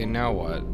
Okay, now what?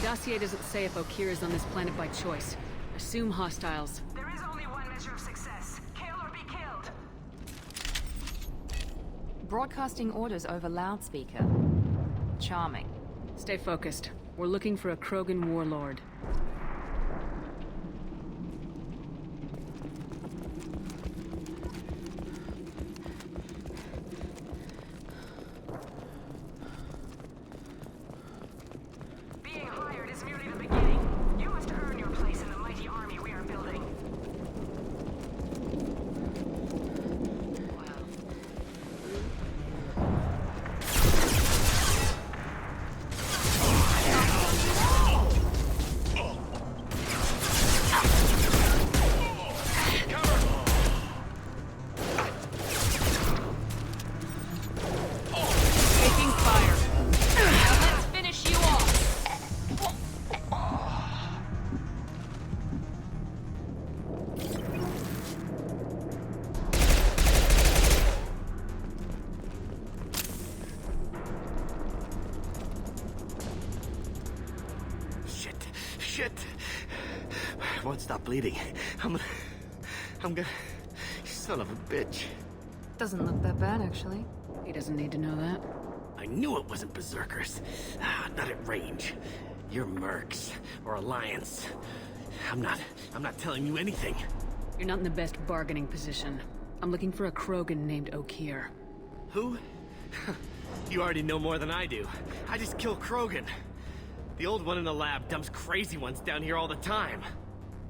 Dossier doesn't say if Okeer is on this planet by choice. Assume hostiles. There is only one measure of success. Kill or be killed. Broadcasting orders over loudspeaker. Charming. Stay focused. We're looking for a Krogan warlord. Being hired is merely the beginning. You must earn your place in the mighty army we are building. Taking fire. Let's finish you off. Shit. I won't stop bleeding. I'm gonna... Son of a bitch. Doesn't look that bad, actually. He doesn't need to know that. I knew it wasn't Berserkers. Not at range. You're Mercs, or Alliance. I'm not telling you anything. You're not in the best bargaining position. I'm looking for a Krogan named Okeer. Who? You already know more than I do. I just kill Krogan. The old one in the lab dumps crazy ones down here all the time.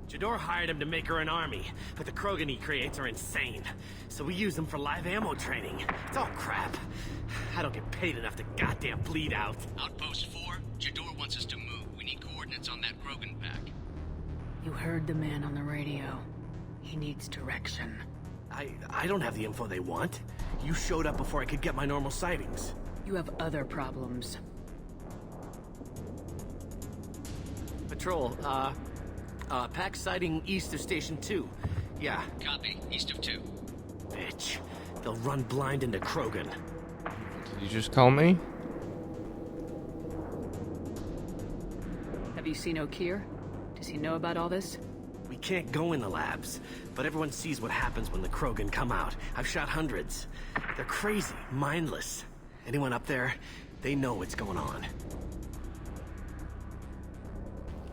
Jador hired him to make her an army, but the Krogan he creates are insane. So we use them for live ammo training. It's all crap. I don't get paid enough to goddamn bleed out. Outpost 4, Jador wants us to move. We need coordinates on that Krogan pack. You heard the man on the radio. He needs direction. I don't have the info they want. You showed up before I could get my normal sightings. You have other problems. Patrol, pack sighting east of Station 2. Yeah. Copy. East of 2. Bitch. They'll run blind into Krogan. Did you just call me? Have you seen Okeer? Does he know about all this? We can't go in the labs, but everyone sees what happens when the Krogan come out. I've shot hundreds. They're crazy, mindless. Anyone up there, they know what's going on.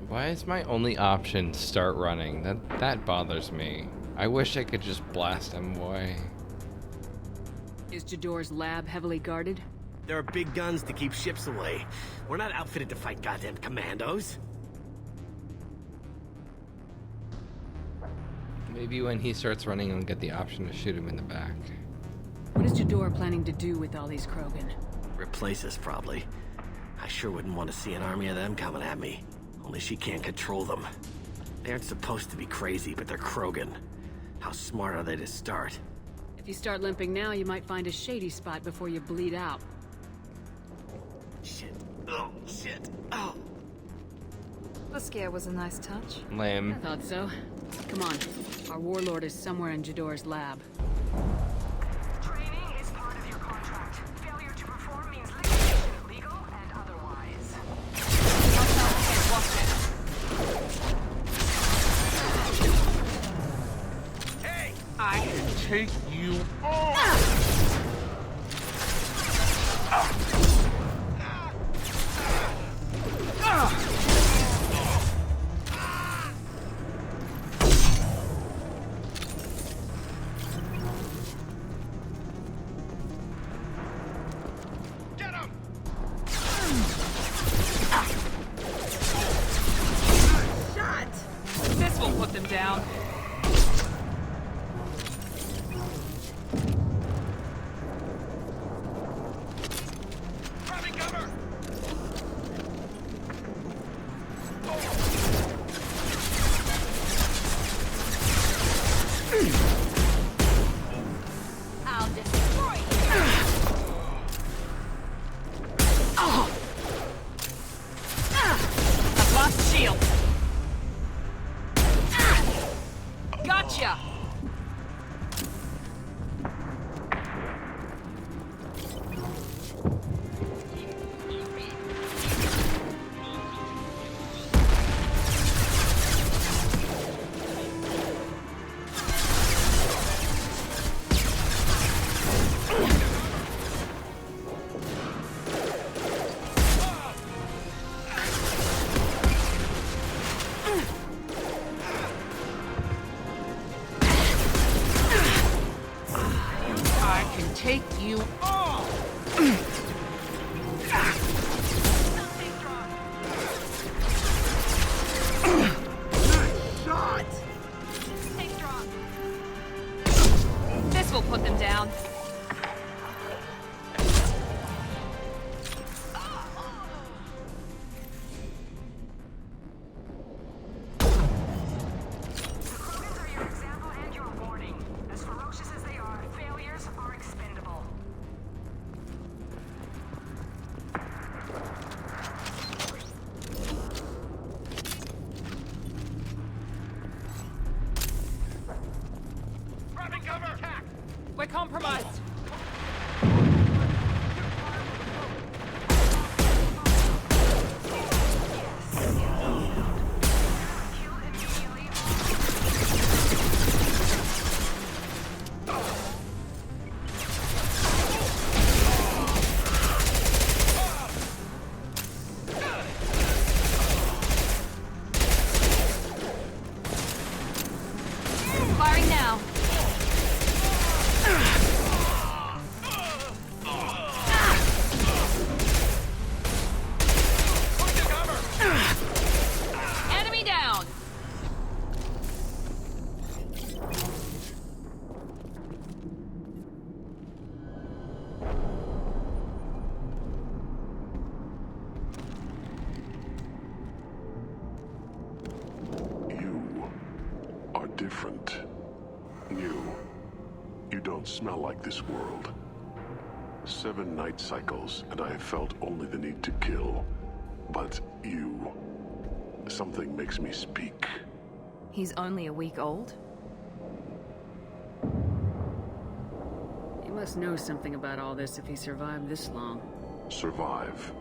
Why is my only option start running? That bothers me. I wish I could just blast him away. Is Jador's lab heavily guarded? There are big guns to keep ships away. We're not outfitted to fight goddamn commandos. Maybe when he starts running, I'll get the option to shoot him in the back. What is Jador planning to do with all these Krogan? Replace us, probably. I sure wouldn't want to see an army of them coming at me. Only she can't control them. They aren't supposed to be crazy, but they're Krogan. How smart are they to start? If you start limping now, you might find a shady spot before you bleed out. Shit. Oh, shit. Oh. The scare was a nice touch. I Lame. thought so. Come on. Our warlord is somewhere in Jador's lab. Training is part of your contract. Failure to perform means liquidation, legal and otherwise. I can take you on! Get him! This will put them down. Grabbing cover! I'll destroy you. I've lost shield. Gotcha. I can take you on! Stay strong. This will put them down. The Krogans are your example and your warning. As ferocious as they are, failures are expendable. Grabbing cover! Attack! We're compromised. Kill immediately. Firing now. Point to cover! Enemy down. You are different. New. You don't smell like this world. 7 night cycles, and I have felt only the need to kill. But you... something makes me speak. He's only a week old. He must know something about all this if he survived this long. Survive.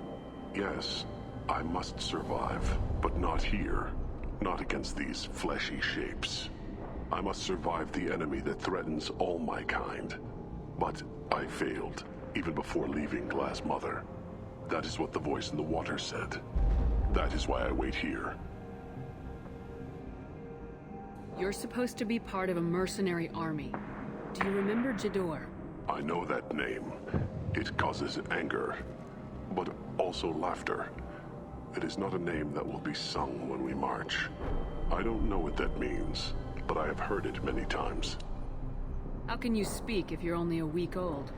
Yes, I must survive, but not here. Not against these fleshy shapes. I must survive the enemy that threatens all my kind. But I failed, even before leaving Glass Mother. That is what the voice in the water said. That is why I wait here. You're supposed to be part of a mercenary army. Do you remember Jador? I know that name. It causes anger, but also laughter. It is not a name that will be sung when we march. I don't know what that means, but I have heard it many times. How can you speak if you're only a week old?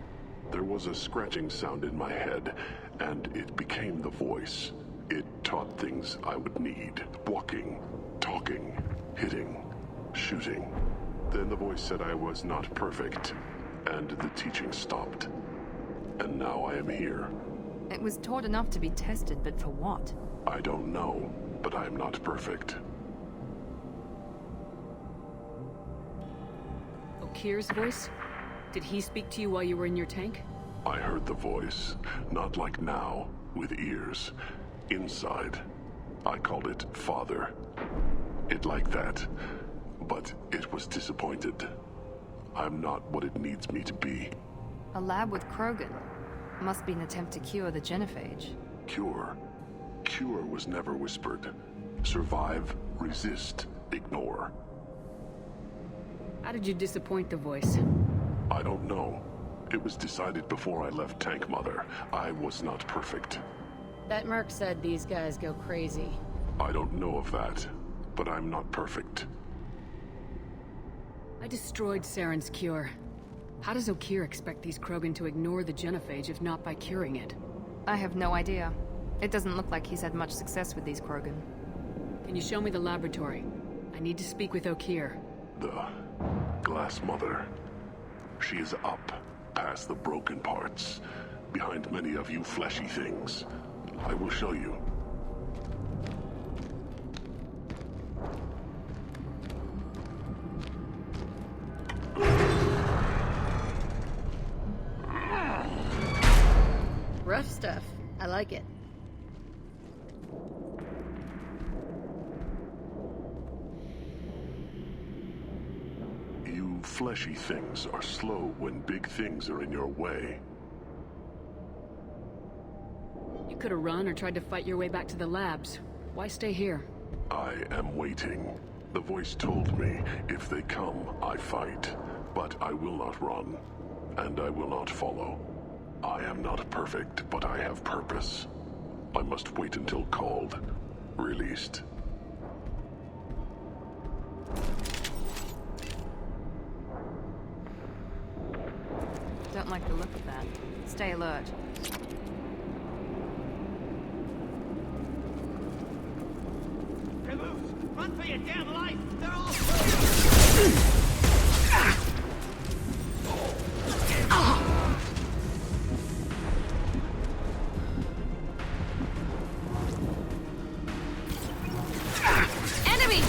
There was a scratching sound in my head, and it became the voice. It taught things I would need. Walking, talking, hitting, shooting. Then the voice said I was not perfect, and the teaching stopped. And now I am here. It was taught enough to be tested, but for what? I don't know, but I am not perfect. Okir's voice? Did he speak to you while you were in your tank? I heard the voice, not like now, with ears. Inside. I called it Father. It like that, but it was disappointed. I'm not what it needs me to be. A lab with Krogan. Must be an attempt to cure the genophage. Cure. Cure was never whispered. Survive, resist, ignore. How did you disappoint the voice? I don't know. It was decided before I left Tank Mother. I was not perfect. That Merc said these guys go crazy. I don't know of that, but I'm not perfect. I destroyed Saren's cure. How does Okir expect these Krogan to ignore the genophage if not by curing it? I have no idea. It doesn't look like he's had much success with these Krogan. Can you show me the laboratory? I need to speak with Okir. The Glass Mother. She is up, past the broken parts, behind many of you fleshy things. I will show you. Rough stuff. I like it. You fleshy things are slow when big things are in your way. You could have run or tried to fight your way back to the labs. Why stay here? I am waiting. The voice told me, if they come, I fight. But I will not run. And I will not follow. I am not perfect, but I have purpose. I must wait until called. Released. Don't like the look of that. Stay alert. They're loose! Run for your damn life! They're all... Enemy!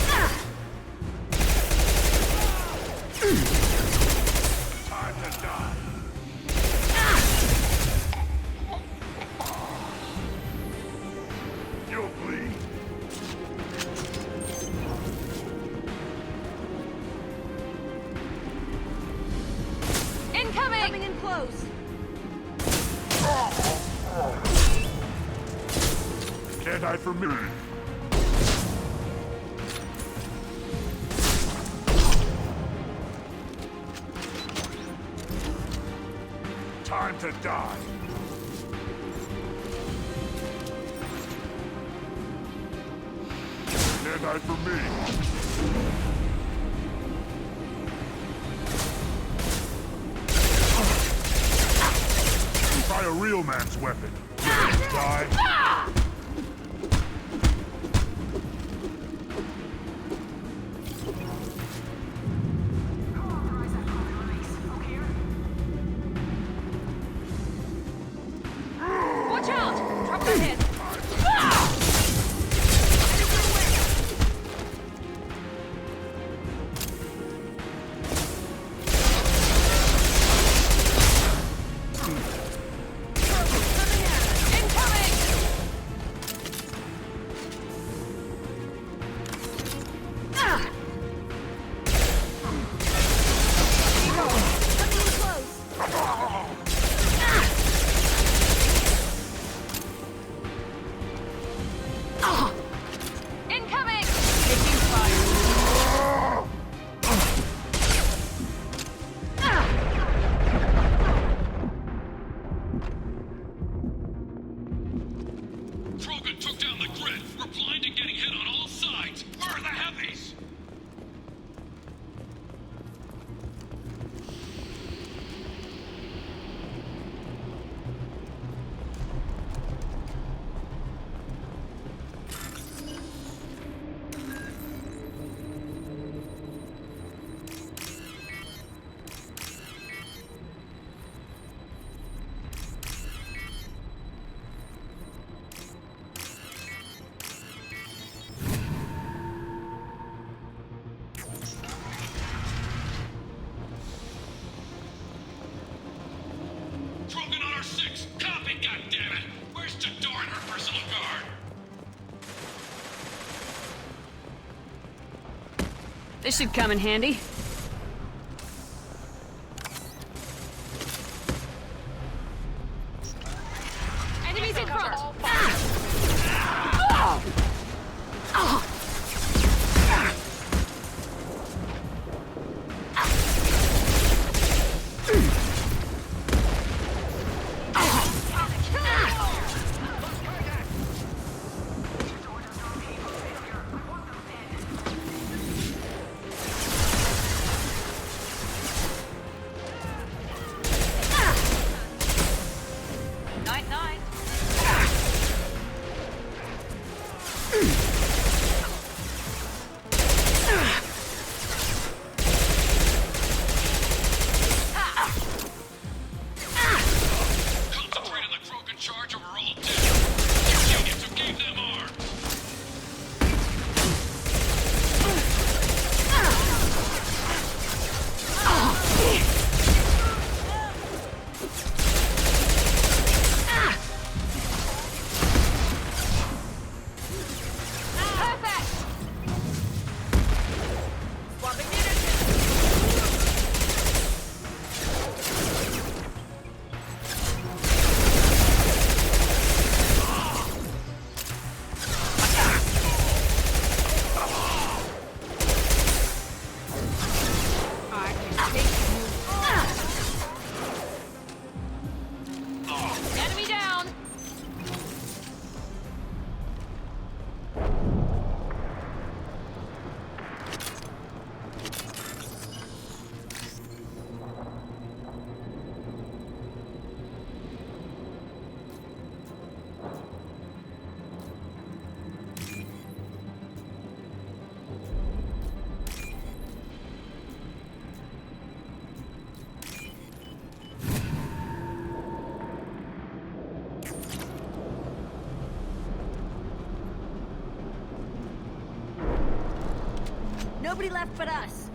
Time to die. You'll bleed. Incoming! Coming in close. Can't hide from me. Time to die. Can't hide from me. Try a real man's weapon. Die. Watch out! Drop your head. This should come in handy. Enemies in front! Night-night. Concentrate on the Krogan charge or we're all dead. You units who gave them arms! I can take you on. Enemy down! Nobody left but us.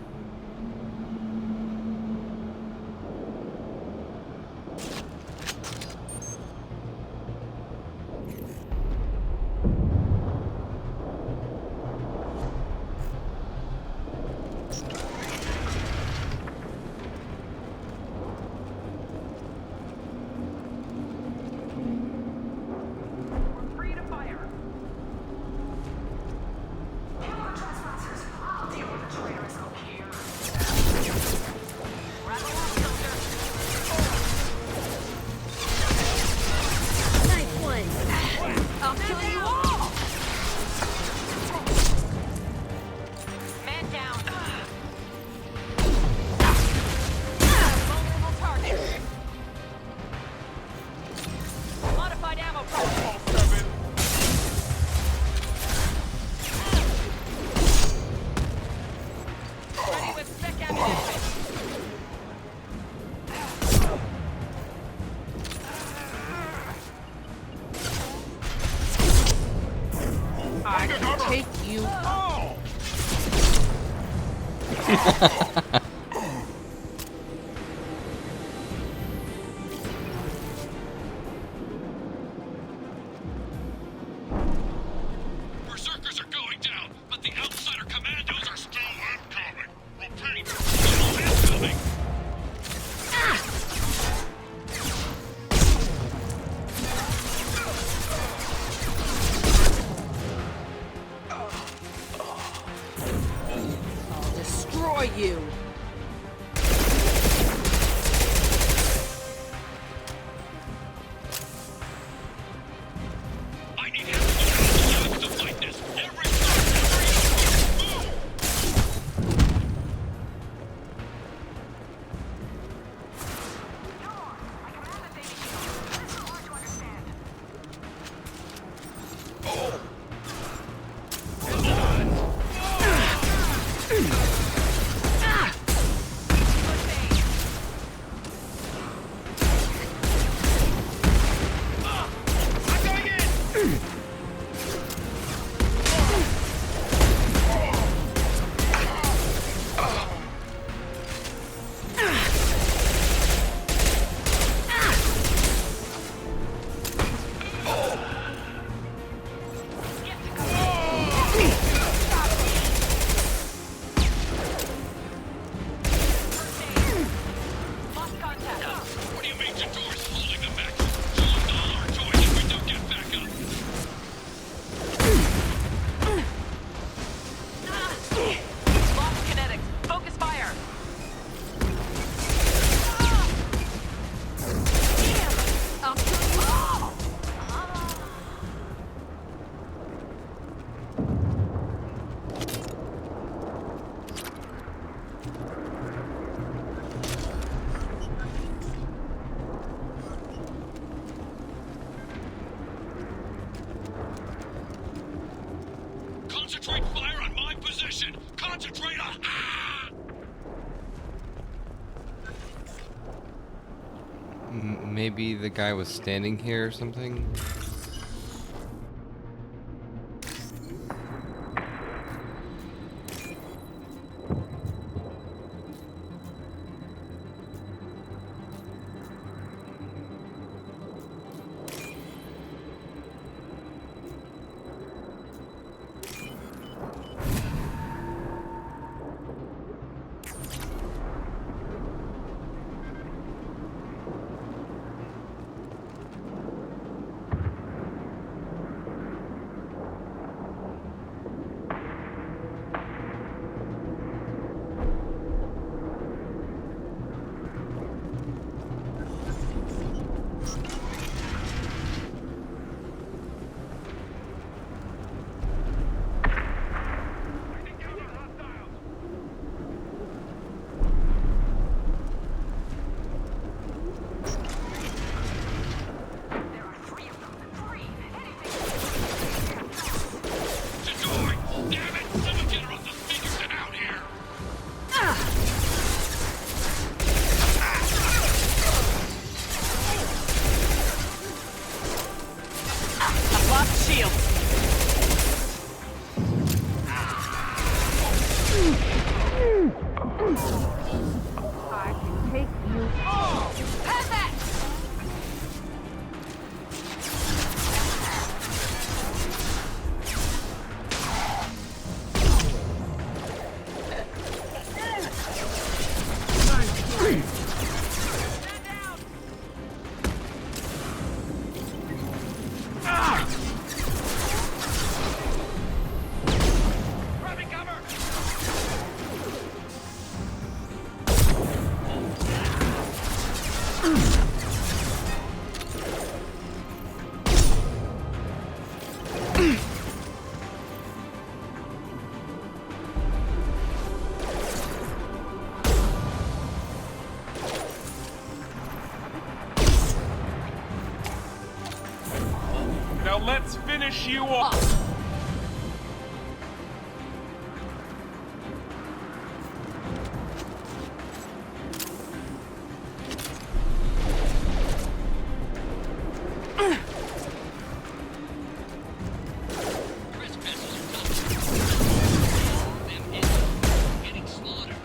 We're free to fire. Kill the trespassers. I'll deal with the traitors up here. Rattle on, soldier. Nice one. I'll kill you all! Man down. Vulnerable target. Modified ammo program. Ready with spec ammunition. I can take you all. Berserkers are going down, but the outsider commandos are still incoming. Repeat, still incoming. I'll destroy you. Jador's holding them back. So lost all our toys if we don't get back up. Lost kinetics. Focus fire. I'll kill you all! Concentrate fire on my position. Concentrate on... Ah! Maybe the guy was standing here or something? Jador! Damn it! Someone get her off the speakers and out here! I've lost shield. I can take you all. Perfect! Grabbing cover! Now let's finish you off. Getting slaughtered.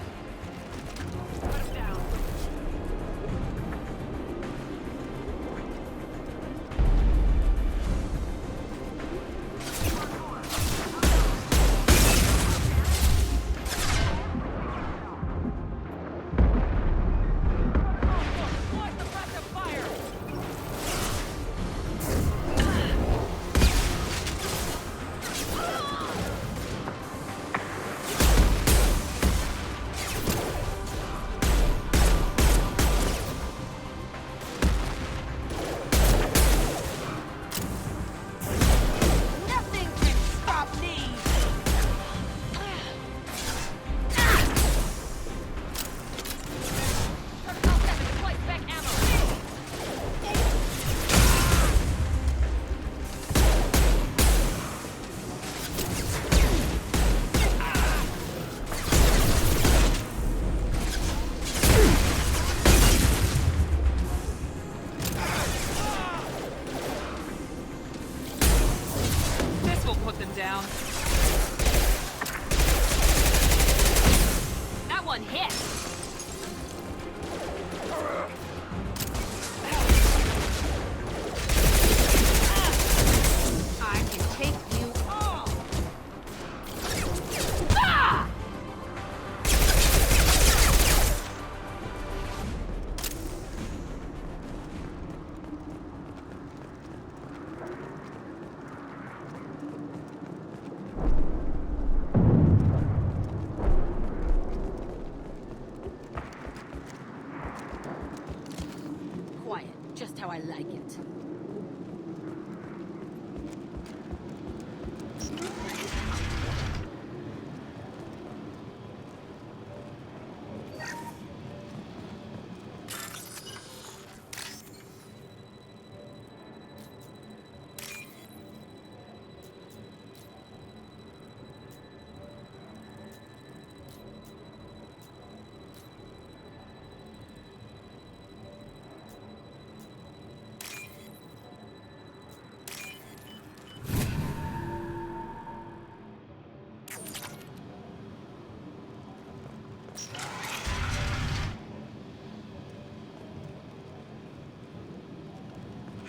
Quiet, just how I like it.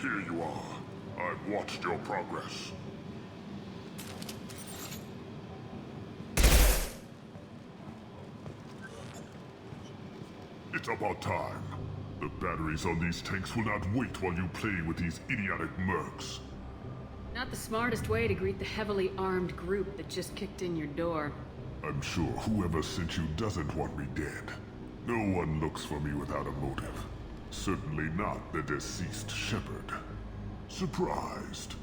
Here you are. I've watched your progress. It's about time. The batteries on these tanks will not wait while you play with these idiotic mercs. Not the smartest way to greet the heavily armed group that just kicked in your door. I'm sure whoever sent you doesn't want me dead. No one looks for me without a motive. Certainly not the deceased Shepard. Surprised?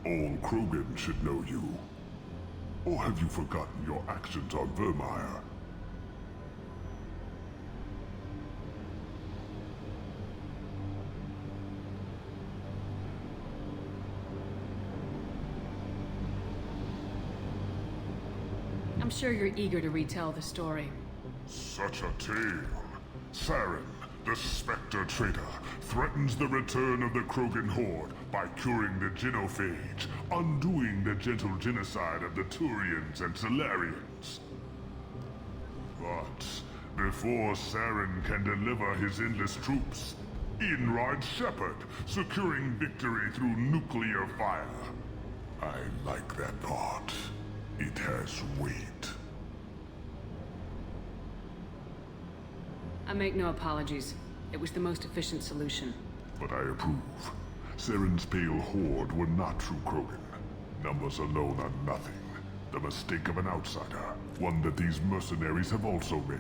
All Krogan should know you. Or have you forgotten your actions on Vermeer? I'm sure you're eager to retell the story. Such a tale. Saren, the Spectre traitor, threatens the return of the Krogan horde by curing the genophage, undoing the gentle genocide of the Turians and Solarians. But before Saren can deliver his endless troops, in rides Shepard, securing victory through nuclear fire. I like that part. It has weight. I make no apologies. It was the most efficient solution. But I approve. Saren's pale horde were not true Krogan. Numbers alone are nothing. The mistake of an outsider. One that these mercenaries have also made.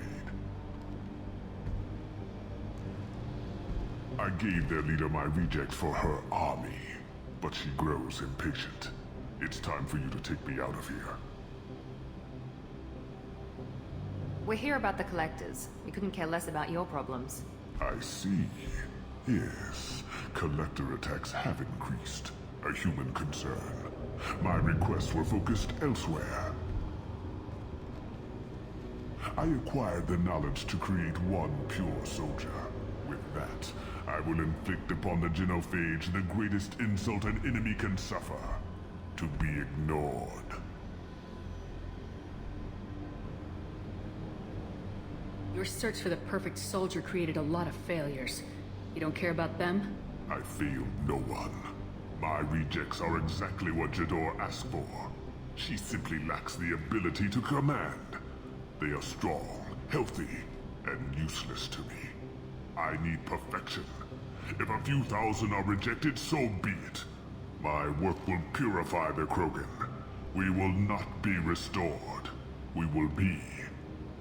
I gave their leader my rejects for her army. But she grows impatient. It's time for you to take me out of here. We're here about the Collectors. We couldn't care less about your problems. I see. Yes, Collector attacks have increased. A human concern. My requests were focused elsewhere. I acquired the knowledge to create one pure soldier. With that, I will inflict upon the genophage the greatest insult an enemy can suffer. To be ignored. Your search for the perfect soldier created a lot of failures. You don't care about them? I failed no one. My rejects are exactly what Jador asked for. She simply lacks the ability to command. They are strong, healthy, and useless to me. I need perfection. If a few thousand are rejected, so be it. My work will purify the Krogan. We will not be restored. We will be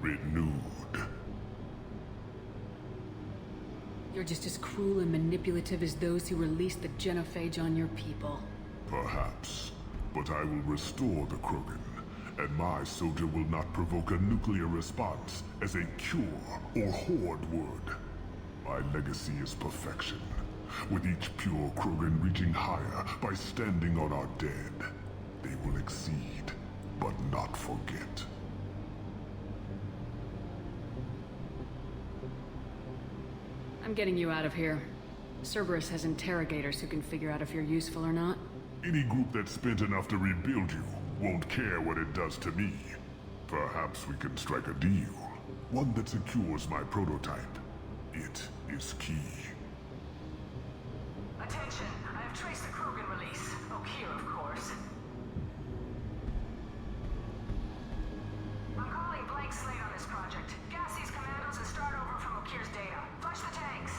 renewed. You're just as cruel and manipulative as those who released the genophage on your people. Perhaps. But I will restore the Krogan. And my soldier will not provoke a nuclear response as a cure or horde would. My legacy is perfection. With each pure Krogan reaching higher by standing on our dead, they will exceed, but not forget. I'm getting you out of here. Cerberus has interrogators who can figure out if you're useful or not. Any group that's spent enough to rebuild you won't care what it does to me. Perhaps we can strike a deal. One that secures my prototype. It is key. Attention, I have traced the Krogan release. Okeer, of course. I'm calling blank slate on this project. Gas these commandos and start over from Okeer's data. Flush the tanks.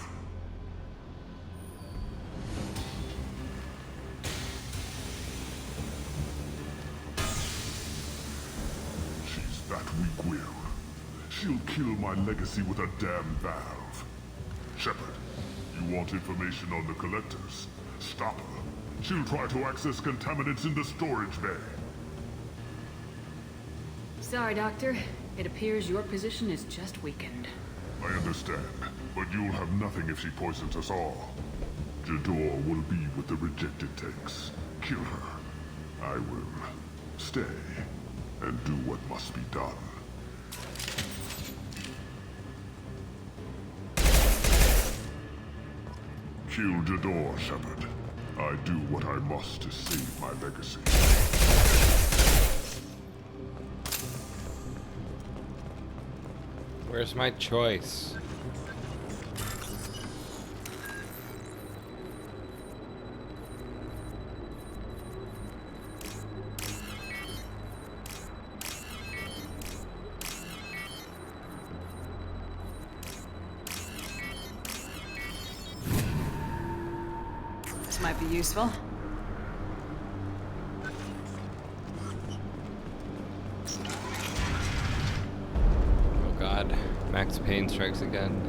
She's that weak-willed. She'll kill my legacy with a damn valve. Shepard, you want information on the Collectors? Stop her. She'll try to access contaminants in the storage bay. Sorry, Doctor. It appears your position is just weakened. I understand, but you'll have nothing if she poisons us all. Jador will be with the rejected tanks. Kill her. I will stay and do what must be done. Kill Jador, Shepard. I do what I must to save my legacy. Where's my choice? This might be useful. Oh god, Max Payne strikes again.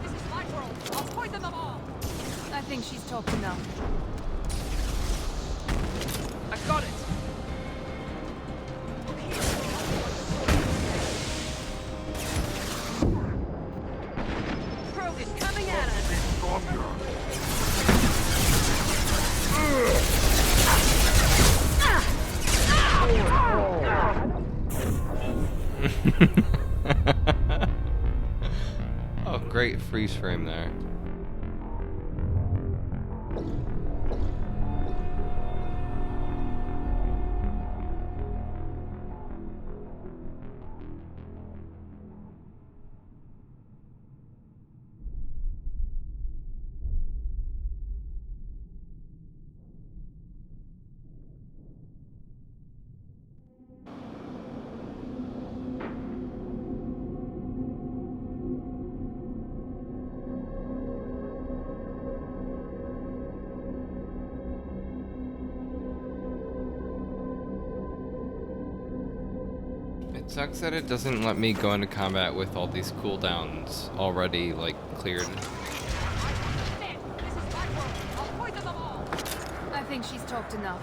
This is my world. I'll poison them all. I think she's talked enough. I got it. Krogan coming at us. Oh, great freeze frame there. It sucks that it doesn't let me go into combat with all these cooldowns already, like, cleared. This is my world. I'll poison them all. I think she's talked enough.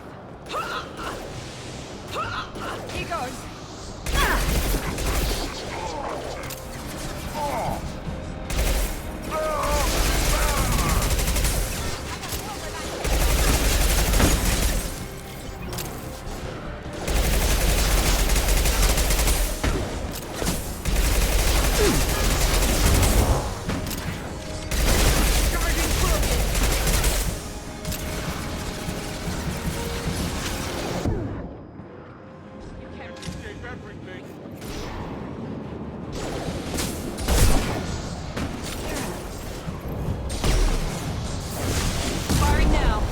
Here goes. You can't escape everything. Firing now.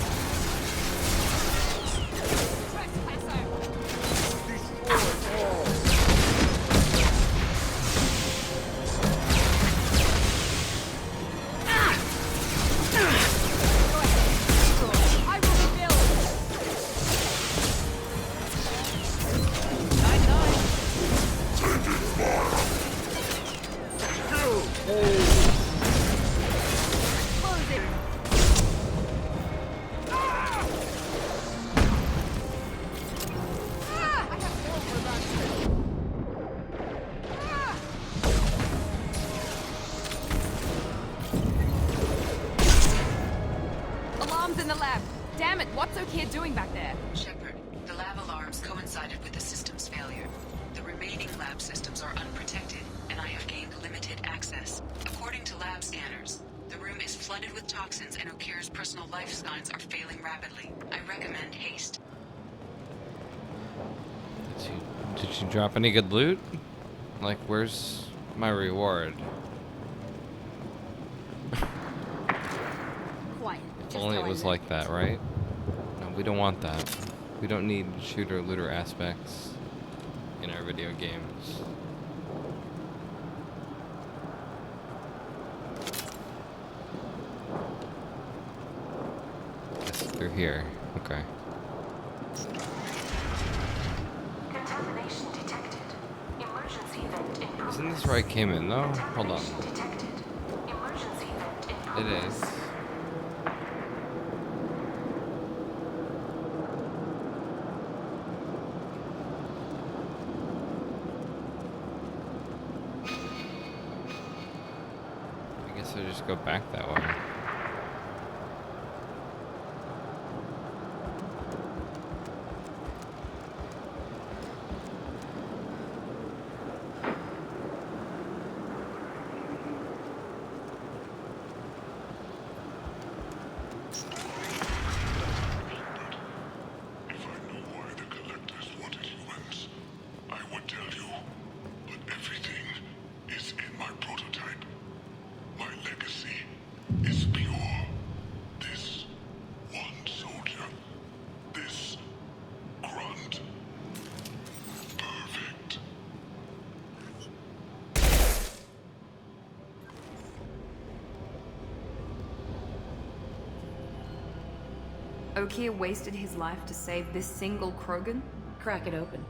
I will rebuild. Alarms in the lab. Damn it, what's Okeer doing back there? Shepard, the lab alarms coincided with the system's failure. The remaining lab systems are unprotected, and I have gained limited access. According to lab scanners, the room is flooded with toxins and Okeer's personal life signs are failing rapidly. I recommend haste. Did she drop any good loot? Like, where's my reward? Quiet. If Just only how it I was like like that, right? No, we don't want that. We don't need shooter-looter aspects in our video games. through here. Okay. Contamination detected. Emergency vent in progress. Isn't this where I came in though? Hold on. Contamination detected. Emergency vent in It progress. is. I guess I'll just go back that way. If I knew why the Collectors wanted humans, I would tell you. But everything is in my prototype. My legacy is pure. This one soldier. This grunt. Perfect. Okeer wasted his life to save this single Krogan? Crack it open.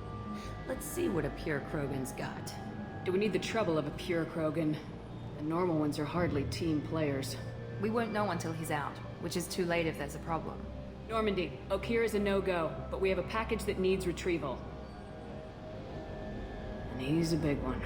Let's see what a pure Krogan's got. Do we need the trouble of a pure Krogan? The normal ones are hardly team players. We won't know until he's out, which is too late if there's a problem. Normandy, Okeer is a no-go, but we have a package that needs retrieval. And he's a big one.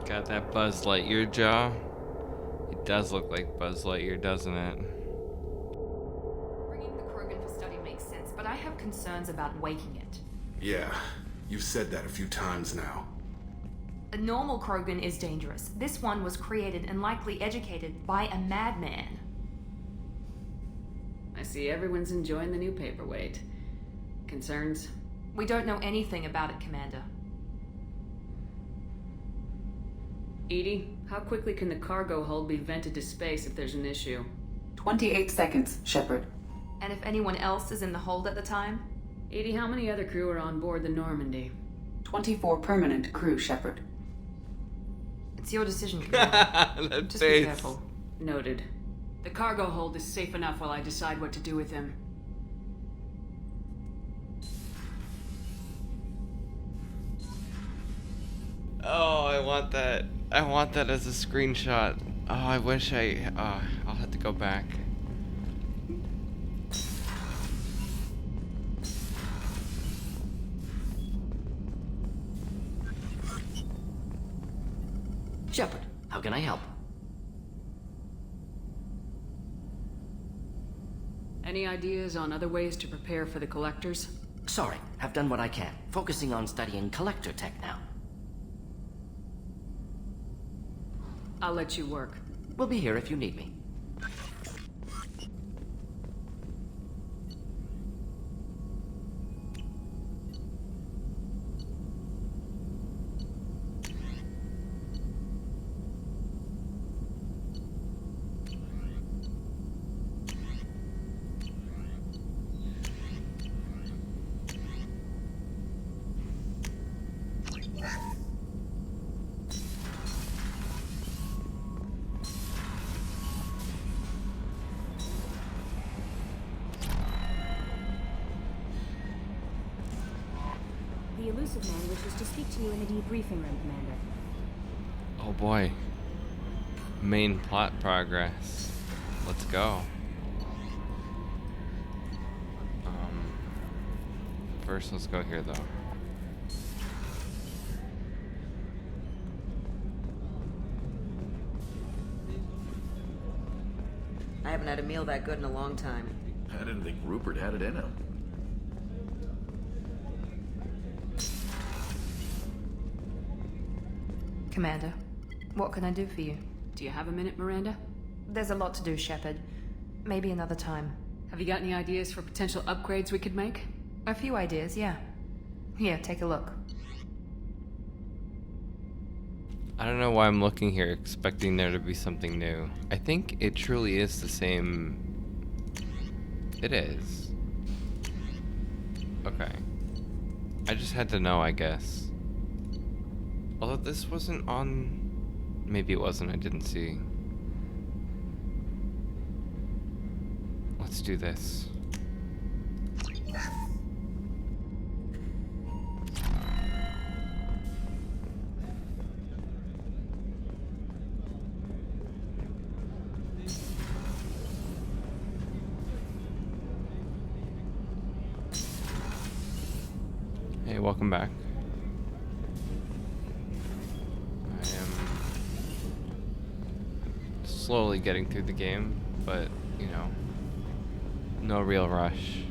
Got that Buzz Lightyear jaw. It does look like Buzz Lightyear, doesn't it? Bringing the Krogan for study makes sense, but I have concerns about waking it. Yeah, you've said that a few times now. A normal Krogan is dangerous. This one was created and likely educated by a madman. I see everyone's enjoying the new paperweight. Concerns? We don't know anything about it, Commander. Edie, how quickly can the cargo hold be vented to space if there's an issue? 28 seconds, Shepard. And if anyone else is in the hold at the time? Edie, how many other crew are on board the Normandy? 24 permanent crew, Shepard. It's your decision, Commander. Just be careful. Noted. The cargo hold is safe enough while I decide what to do with him. Oh, I want that. I want that as a screenshot. Oh, I wish I'll have to go back. Shepard, how can I help? Any ideas on other ways to prepare for the Collectors? Sorry, have done what I can. Focusing on studying collector tech now. I'll let you work. We'll be here if you need me. The Illusive Man wishes to speak to you in the debriefing room, Commander. Oh boy. Main plot progress. Let's go. First, let's go here though. I haven't had a meal that good in a long time. I didn't think Rupert had it in him. Commander, what can I do for you? Do you have a minute, Miranda? There's a lot to do, Shepard. Maybe another time. Have you got any ideas for potential upgrades we could make? A few ideas, yeah. Here, take a look. I don't know why I'm looking here expecting there to be something new. I think it truly is the same. It is. Okay. I just had to know, I guess. Although this wasn't on... Maybe it wasn't, I didn't see. Let's do this. Hey, welcome back. I am slowly getting through the game, but, you know, no real rush.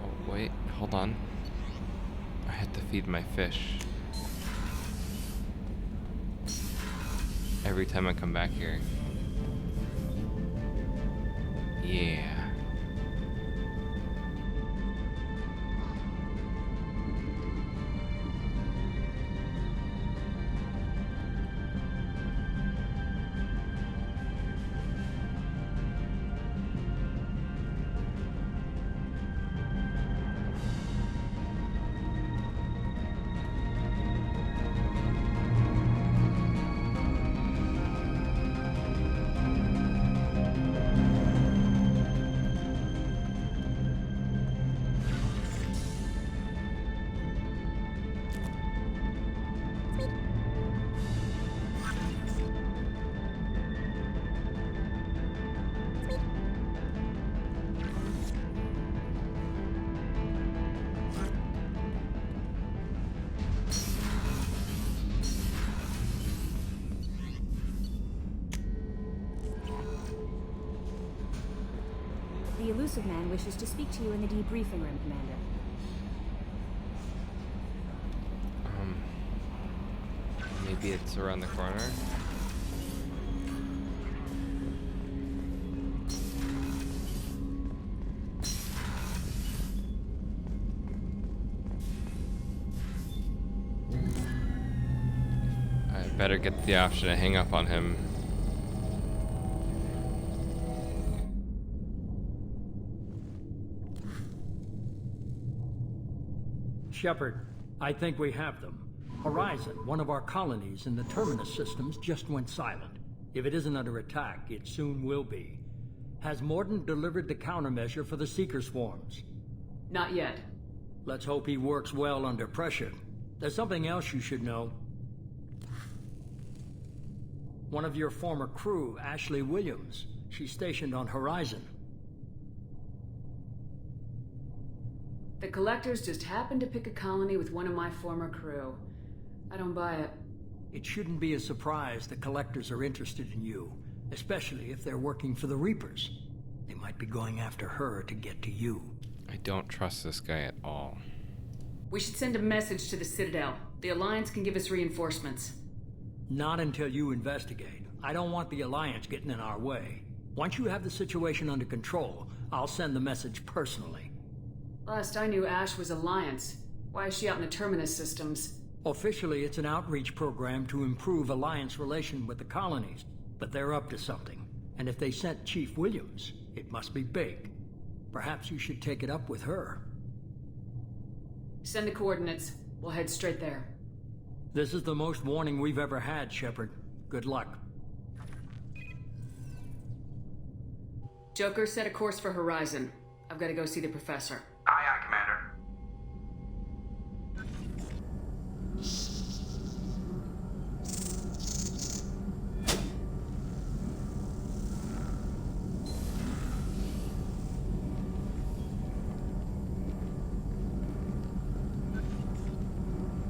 Oh, wait, hold on. I had to feed my fish. Every time I come back here. Yeah. The Elusive Man wishes to speak to you in the debriefing room, Commander. Maybe it's around the corner. I better get the option to hang up on him. Shepard, I think we have them. Horizon, one of our colonies in the Terminus systems, just went silent. If it isn't under attack, it soon will be. Has Mordin delivered the countermeasure for the Seeker swarms? Not yet. Let's hope he works well under pressure. There's something else you should know. One of your former crew, Ashley Williams, she's stationed on Horizon. The Collectors just happened to pick a colony with one of my former crew. I don't buy it. It shouldn't be a surprise the Collectors are interested in you, especially if they're working for the Reapers. They might be going after her to get to you. I don't trust this guy at all. We should send a message to the Citadel. The Alliance can give us reinforcements. Not until you investigate. I don't want the Alliance getting in our way. Once you have the situation under control, I'll send the message personally. Last I knew, Ash was Alliance. Why is she out in the Terminus systems? Officially, it's an outreach program to improve Alliance relation with the colonies, but they're up to something. And if they sent Chief Williams, it must be big. Perhaps you should take it up with her. Send the coordinates. We'll head straight there. This is the most warning we've ever had, Shepard. Good luck. Joker, set a course for Horizon. I've got to go see the Professor. Aye, aye, Commander.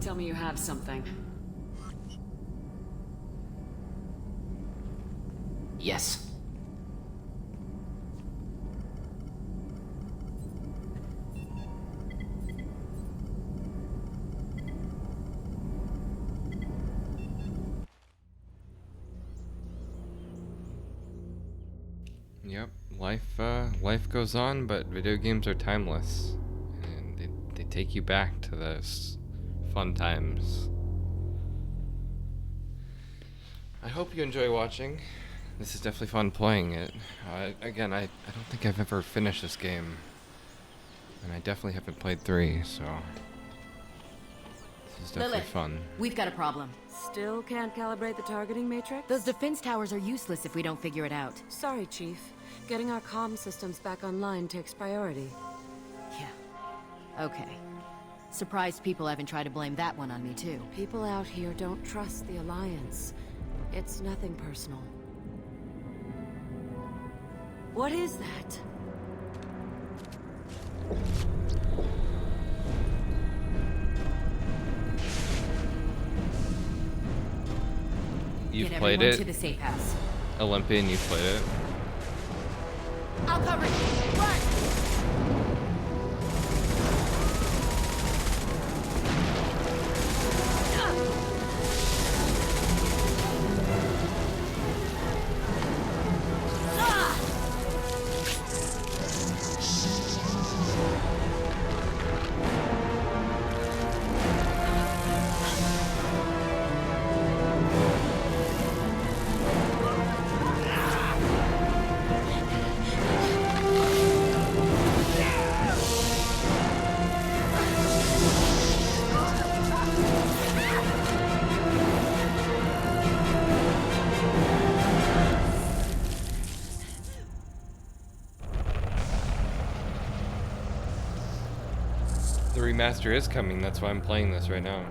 Tell me you have something. Yes. Yep, life goes on, but video games are timeless, and they take you back to those fun times. I hope you enjoy watching. This is definitely fun playing it. Again, I don't think I've ever finished this game, and I definitely haven't played 3, so this is definitely fun. We've got a problem. Still can't calibrate the targeting matrix? Those defense towers are useless if we don't figure it out. Sorry, Chief. Getting our comm systems back online takes priority. Yeah. Okay. Surprised people haven't tried to blame that one on me, too. People out here don't trust the Alliance. It's nothing personal. What is that? You've Get played everyone it? To the safe house. Olympian, you've played it? I'll cover you. Run! The remaster is coming, that's why I'm playing this right now.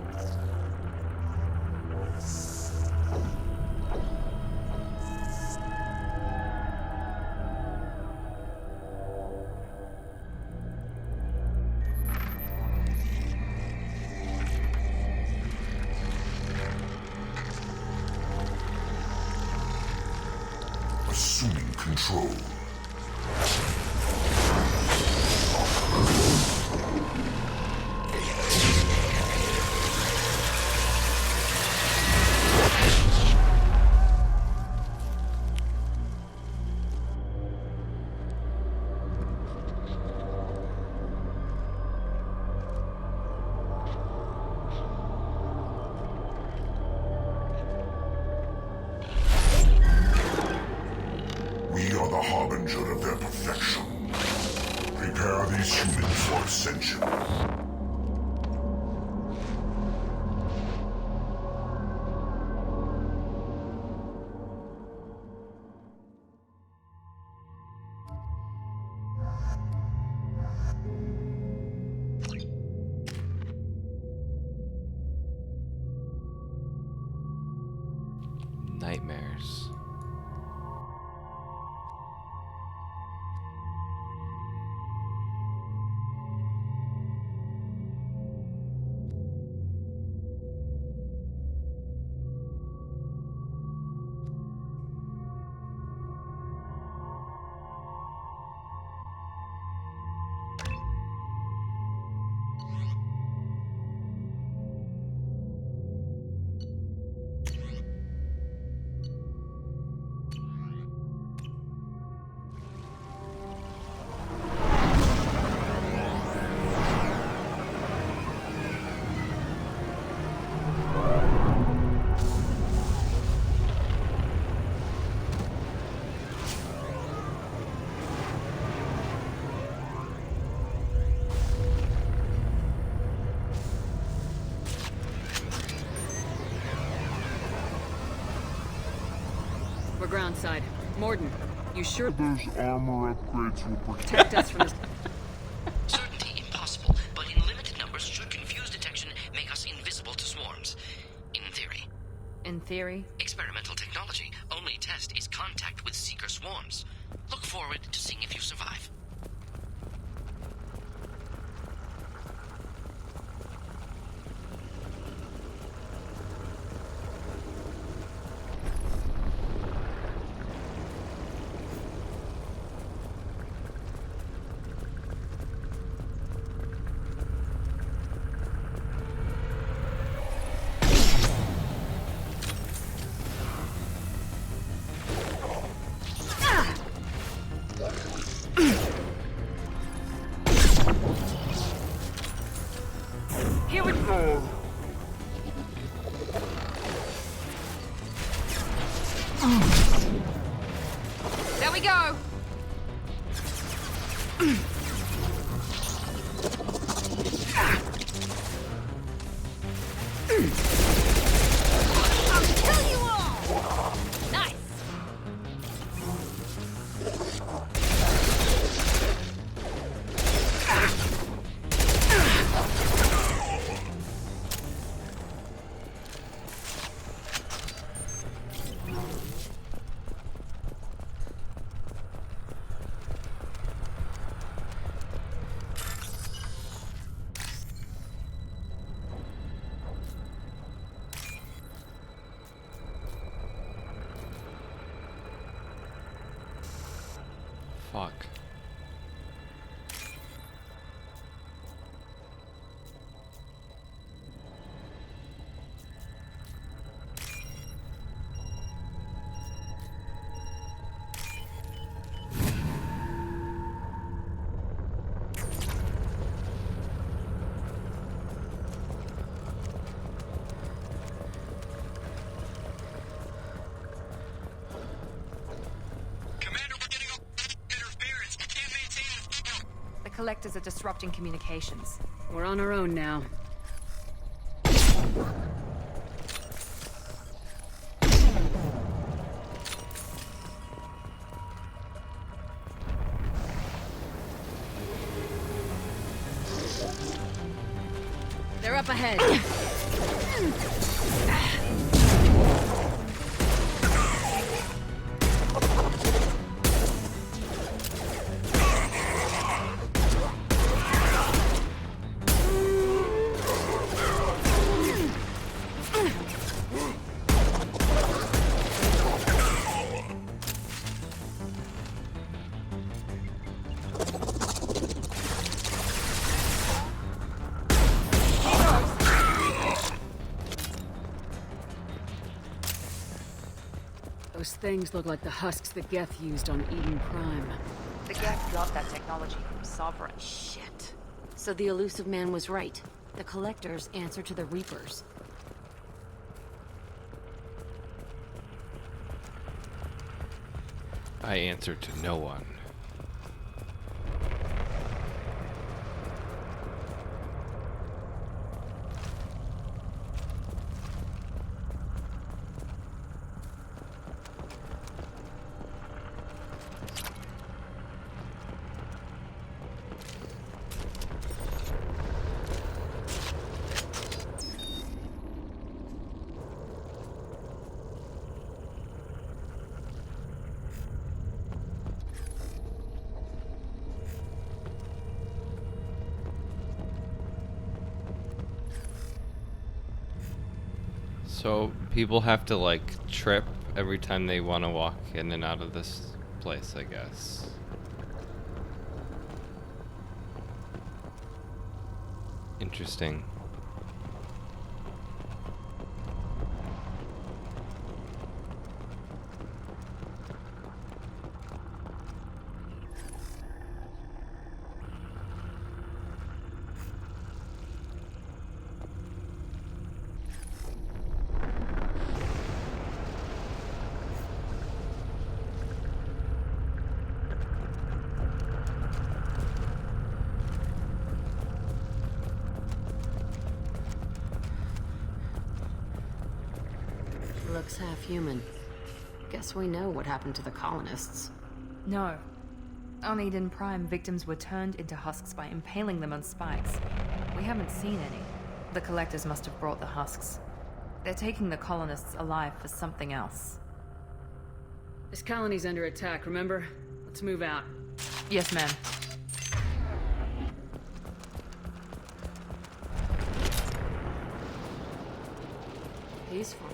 Assuming control. We are the harbinger of their perfection. Prepare these humans for ascension. Nightmares. We're groundside. Mordin, you sure those armor upgrades will protect us from this? Certainty impossible, but in limited numbers should confuse detection make us invisible to swarms. In theory. In theory? Experimental technology. Only test is contact with Seeker swarms. Look forward to seeing if you survive. Here we go. There we go. I'll kill you all. Nice. Fuck. The Collectors are disrupting communications. We're on our own now. They're up ahead. Those things look like the husks that Geth used on Eden Prime. The Geth got that technology from Sovereign. Shit. So the Elusive Man was right. The Collectors answer to the Reapers. I answer to no one. So people have to like trip every time they want to walk in and out of this place, I guess. Interesting. Looks half human. Guess we know what happened to the colonists. No. On Eden Prime, victims were turned into husks by impaling them on spikes. We haven't seen any. The Collectors must have brought the husks. They're taking the colonists alive for something else. This colony's under attack, remember? Let's move out. Yes, ma'am. Peaceful.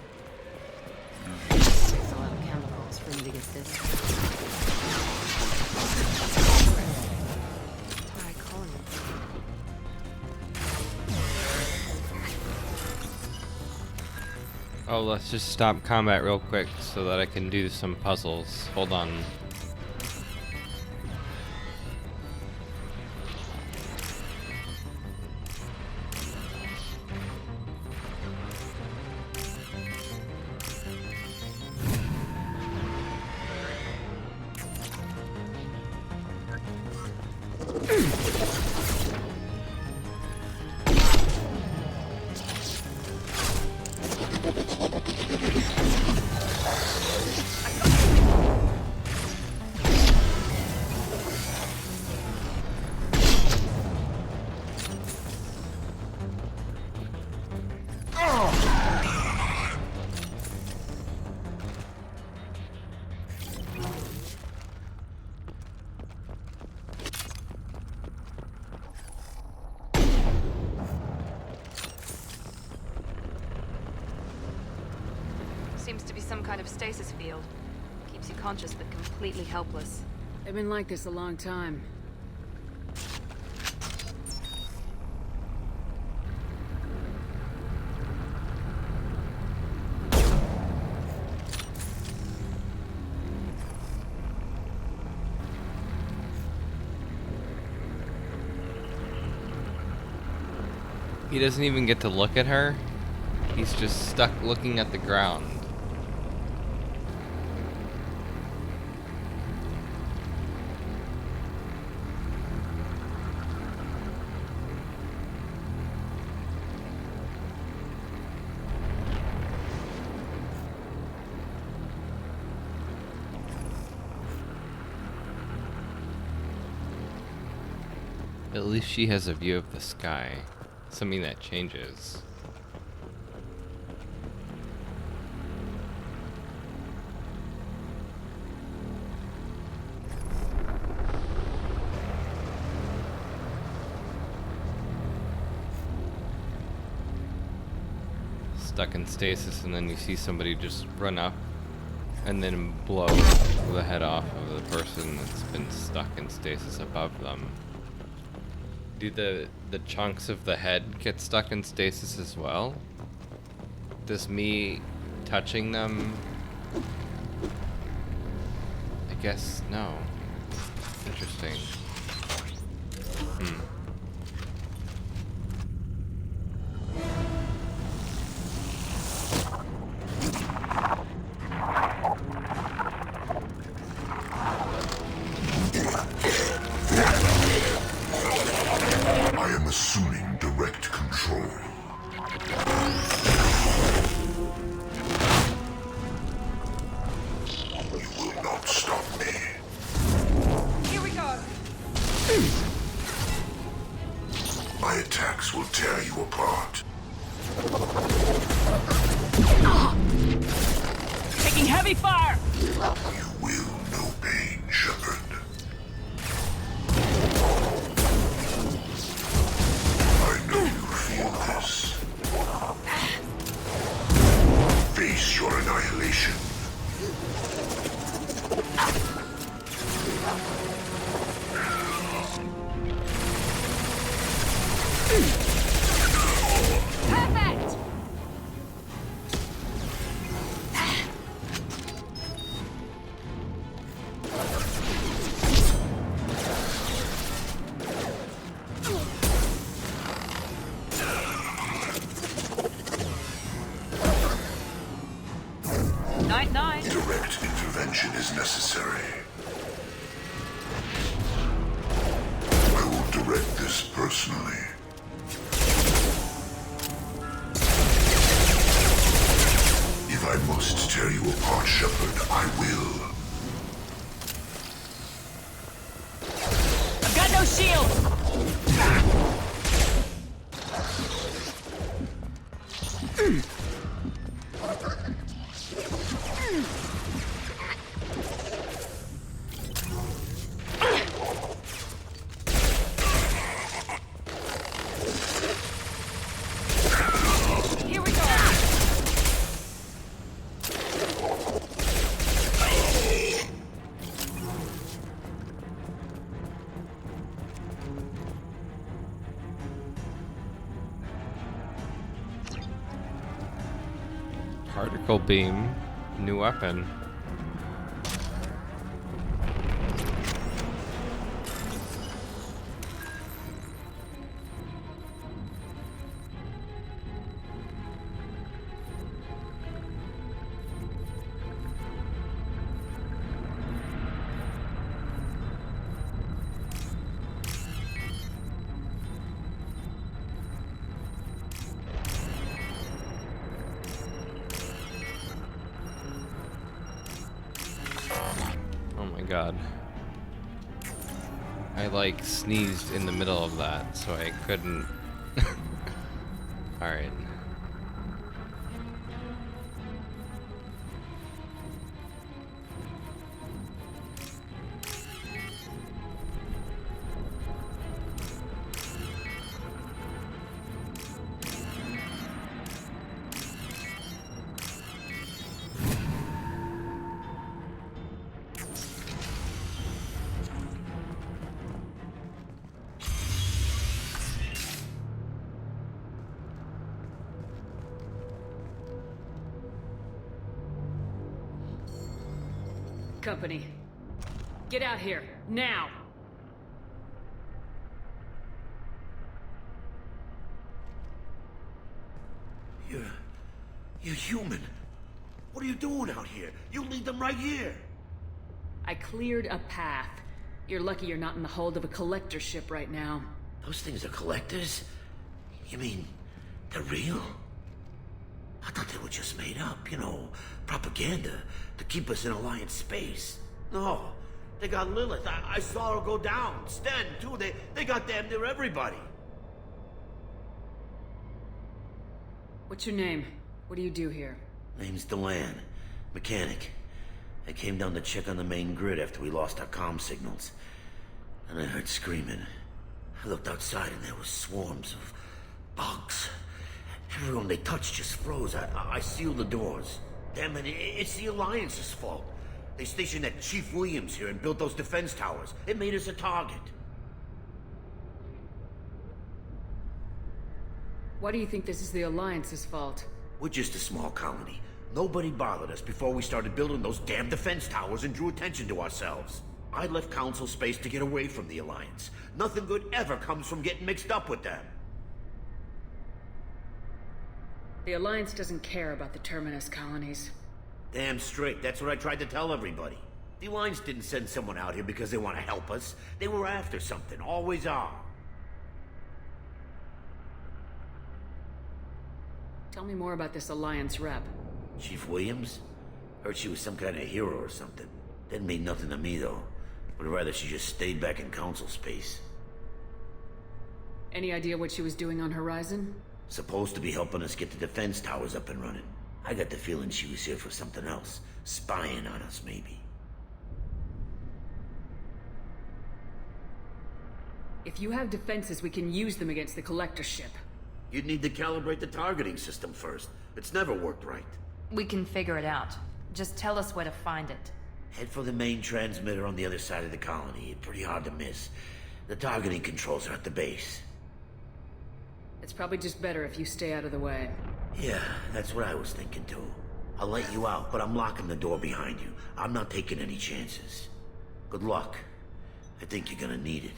Takes a lot of chemicals for me to get this. Try calling it. Oh, let's just stop combat real quick so that I can do some puzzles. Hold on. Seems to be some kind of stasis field. Keeps you conscious but completely helpless. They've been like this a long time. He doesn't even get to look at her. He's just stuck looking at the ground. At least she has a view of the sky. Something that changes. Stuck in stasis, and then you see somebody just run up and then blow the head off of the person that's been stuck in stasis above them. Do the chunks of the head get stuck in stasis as well? Does me touching them? I guess no. Interesting. Assuming direct control. You will not stop me. Here we go. My attacks will tear you apart. Taking heavy fire. You will know pain, Shepard. Face your annihilation. Perfect. Direct intervention is necessary. I will direct this personally. If I must tear you apart, Shepard, I will. I've got no shield. Particle beam, new weapon. god. I like sneezed in the middle of that, so I couldn't. Alright. Company. Get out here, now! You're human. What are you doing out here? You lead them right here. I cleared a path. You're lucky you're not in the hold of a collector ship right now. Those things are collectors? You mean, they're real? I thought they were just made up, you know, propaganda to keep us in Alliance space. No, they got Lilith. I saw her go down. Sten, too. They got damn near everybody. What's your name? What do you do here? Name's Delan. Mechanic. I came down to check on the main grid after we lost our comm signals. And I heard screaming. I looked outside and there was swarms of bugs. Everyone they touched just froze. I sealed the doors. Damn it, it's the Alliance's fault. They stationed that Chief Williams here and built those defense towers. It made us a target. Why do you think this is the Alliance's fault? We're just a small colony. Nobody bothered us before we started building those damn defense towers and drew attention to ourselves. I left Council space to get away from the Alliance. Nothing good ever comes from getting mixed up with them. The Alliance doesn't care about the Terminus colonies. Damn straight. That's what I tried to tell everybody. The Alliance didn't send someone out here because they want to help us. They were after something. Always are. Tell me more about this Alliance rep. Chief Williams? Heard she was some kind of hero or something. Didn't mean nothing to me, though. Would rather she just stayed back in Council space. Any idea what she was doing on Horizon? Supposed to be helping us get the defense towers up and running. I got the feeling she was here for something else. Spying on us, maybe. If you have defenses, we can use them against the Collector ship. You'd need to calibrate the targeting system first. It's never worked right. We can figure it out. Just tell us where to find it. Head for the main transmitter on the other side of the colony. Pretty hard to miss. The targeting controls are at the base. It's probably just better if you stay out of the way. Yeah, that's what I was thinking too. I'll let you out, but I'm locking the door behind you. I'm not taking any chances. Good luck. I think you're gonna need it.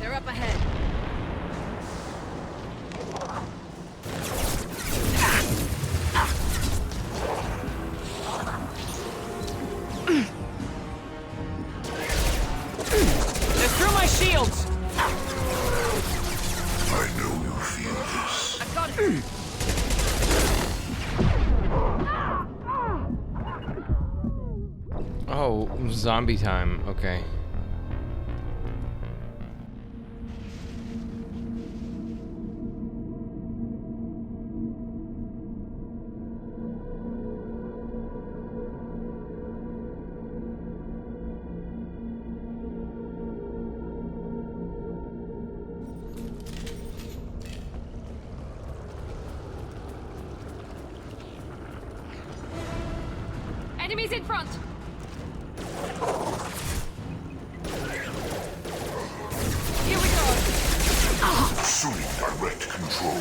They're up ahead. They're through my shields! I know you feel this. I got it! Oh, zombie time. Okay. Enemies in front! Here we go! Assuming direct control.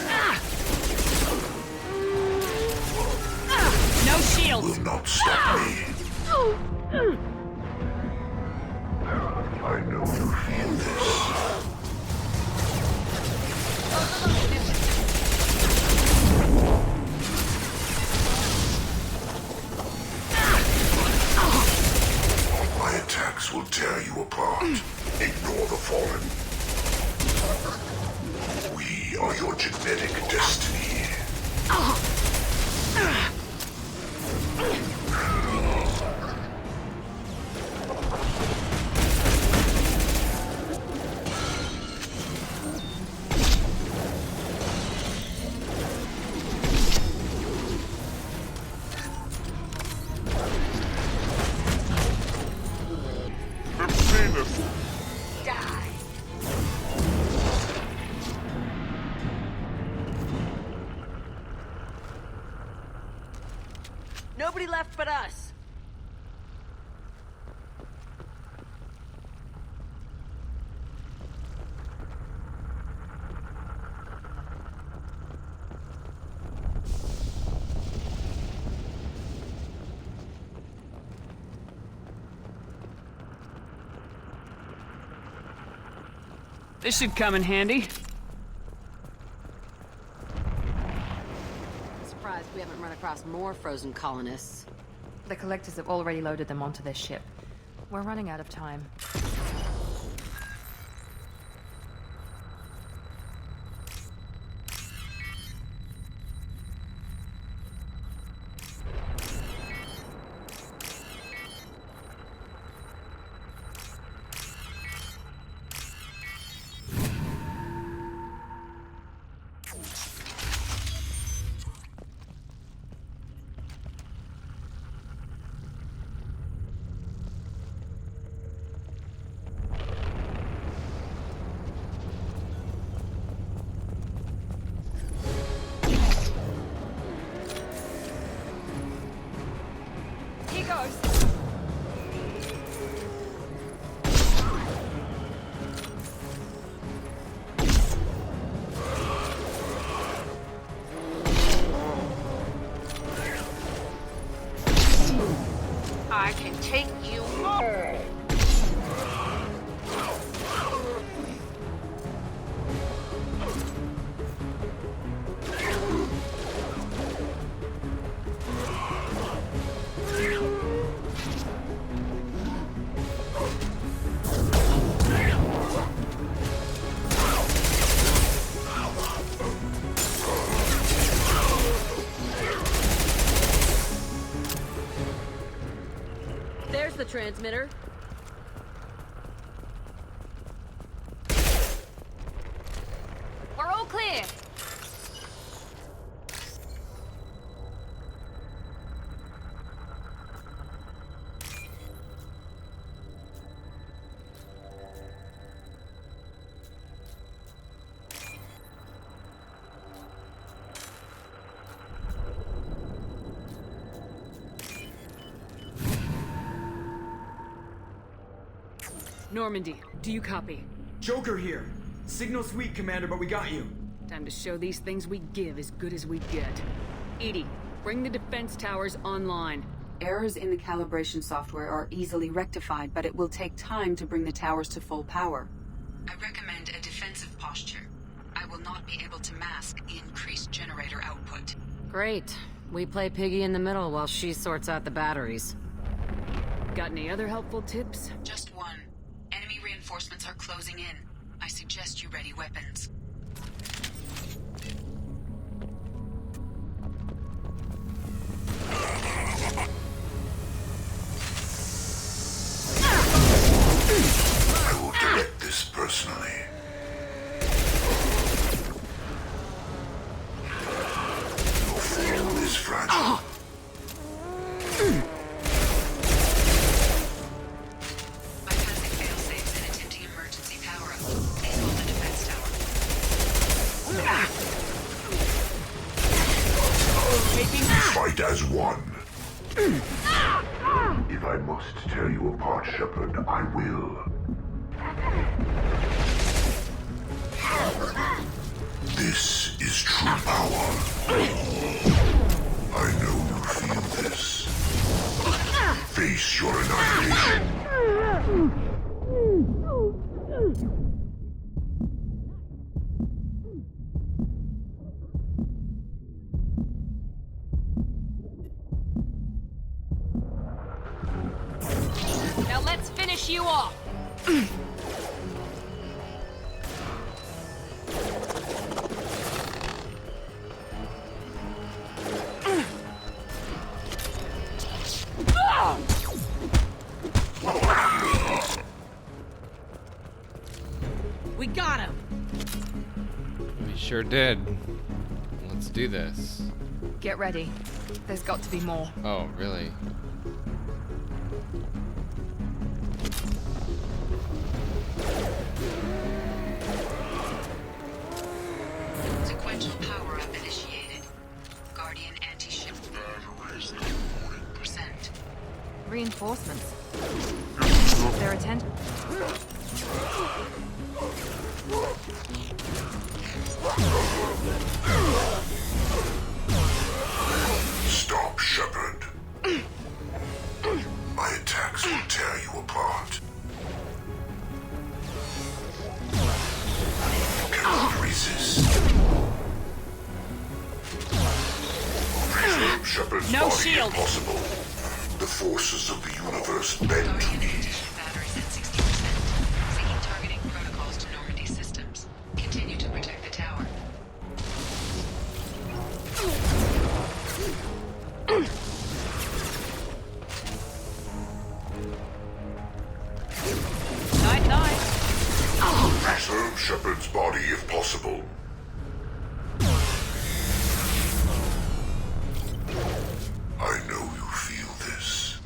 No shields! Will not stop me. I know you feel this. My attacks will tear you apart. Ignore the fallen. We are your genetic destiny. Nobody left but us. This should come in handy. Surprised we haven't run across more frozen colonists. The collectors have already loaded them onto their ship. We're running out of time. I can take you all. There's the transmitter. We're all clear! Normandy, do you copy? Joker here. Signal's weak, Commander, but we got you. Time to show these things we give as good as we get. EDI, bring the defense towers online. Errors in the calibration software are easily rectified, but it will take time to bring the towers to full power. I recommend a defensive posture. I will not be able to mask the increased generator output. Great. We play Piggy in the middle while she sorts out the batteries. Got any other helpful tips? Just one. Enemy reinforcements are closing in. I suggest you ready weapons. I will direct this personally. Your form is fragile. Bypassing failsafes and attempting emergency power-up. Please hold the defense tower. Fight as one. If I must tear you apart, Shepard, I will. This is true power. I know you feel this. Face your annihilation. Now let's finish you off! We got him! We sure did. Let's do this. Get ready. There's got to be more. Oh, really? Sequential power-up initiated. Guardian anti-ship batteries at 40%. Reinforcements. Their attention. Stop, Shepard. My attacks will tear you apart. You cannot resist. Preserve Shepard's No body shield. if possible. The forces of the universe bend to me. Batteries at 60%. Seeking targeting protocols to Normandy systems. Continue to protect the tower. Night-night. Preserve Shepard's body if possible. I know you feel this.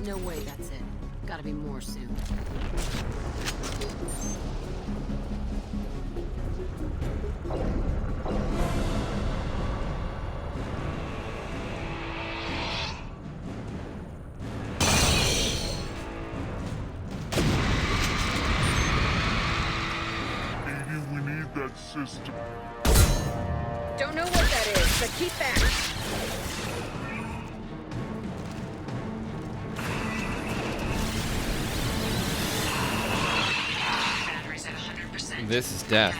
No way that's it. Gotta be more soon. Maybe we need that system. Don't know what that is, but keep back. Batteries at 100%. This is death.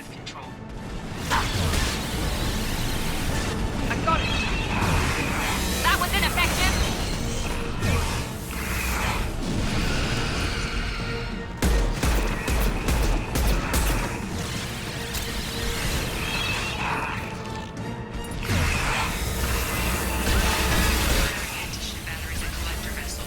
I got it. That was ineffective. Batteries at collector vessel.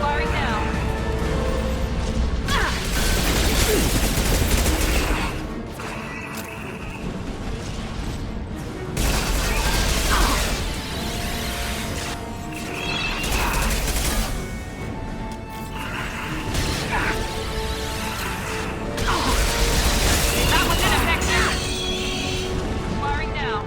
Firing now. That was ineffective. Firing now.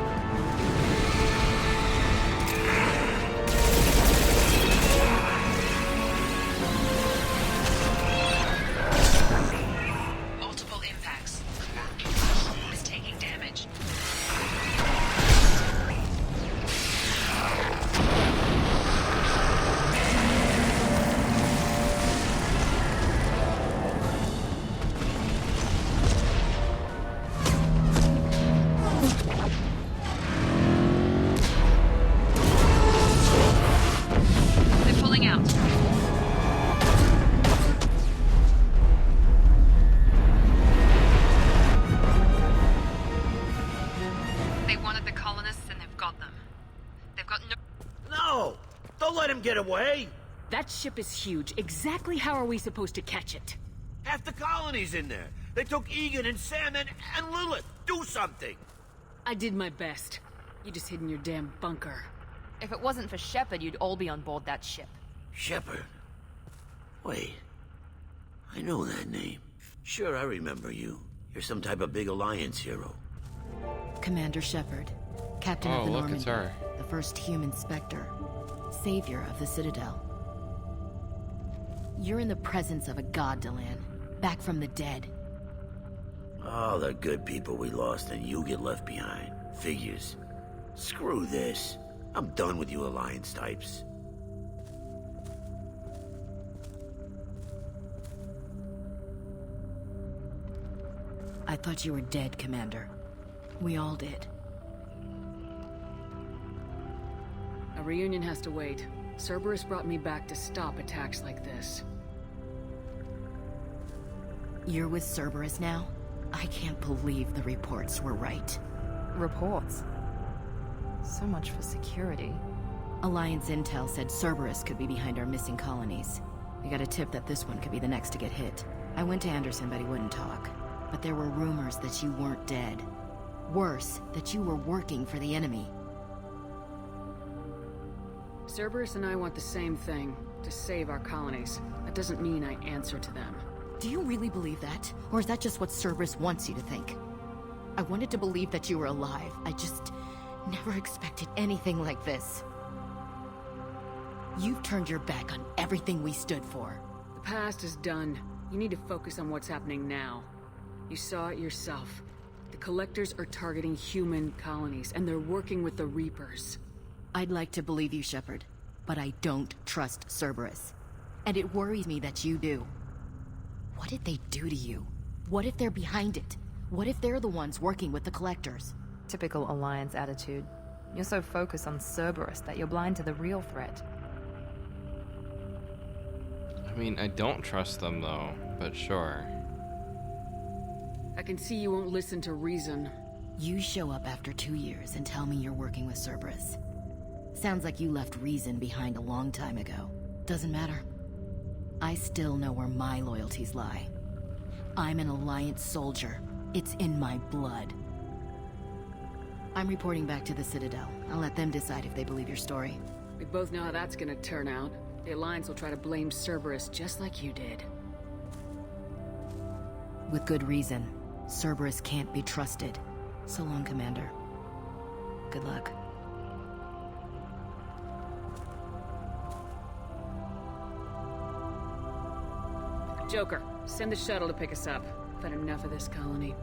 away? That ship is huge. Exactly how are we supposed to catch it? Half the colony's in there. They took Egan and Sam and Lilith. Do something! I did my best. You just hid in your damn bunker. If it wasn't for Shepard, you'd all be on board that ship. Shepard? Wait. I know that name. Sure, I remember you. You're some type of big Alliance hero. Commander Shepard, Captain of the look, Normandy, it's her. the first human Spectre, savior of the Citadel. You're in the presence of a god, Delan, back from the dead. All the good people we lost and you get left behind. Figures. Screw this. I'm done with you Alliance types. I thought you were dead, Commander. We all did. A reunion has to wait. Cerberus brought me back to stop attacks like this. You're with Cerberus now? I can't believe the reports were right. Reports? So much for security. Alliance intel said Cerberus could be behind our missing colonies. We got a tip that this one could be the next to get hit. I went to Anderson, but he wouldn't talk. But there were rumors that you weren't dead. Worse, that you were working for the enemy. Cerberus and I want the same thing, to save our colonies. That doesn't mean I answer to them. Do you really believe that? Or is that just what Cerberus wants you to think? I wanted to believe that you were alive. I just never expected anything like this. You've turned your back on everything we stood for. The past is done. You need to focus on what's happening now. You saw it yourself. The Collectors are targeting human colonies, and they're working with the Reapers. I'd like to believe you, Shepard, but I don't trust Cerberus. And it worries me that you do. What did they do to you? What if they're behind it? What if they're the ones working with the Collectors? Typical Alliance attitude. You're so focused on Cerberus that you're blind to the real threat. I mean, I don't trust them though, but sure. I can see you won't listen to reason. You show up after 2 years and tell me you're working with Cerberus. Sounds like you left reason behind a long time ago. Doesn't matter. I still know where my loyalties lie. I'm an Alliance soldier. It's in my blood. I'm reporting back to the Citadel. I'll let them decide if they believe your story. We both know how that's gonna turn out. The Alliance will try to blame Cerberus just like you did. With good reason. Cerberus can't be trusted. So long, Commander. Good luck. Joker, send the shuttle to pick us up. I've had enough of this colony.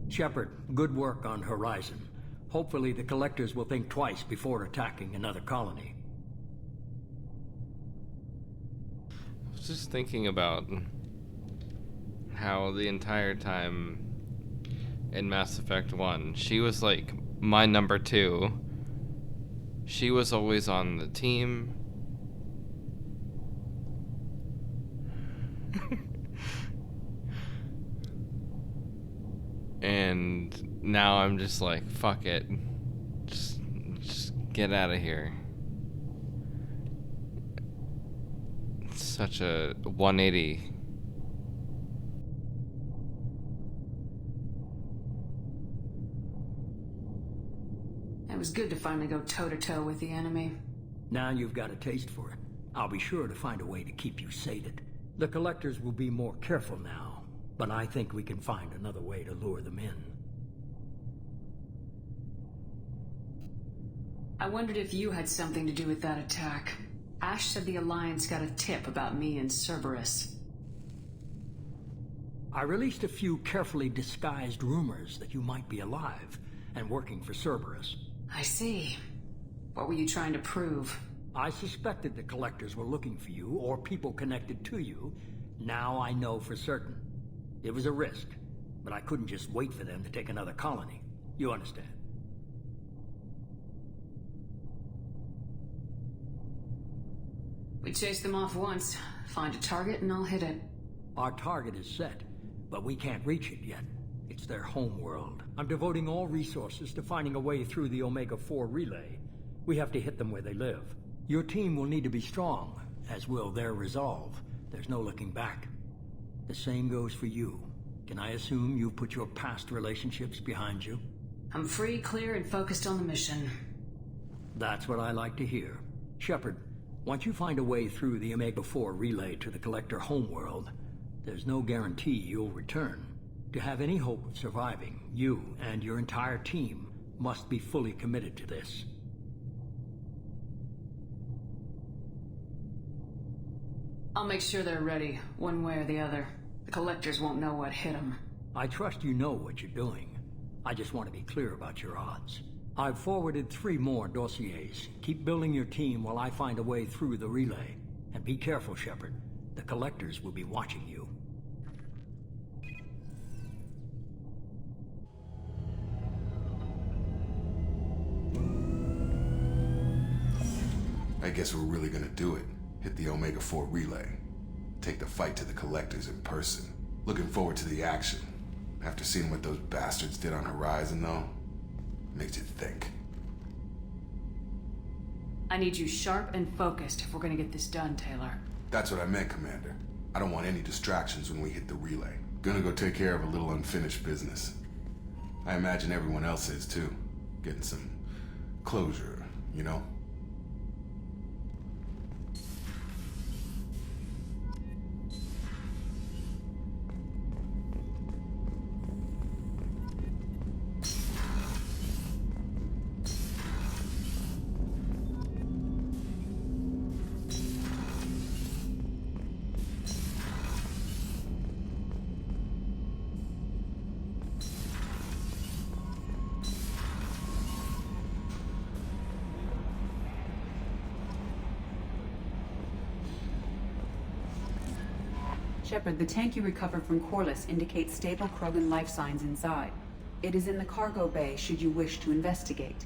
Shepard, good work on Horizon. Hopefully the Collectors will think twice before attacking another colony. I was just thinking about how the entire time in Mass Effect 1, she was like my number 2. She was always on the team. And now I'm just like, fuck it. Just get out of here. It's such a 180. It was good to finally go toe-to-toe with the enemy. Now you've got a taste for it. I'll be sure to find a way to keep you sated. The Collectors will be more careful now, but I think we can find another way to lure them in. I wondered if you had something to do with that attack. Ash said the Alliance got a tip about me and Cerberus. I released a few carefully disguised rumors that you might be alive and working for Cerberus. I see. What were you trying to prove? I suspected the Collectors were looking for you, or people connected to you. Now I know for certain. It was a risk, but I couldn't just wait for them to take another colony. You understand? We chase them off once. Find a target and I'll hit it. Our target is set, but we can't reach it yet. It's their home world. I'm devoting all resources to finding a way through the Omega-4 relay. We have to hit them where they live. Your team will need to be strong, as will their resolve. There's no looking back. The same goes for you. Can I assume you've put your past relationships behind you? I'm free, clear, and focused on the mission. That's what I like to hear. Shepard, once you find a way through the Omega-4 relay to the Collector homeworld, there's no guarantee you'll return. To have any hope of surviving, you and your entire team must be fully committed to this. I'll make sure they're ready, one way or the other. The Collectors won't know what hit them. I trust you know what you're doing. I just want to be clear about your odds. I've forwarded 3 more dossiers. Keep building your team while I find a way through the relay. And be careful, Shepard. The Collectors will be watching you. I guess we're really gonna do it. Hit the Omega-4 relay. Take the fight to the Collectors in person. Looking forward to the action. After seeing what those bastards did on Horizon, though, makes you think. I need you sharp and focused if we're gonna get this done, Taylor. That's what I meant, Commander. I don't want any distractions when we hit the relay. Gonna go take care of a little unfinished business. I imagine everyone else is, too. Getting some closure, you know? Shepard, the tank you recovered from Corliss indicates stable Krogan life signs inside. It is in the cargo bay should you wish to investigate.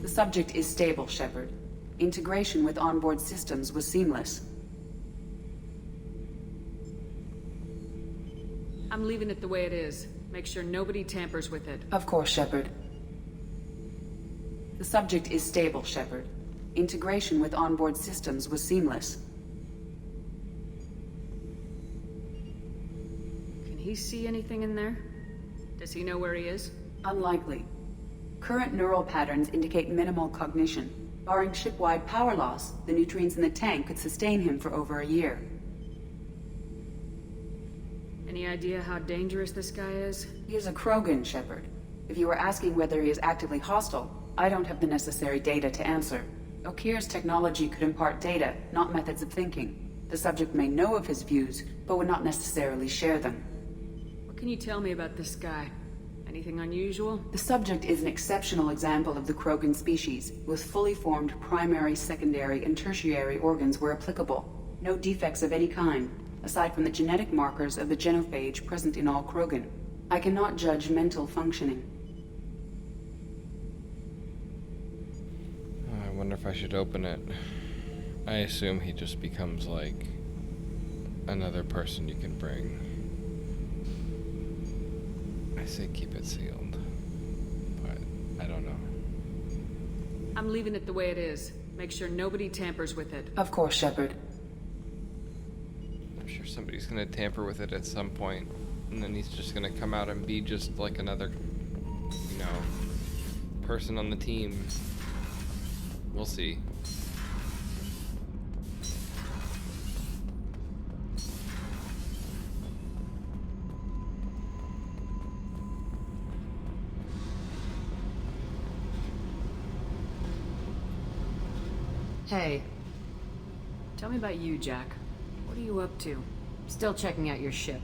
The subject is stable, Shepard. Integration with onboard systems was seamless. I'm leaving it the way it is. Make sure nobody tampers with it. Of course, Shepard. The subject is stable, Shepard. Integration with onboard systems was seamless. Can he see anything in there? Does he know where he is? Unlikely. Current neural patterns indicate minimal cognition. Barring ship-wide power loss, the nutrients in the tank could sustain him for over a year. Any idea how dangerous this guy is? He is a Krogan, Shepard. If you were asking whether he is actively hostile, I don't have the necessary data to answer. Okeer's technology could impart data, not methods of thinking. The subject may know of his views, but would not necessarily share them. What can you tell me about this guy? Anything unusual? The subject is an exceptional example of the Krogan species, with fully formed primary, secondary, and tertiary organs where applicable. No defects of any kind, aside from the genetic markers of the genophage present in all Krogan. I cannot judge mental functioning. I wonder if I should open it. I assume he just becomes like another person you can bring. I say keep it sealed, but I don't know. I'm leaving it the way it is. Make sure nobody tampers with it. Of course, Shepard. I'm sure somebody's gonna tamper with it at some point, and then he's just gonna come out and be just like another, you know, person on the team. We'll see. Hey. Tell me about you, Jack. What are you up to? Still checking out your ship.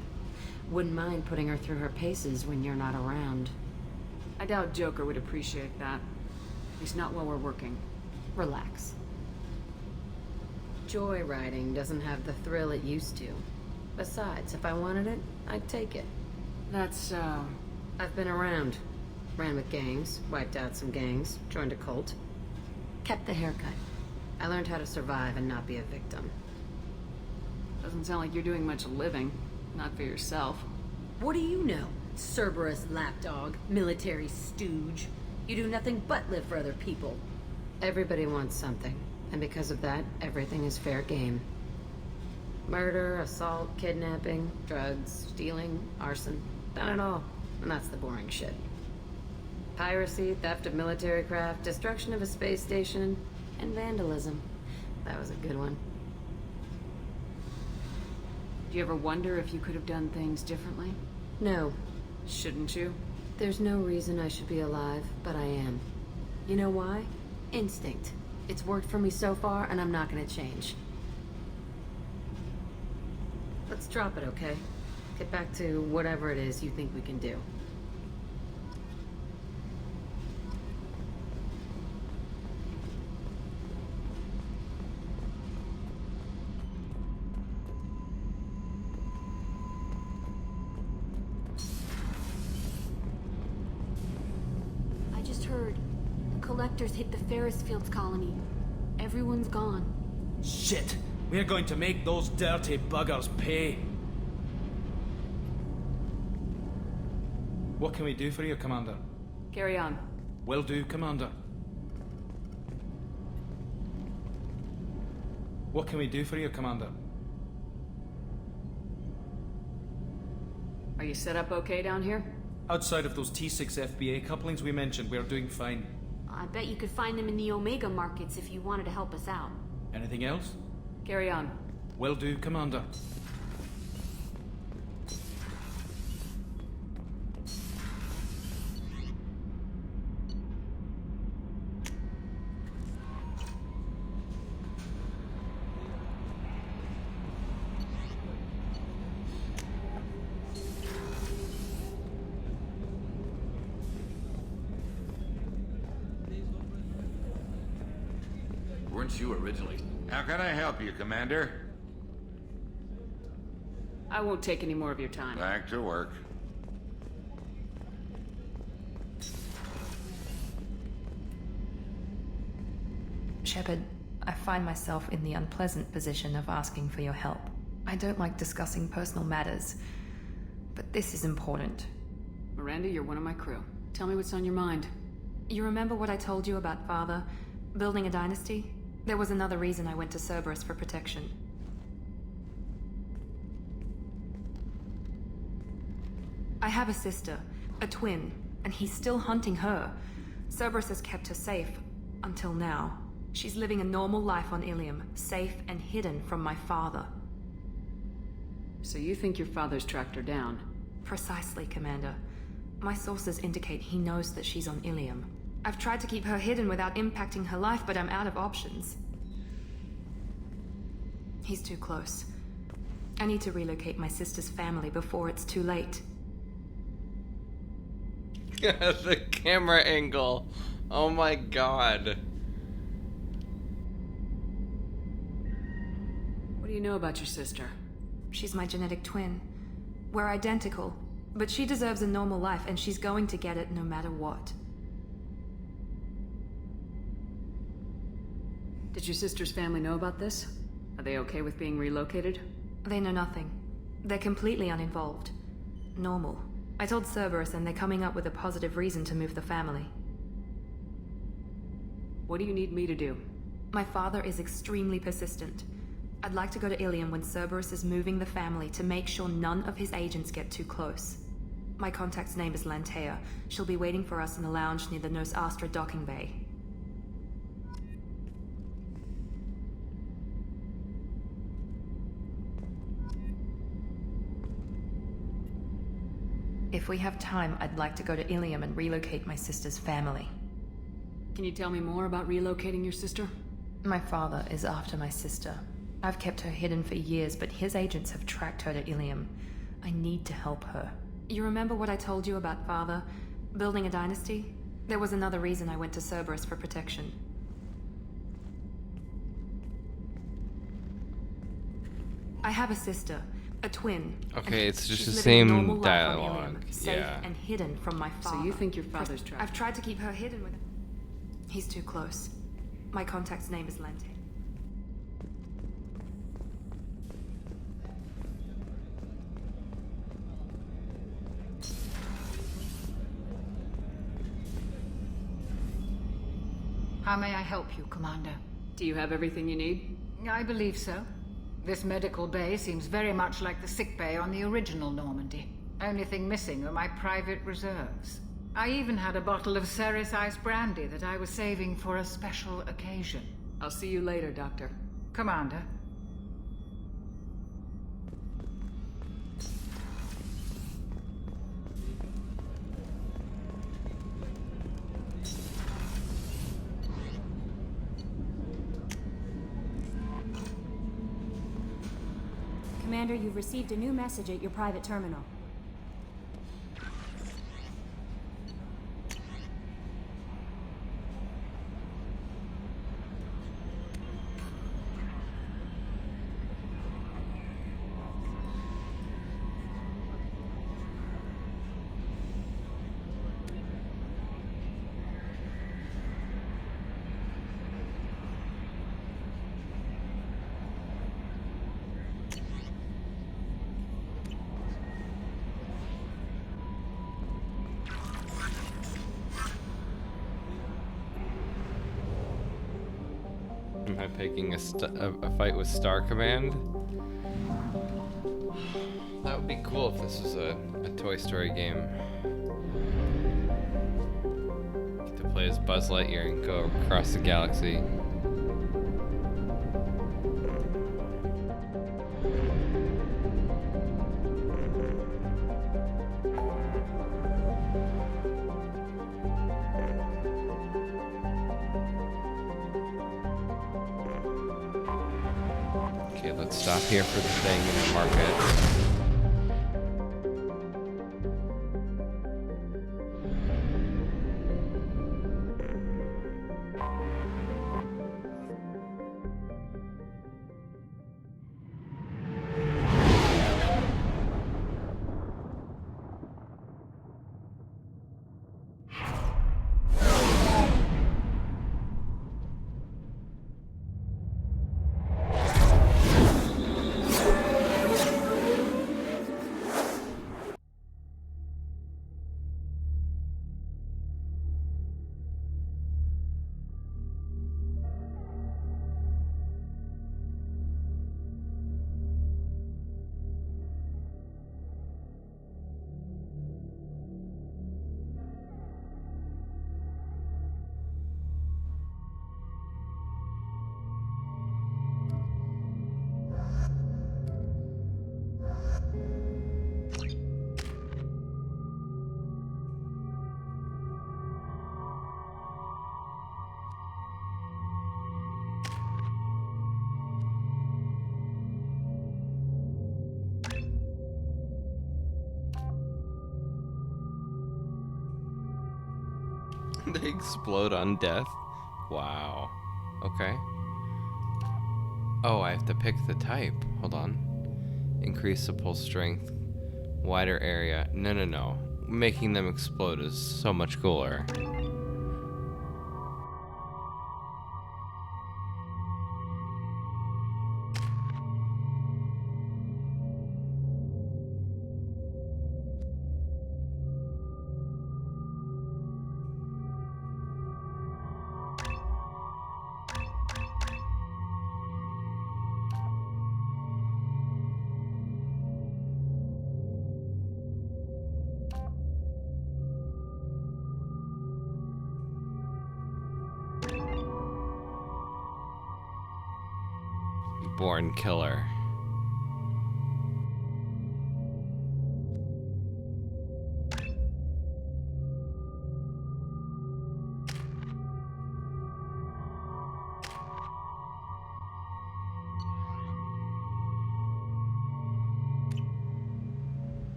Wouldn't mind putting her through her paces when you're not around. I doubt Joker would appreciate that. At least not while we're working. Relax. Joyriding doesn't have the thrill it used to. Besides, if I wanted it, I'd take it. That's, I've been around. Ran with gangs, wiped out some gangs, joined a cult. Kept the haircut. I learned how to survive and not be a victim. Doesn't sound like you're doing much living. Not for yourself. What do you know? Cerberus lapdog, military stooge. You do nothing but live for other people. Everybody wants something, and because of that, everything is fair game. Murder, assault, kidnapping, drugs, stealing, arson. Done it all. And that's the boring shit. Piracy, theft of military craft, destruction of a space station, and vandalism. That was a good one. Do you ever wonder if you could have done things differently? No. Shouldn't you? There's no reason I should be alive, but I am. You know why? Instinct. It's worked for me so far, and I'm not gonna change. Let's drop it, okay? Get back to whatever it is you think we can do. I just heard. The Collectors hit the Ferris Fields colony. Everyone's gone. Shit! We're going to make those dirty buggers pay. What can we do for you, Commander? Carry on. Will do, Commander. What can we do for you, Commander? Are you set up okay down here? Outside of those T6 FBA couplings we mentioned, we're doing fine. I bet you could find them in the Omega markets if you wanted to help us out. Anything else? Carry on. Will do, Commander. Weren't you originally? How can I help you, Commander? I won't take any more of your time. Back to work. Shepard, I find myself in the unpleasant position of asking for your help. I don't like discussing personal matters, but this is important. Miranda, you're one of my crew. Tell me what's on your mind. You remember what I told you about Father? Building a dynasty? There was another reason I went to Cerberus for protection. I have a sister, a twin, and he's still hunting her. Cerberus has kept her safe, until now. She's living a normal life on Ilium, safe and hidden from my father. So you think your father's tracked her down? Precisely, Commander. My sources indicate he knows that she's on Ilium. I've tried to keep her hidden without impacting her life, but I'm out of options. He's too close. I need to relocate my sister's family before it's too late. The camera angle. Oh my god. What do you know about your sister? She's my genetic twin. We're identical, but she deserves a normal life, and she's going to get it no matter what. Did your sister's family know about this? Are they okay with being relocated? They know nothing. They're completely uninvolved. Normal. I told Cerberus, and they're coming up with a positive reason to move the family. What do you need me to do? My father is extremely persistent. I'd like to go to Ilium when Cerberus is moving the family to make sure none of his agents get too close. My contact's name is Lantea. She'll be waiting for us in the lounge near the Nos Astra docking bay. If we have time, I'd like to go to Ilium and relocate my sister's family. Can you tell me more about relocating your sister? My father is after my sister. I've kept her hidden for years, but his agents have tracked her to Ilium. I need to help her. You remember what I told you about father? Building a dynasty? There was another reason I went to Cerberus for protection. I have a sister, a twin. Okay, it's just she's the living a normal same life on dialogue. Ilium, safe Yeah. and hidden from my father. So you think your father's trapped? I've tried to keep her hidden with him. He's too close. My contact's name is Lente. How may I help you, Commander? Do you have everything you need? I believe so. This medical bay seems very much like the sick bay on the original Normandy. Only thing missing are my private reserves. I even had a bottle of Ceres Ice brandy that I was saving for a special occasion. I'll see you later, Doctor. Commander. Commander, you've received a new message at your private terminal. Am I picking a fight with Star Command? That would be cool if this was a Toy Story game. Get to play as Buzz Lightyear and go across the galaxy. Okay, let's stop here for the thing and mark it. They explode on death? Wow. Okay. Oh, I have to pick the type. Hold on. Increase the pulse strength. Wider area. No. Making them explode is so much cooler. Born killer.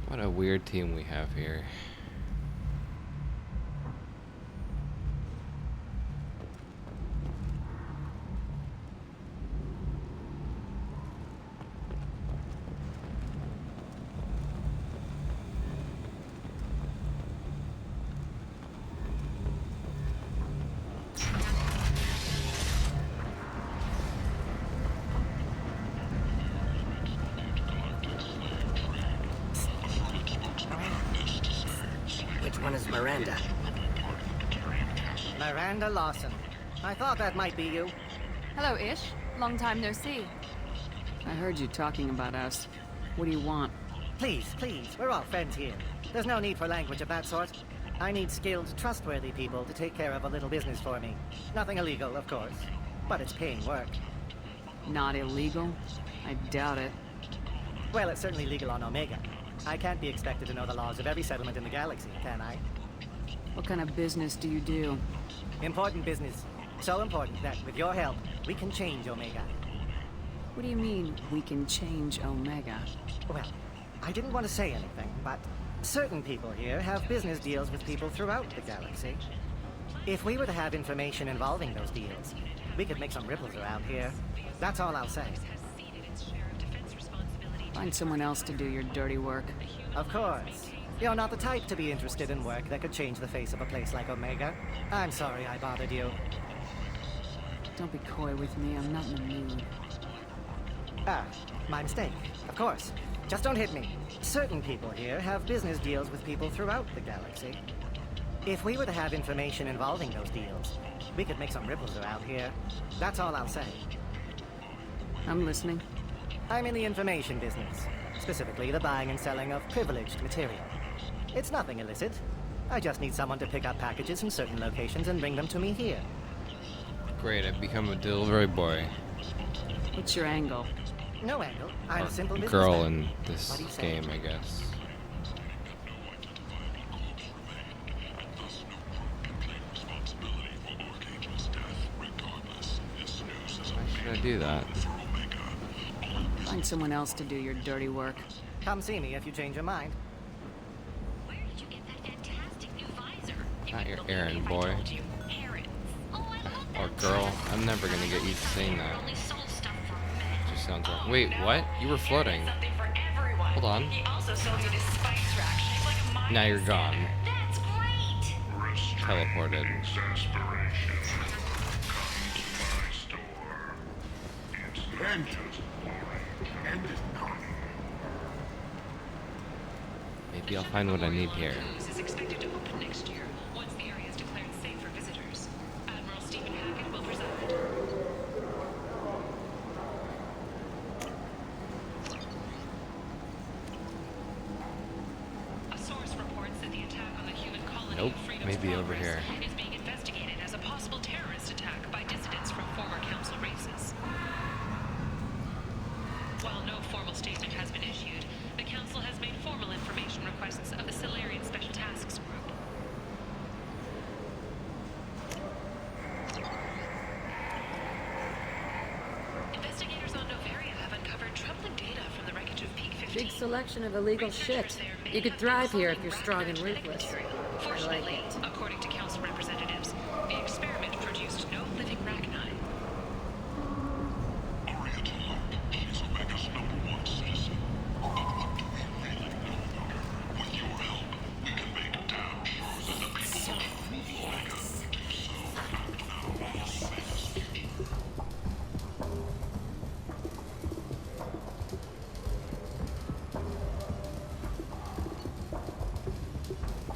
What a weird team we have here. Which one is Miranda? Miranda Lawson. I thought that might be you. Hello, Ish. Long time no see. I heard you talking about us. What do you want? Please, please, we're all friends here. There's no need for language of that sort. I need skilled, trustworthy people to take care of a little business for me. Nothing illegal, of course, but it's paying work. Not illegal? I doubt it. Well, it's certainly legal on Omega. I can't be expected to know the laws of every settlement in the galaxy, can I? What kind of business do you do? Important business. So important that, with your help, we can change Omega. What do you mean, we can change Omega? Well, I didn't want to say anything, but certain people here have business deals with people throughout the galaxy. If we were to have information involving those deals, we could make some ripples around here. That's all I'll say. Find someone else to do your dirty work. Of course. You're not the type to be interested in work that could change the face of a place like Omega. I'm sorry I bothered you. Don't be coy with me, I'm not in the mood. Ah, my mistake. Of course. Just don't hit me. Certain people here have business deals with people throughout the galaxy. If we were to have information involving those deals, we could make some ripples around here. That's all I'll say. I'm listening. I'm in the information business, specifically the buying and selling of privileged material. It's nothing illicit. I just need someone to pick up packages from certain locations and bring them to me here. Great, I've become a delivery boy. What's your angle? No angle. I'm a simple girl businessman. in this game, I guess. Why should I do that? Find someone else to do your dirty work. Come see me if you change your mind. Not your errand boy. Or girl. I'm never gonna get used to saying that. Just sounds like. Wait, what? You were floating. Hold on. Now you're gone. Teleported. Maybe I'll find what I need here. Is expected to open next year once the area is declared safe for visitors. Admiral Stephen Hackett will preside. A source reports that the attack on the human colony Nope, of Freedom's maybe over Progress here. is being investigated as a possible terrorist attack by dissidents from former council races. While no formal statement has been issued, the Council has made formal information requests of the Solarian Special Tasks Group. Investigators on Noveria have uncovered troubling data from the wreckage of Peak 15. Big selection of illegal shit. You could thrive here if you're strong and ruthless. I like Fortunately, it. according to Council representatives, the experiment produced no living Rachni.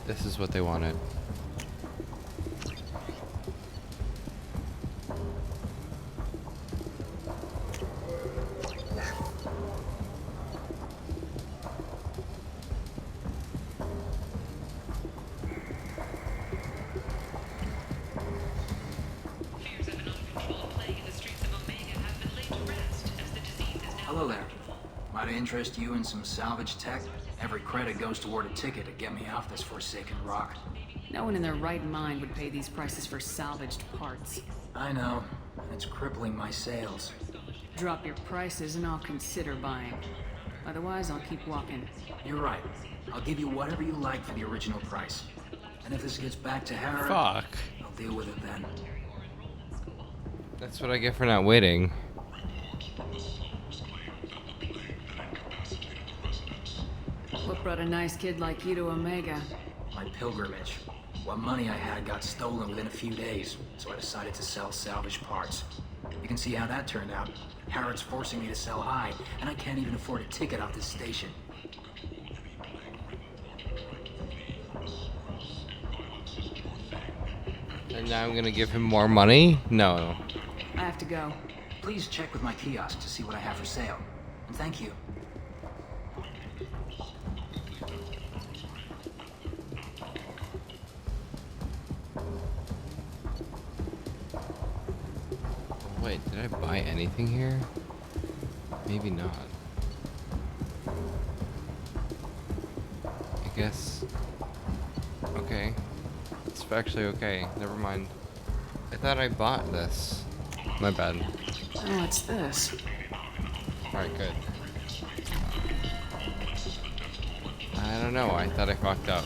This is what they wanted. Hello there. Might I interest you in some salvage tech? Every credit goes toward a ticket to get me off this forsaken rock. No one in their right mind would pay these prices for salvaged parts. I know. It's crippling my sales. Drop your prices and I'll consider buying. Otherwise, I'll keep walking. You're right. I'll give you whatever you like for the original price. And if this gets back to Hera, Fuck. I'll deal with it then. That's what I get for not waiting. What brought a nice kid like you to Omega? My pilgrimage. What money I had got stolen within a few days, so I decided to sell salvage parts. You can see how that turned out. Harrod's forcing me to sell high, and I can't even afford a ticket off this station. And now I'm gonna give him more money? No. I have to go. Please check with my kiosk to see what I have for sale. And thank you. Wait, did I buy anything here? Maybe not. I guess. Okay. It's actually okay. Never mind. I thought I bought this. My bad. Oh, what's this? Alright, good. I don't know. I thought I fucked up.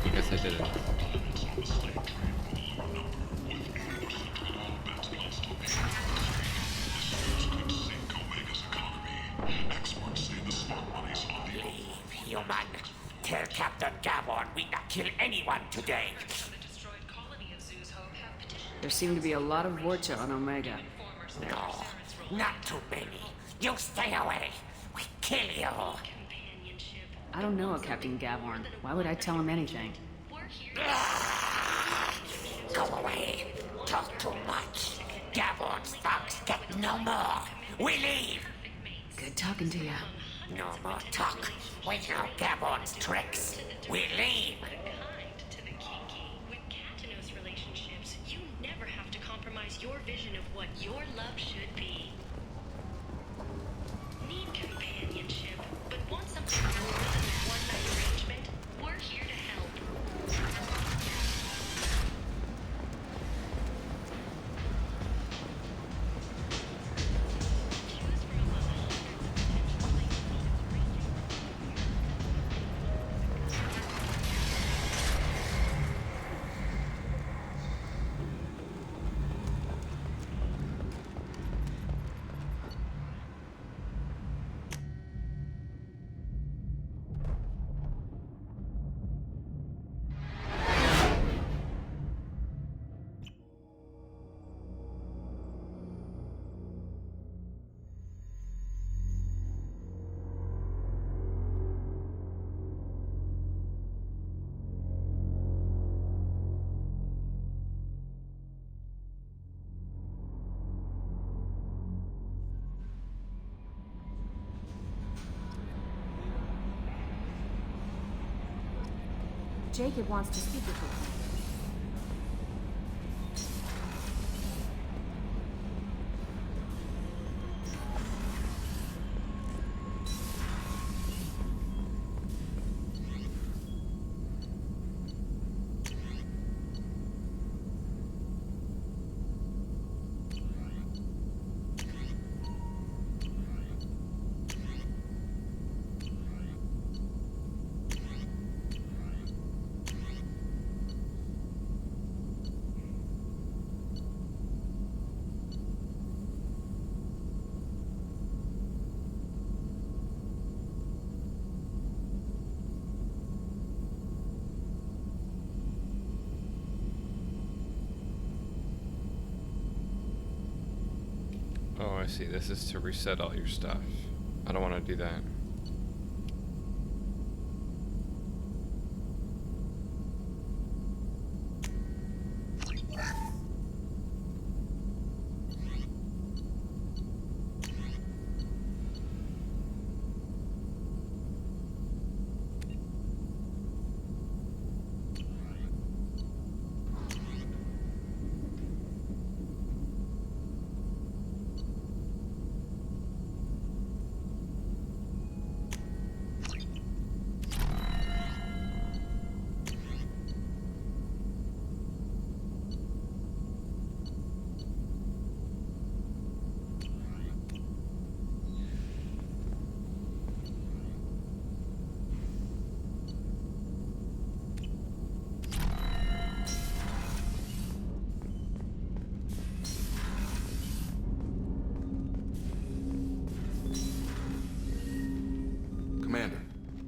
I guess I didn't. Human, tell Captain Gavon we not kill anyone today. There seem to be a lot of Vorcha on Omega. No, not too many. You stay away. We kill you. I don't know a Captain Gavorn. Why would I tell him anything? Go away. Talk too much. Gavon's thugs get no more. We leave. Good talking to you. No more talk. We know Gavon's tricks. We leave. You never have to compromise your vision of what your love should be. Need companionship, but want something more than a one-night arrangement? We're here to help. Jacob wants to speak with you. Oh, I see. This is to reset all your stuff. I don't want to do that.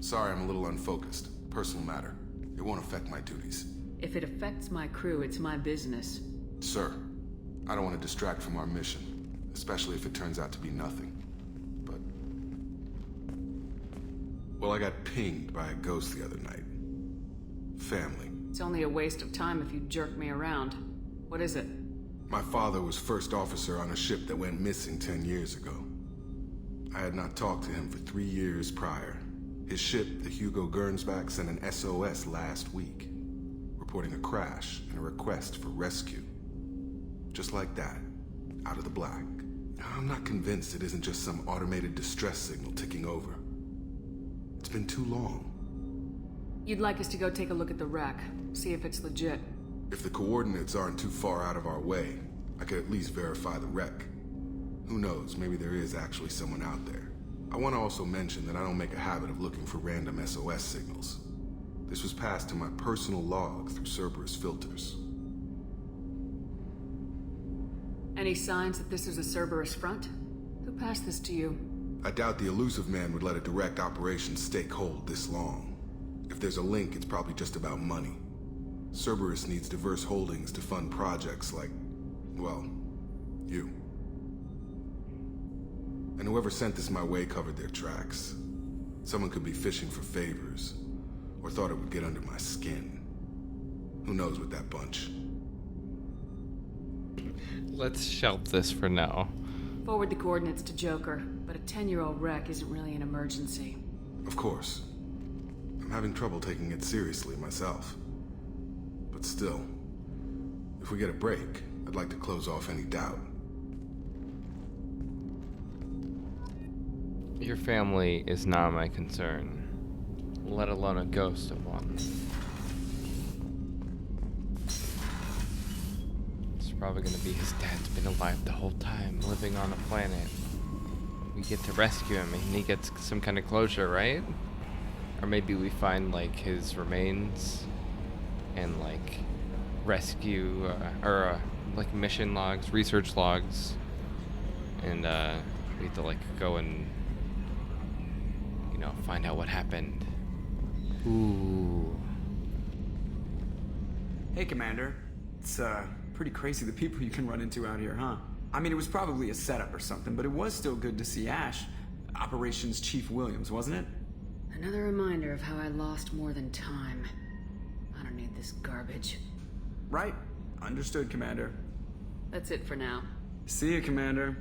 Sorry I'm a little unfocused. Personal matter. It won't affect my duties. If it affects my crew, it's my business. Sir, I don't want to distract from our mission, especially if it turns out to be nothing. But... well, I got pinged by a ghost the other night. Family. It's only a waste of time if you jerk me around. What is it? My father was first officer on a ship that went missing 10 years ago. I had not talked to him for 3 years prior. His ship, the Hugo Gernsback, sent an SOS last week, reporting a crash and a request for rescue. Just like that, out of the black. I'm not convinced it isn't just some automated distress signal ticking over. It's been too long. You'd like us to go take a look at the wreck, see if it's legit. If the coordinates aren't too far out of our way, I could at least verify the wreck. Who knows, maybe there is actually someone out there. I want to also mention that I don't make a habit of looking for random SOS signals. This was passed to my personal log through Cerberus filters. Any signs that this is a Cerberus front? Who passed this to you? I doubt the Elusive Man would let a direct operation stake hold this long. If there's a link, it's probably just about money. Cerberus needs diverse holdings to fund projects like, well, you. And whoever sent this my way covered their tracks. Someone could be fishing for favors, or thought it would get under my skin. Who knows with that bunch? Let's shelve this for now. Forward the coordinates to Joker, but a 10-year-old wreck isn't really an emergency. Of course. I'm having trouble taking it seriously myself. But still, if we get a break, I'd like to close off any doubt. Your family is not my concern, let alone a ghost of one. It's probably gonna be his dad's been alive the whole time, living on a planet. We get to rescue him and he gets some kind of closure, right? Or maybe we find like his remains and like rescue like mission logs, research logs, and we have to like go and find out what happened. Ooh. Hey, Commander. It's pretty crazy the people you can run into out here, huh? I mean, it was probably a setup or something, but it was still good to see Ash. Operations Chief Williams, wasn't it? Another reminder of how I lost more than time. I don't need this garbage. Right. Understood, Commander. That's it for now. See you, Commander.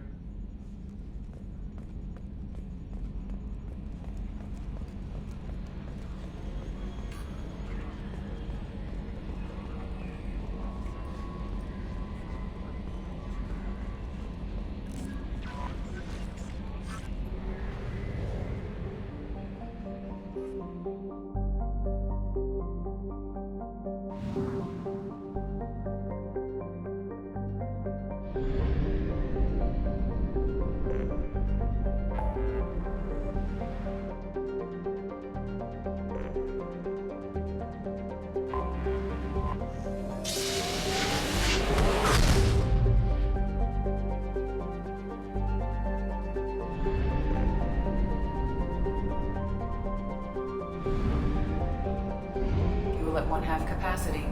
At 1/2 capacity.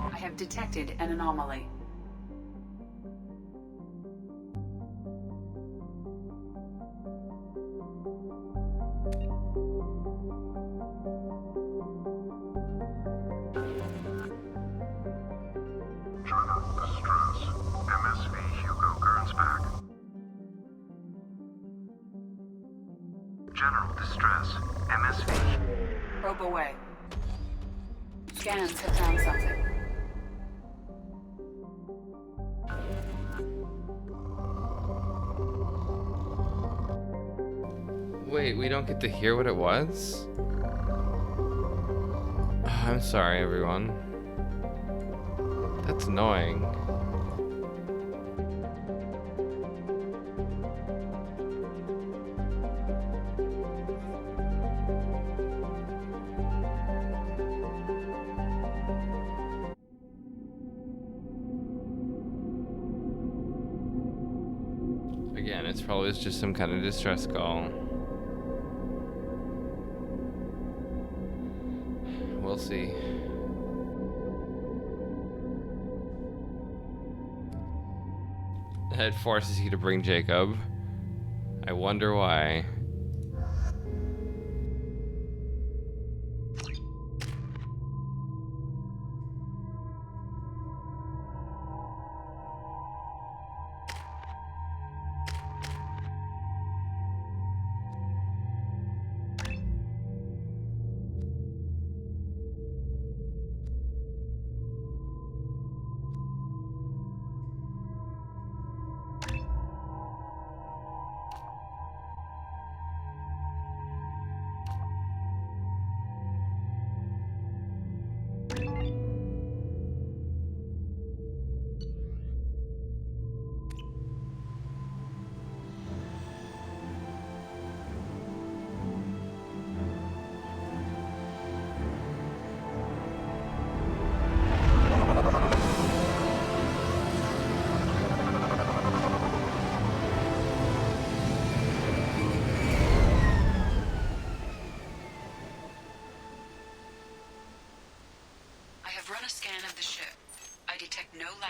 I have detected an anomaly. General distress. MSV. Probe away. Scans have found something. Wait, we don't get to hear what it was? Oh, I'm sorry, everyone. That's annoying. Again, it's probably just some kind of distress call. We'll see. It forces you to bring Jacob. I wonder why.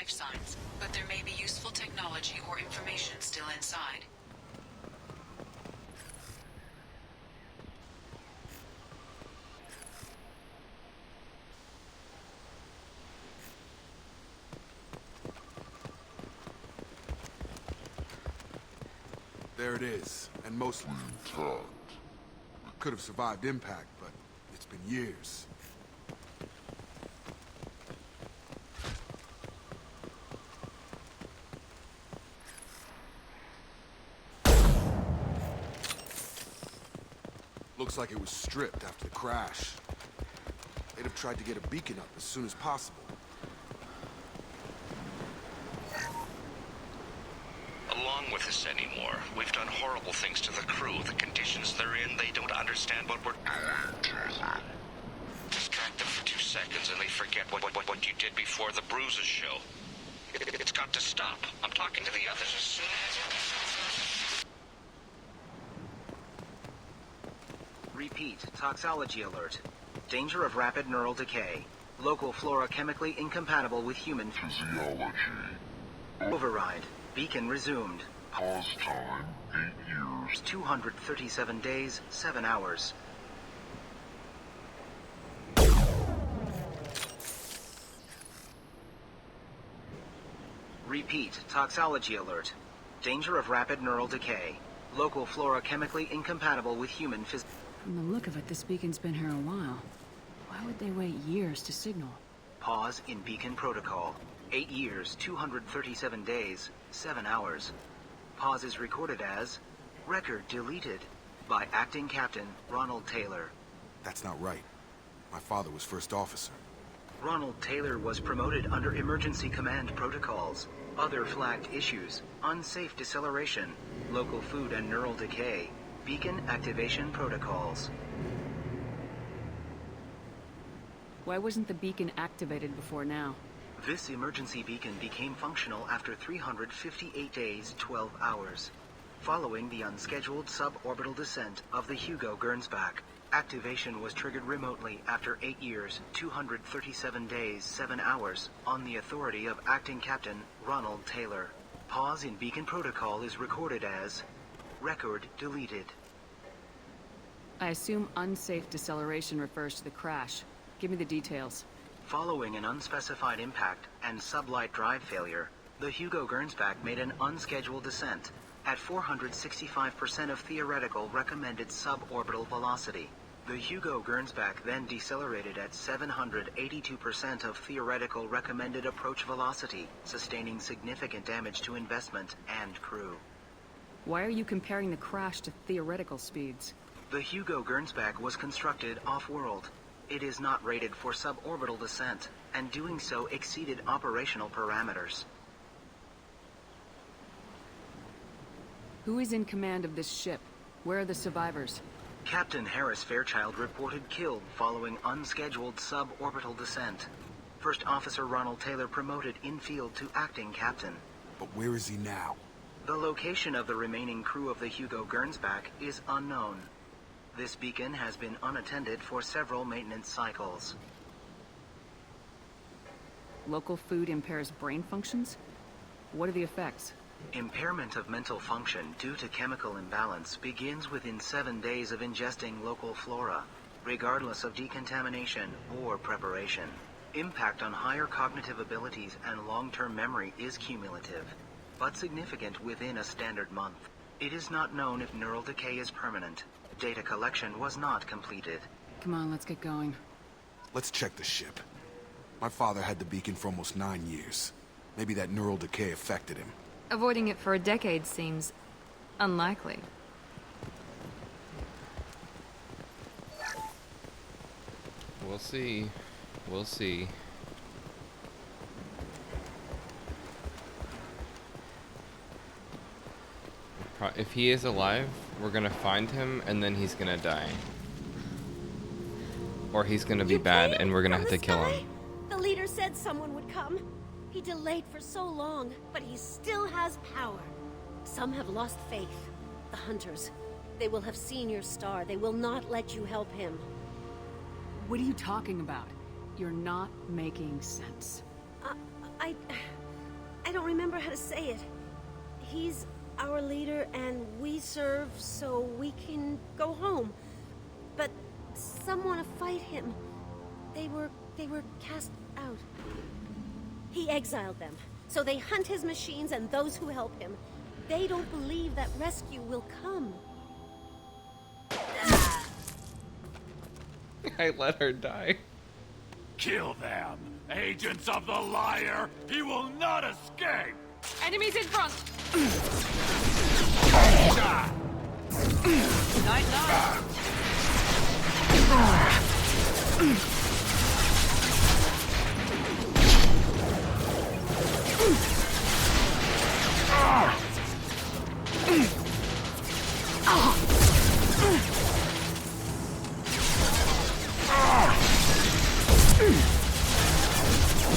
life signs, but there may be useful technology or information still inside. There it is, and mostly intact. Could have survived impact, but it's been years. Looks like it was stripped after the crash. They'd have tried to get a beacon up as soon as possible. Along with this anymore. We've done horrible things to the crew. The conditions they're in, they don't understand what we're doing. Distract them for 2 seconds and they forget what you did before the bruises show. It's got to stop. I'm talking to the others as soon as... Repeat, toxology alert. Danger of rapid neural decay. Local flora chemically incompatible with human physiology. Override. Beacon resumed. Pause time, 8 years. 237 days, 7 hours. Repeat, toxology alert. Danger of rapid neural decay. Local flora chemically incompatible with human physiology. From the look of it, this beacon's been here a while. Why would they wait years to signal? Pause in beacon protocol. 8 years, 237 days, 7 hours. Pause is recorded as record deleted by acting captain Ronald Taylor. That's not right. My father was first officer. Ronald Taylor was promoted under emergency command protocols. Other flagged issues: unsafe deceleration, local food and neural decay, beacon activation protocols. Why wasn't the beacon activated before now? This emergency beacon became functional after 358 days, 12 hours. Following the unscheduled suborbital descent of the Hugo Gernsback, activation was triggered remotely after 8 years, 237 days, 7 hours, on the authority of Acting Captain Ronald Taylor. Pause in beacon protocol is recorded as record deleted. I assume unsafe deceleration refers to the crash. Give me the details. Following an unspecified impact and sublight drive failure, the Hugo Gernsback made an unscheduled descent at 465% of theoretical recommended suborbital velocity. The Hugo Gernsback then decelerated at 782% of theoretical recommended approach velocity, sustaining significant damage to investment and crew. Why are you comparing the crash to theoretical speeds? The Hugo Gernsback was constructed off-world. It is not rated for suborbital descent, and doing so exceeded operational parameters. Who is in command of this ship? Where are the survivors? Captain Harris Fairchild reported killed following unscheduled suborbital descent. First Officer Ronald Taylor promoted in-field to acting captain. But where is he now? The location of the remaining crew of the Hugo Gernsback is unknown. This beacon has been unattended for several maintenance cycles. Local food impairs brain functions? What are the effects? Impairment of mental function due to chemical imbalance begins within 7 days of ingesting local flora, regardless of decontamination or preparation. Impact on higher cognitive abilities and long-term memory is cumulative, but significant within a standard month. It is not known if neural decay is permanent. Data collection was not completed. Come on, let's get going. Let's check the ship. My father had the beacon for almost 9 years. Maybe that neural decay affected him. Avoiding it for a decade seems unlikely. We'll see. We'll see. If he is alive, we're gonna find him and then he's gonna die. Or he's gonna be bad and we're gonna have to kill him. The leader said someone would come. He delayed for so long, but he still has power. Some have lost faith. The Hunters. They will have seen your star. They will not let you help him. What are you talking about? You're not making sense. I don't remember how to say it. He's our leader and we serve so we can go home. But some want to fight him. They were cast out. He exiled them, so they hunt his machines and those who help him. They don't believe that rescue will come. I let her die. Kill them! Agents of the Liar! He will not escape! Enemies in front! Night-night!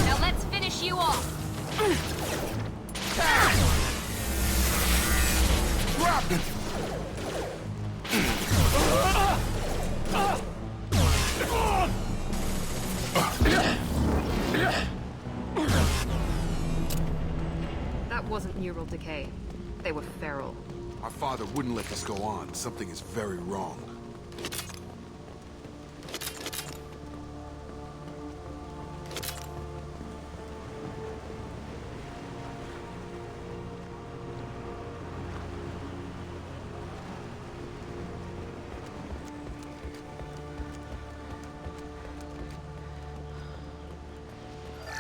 Now let's finish you off. Grab it! That wasn't neural decay. They were feral. My father wouldn't let this go on. Something is very wrong.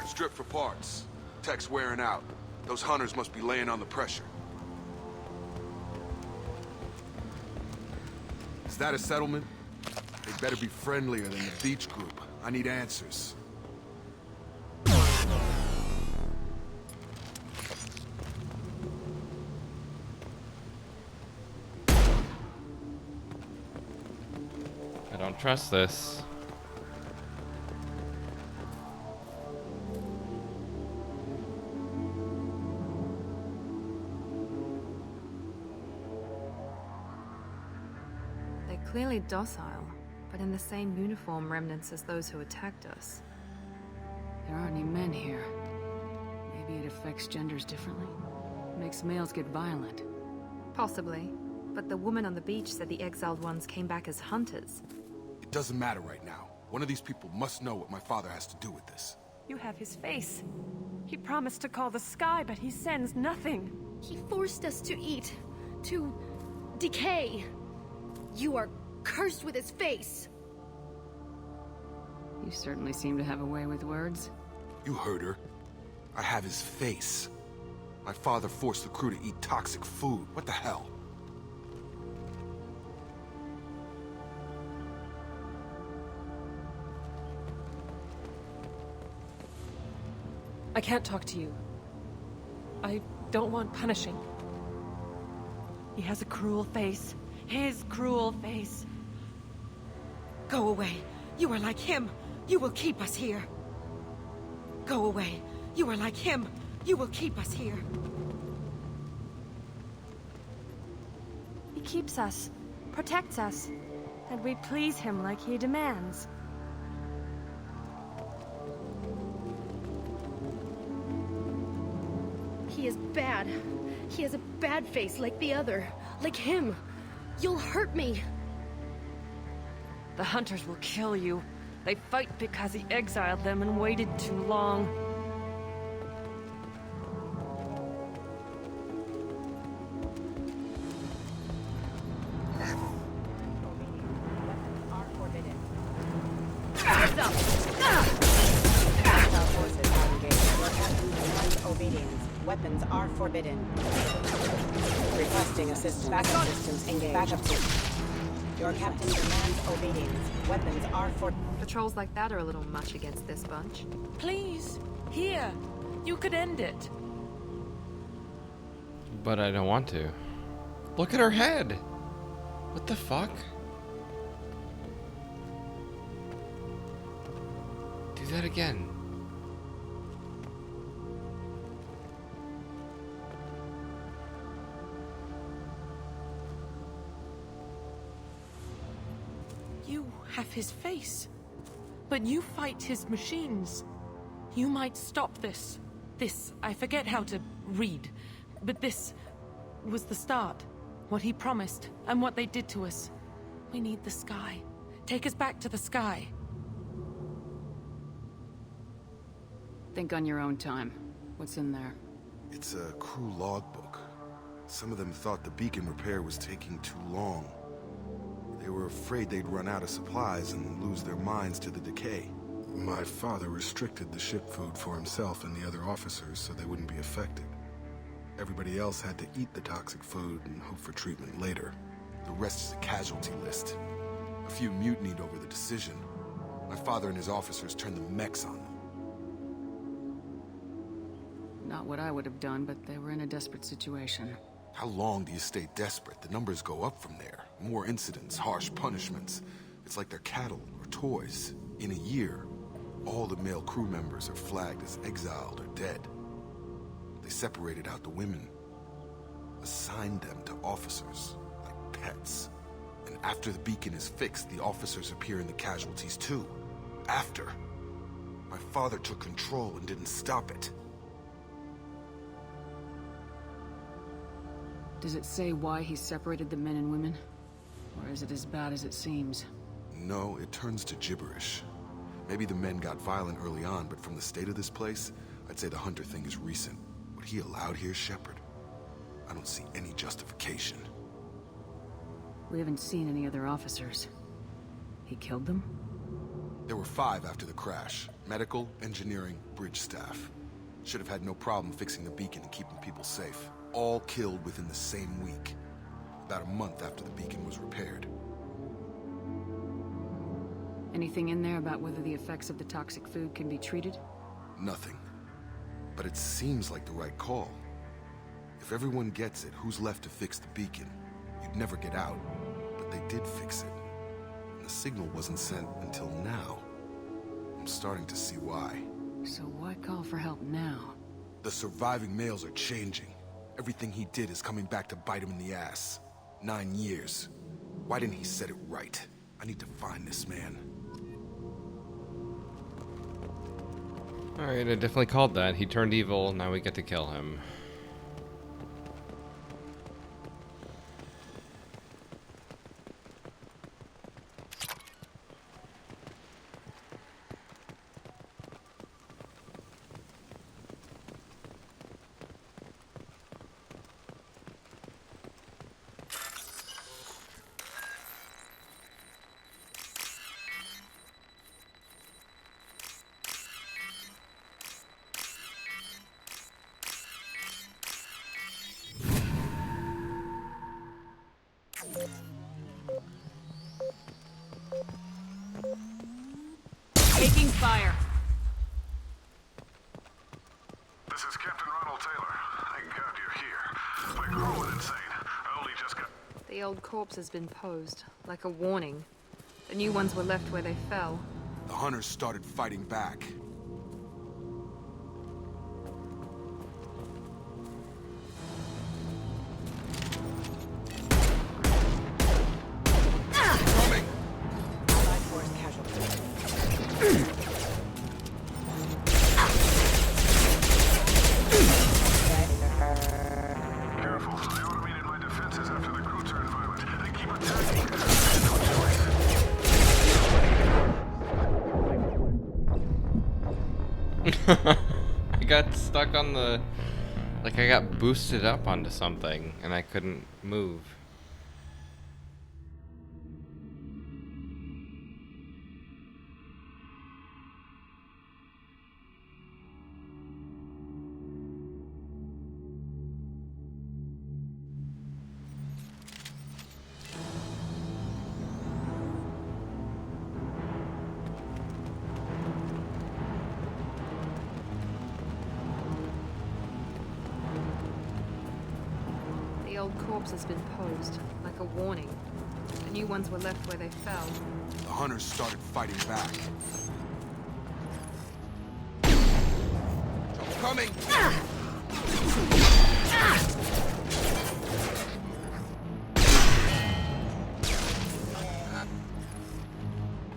Strip for parts. Tech's wearing out. Those hunters must be laying on the pressure. Is that a settlement? They better be friendlier than the beach group. I need answers. I don't trust this. Clearly docile, but in the same uniform remnants as those who attacked us. There aren't any men here. Maybe it affects genders differently. Makes males get violent. Possibly, but the woman on the beach said the exiled ones came back as hunters. It doesn't matter right now. One of these people must know what my father has to do with this. You have his face. He promised to call the sky, but he sends nothing. He forced us to eat, to decay. You are cursed with his face. You certainly seem to have a way with words. You heard her. I have his face. My father forced the crew to eat toxic food. What the hell? I can't talk to you. I don't want punishing. He has a cruel face. His cruel face. Go away. You are like him. You will keep us here. Go away. You are like him. You will keep us here. He keeps us, protects us, and we please him like he demands. He is bad. He has a bad face like the other. Like him. You'll hurt me. The hunters will kill you. They fight because he exiled them and waited too long. Weapons are forbidden. Requesting assistance. Backup systems engaged. Backup systems. Your captain demands obedience. Weapons are for... Patrols like that are a little much against this bunch. Please, here. You could end it. But I don't want to. Look at her head! What the fuck? Do that again. You have his face, but you fight his machines. You might stop this. This, I forget how to read, but this was the start. What he promised, and what they did to us. We need the sky. Take us back to the sky. Think on your own time. What's in there? It's a crew logbook. Some of them thought the beacon repair was taking too long. They were afraid they'd run out of supplies and lose their minds to the decay. My father restricted the ship food for himself and the other officers so they wouldn't be affected. Everybody else had to eat the toxic food and hope for treatment later. The rest is a casualty list. A few mutinied over the decision. My father and his officers turned the mechs on them. Not what I would have done, but they were in a desperate situation. How long do you stay desperate? The numbers go up from there. More incidents, harsh punishments. It's like they're cattle or toys. In a year, all the male crew members are flagged as exiled or dead. They separated out the women, assigned them to officers, like pets. And after the beacon is fixed, the officers appear in the casualties too. After. My father took control and didn't stop it. Does it say why he separated the men and women? Or is it as bad as it seems? No, it turns to gibberish. Maybe the men got violent early on, but from the state of this place, I'd say the Hunter thing is recent. What he allowed here, Shepard, I don't see any justification. We haven't seen any other officers. He killed them? There were 5 after the crash. Medical, engineering, bridge staff. Should have had no problem fixing the beacon and keeping people safe. All killed within the same week. About a month after the beacon was repaired. Anything in there about whether the effects of the toxic food can be treated? Nothing. But it seems like the right call. If everyone gets it, who's left to fix the beacon? You'd never get out. But they did fix it. And the signal wasn't sent until now. I'm starting to see why. So why call for help now? The surviving males are changing. Everything he did is coming back to bite him in the ass. 9 years. Why didn't he set it right? I need to find this man. Alright, I definitely called that. He turned evil, now we get to kill him. Taking fire. This is Captain Ronald Taylor. Thank God you're here. My crew went insane. I only just got... The old corpse has been posed, like a warning. The new ones were left where they fell. The Hunters started fighting back. I got stuck on the... Like, I got boosted up onto something, and I couldn't move. The old corpse has been posed, like a warning. The new ones were left where they fell. The hunters started fighting back. Coming!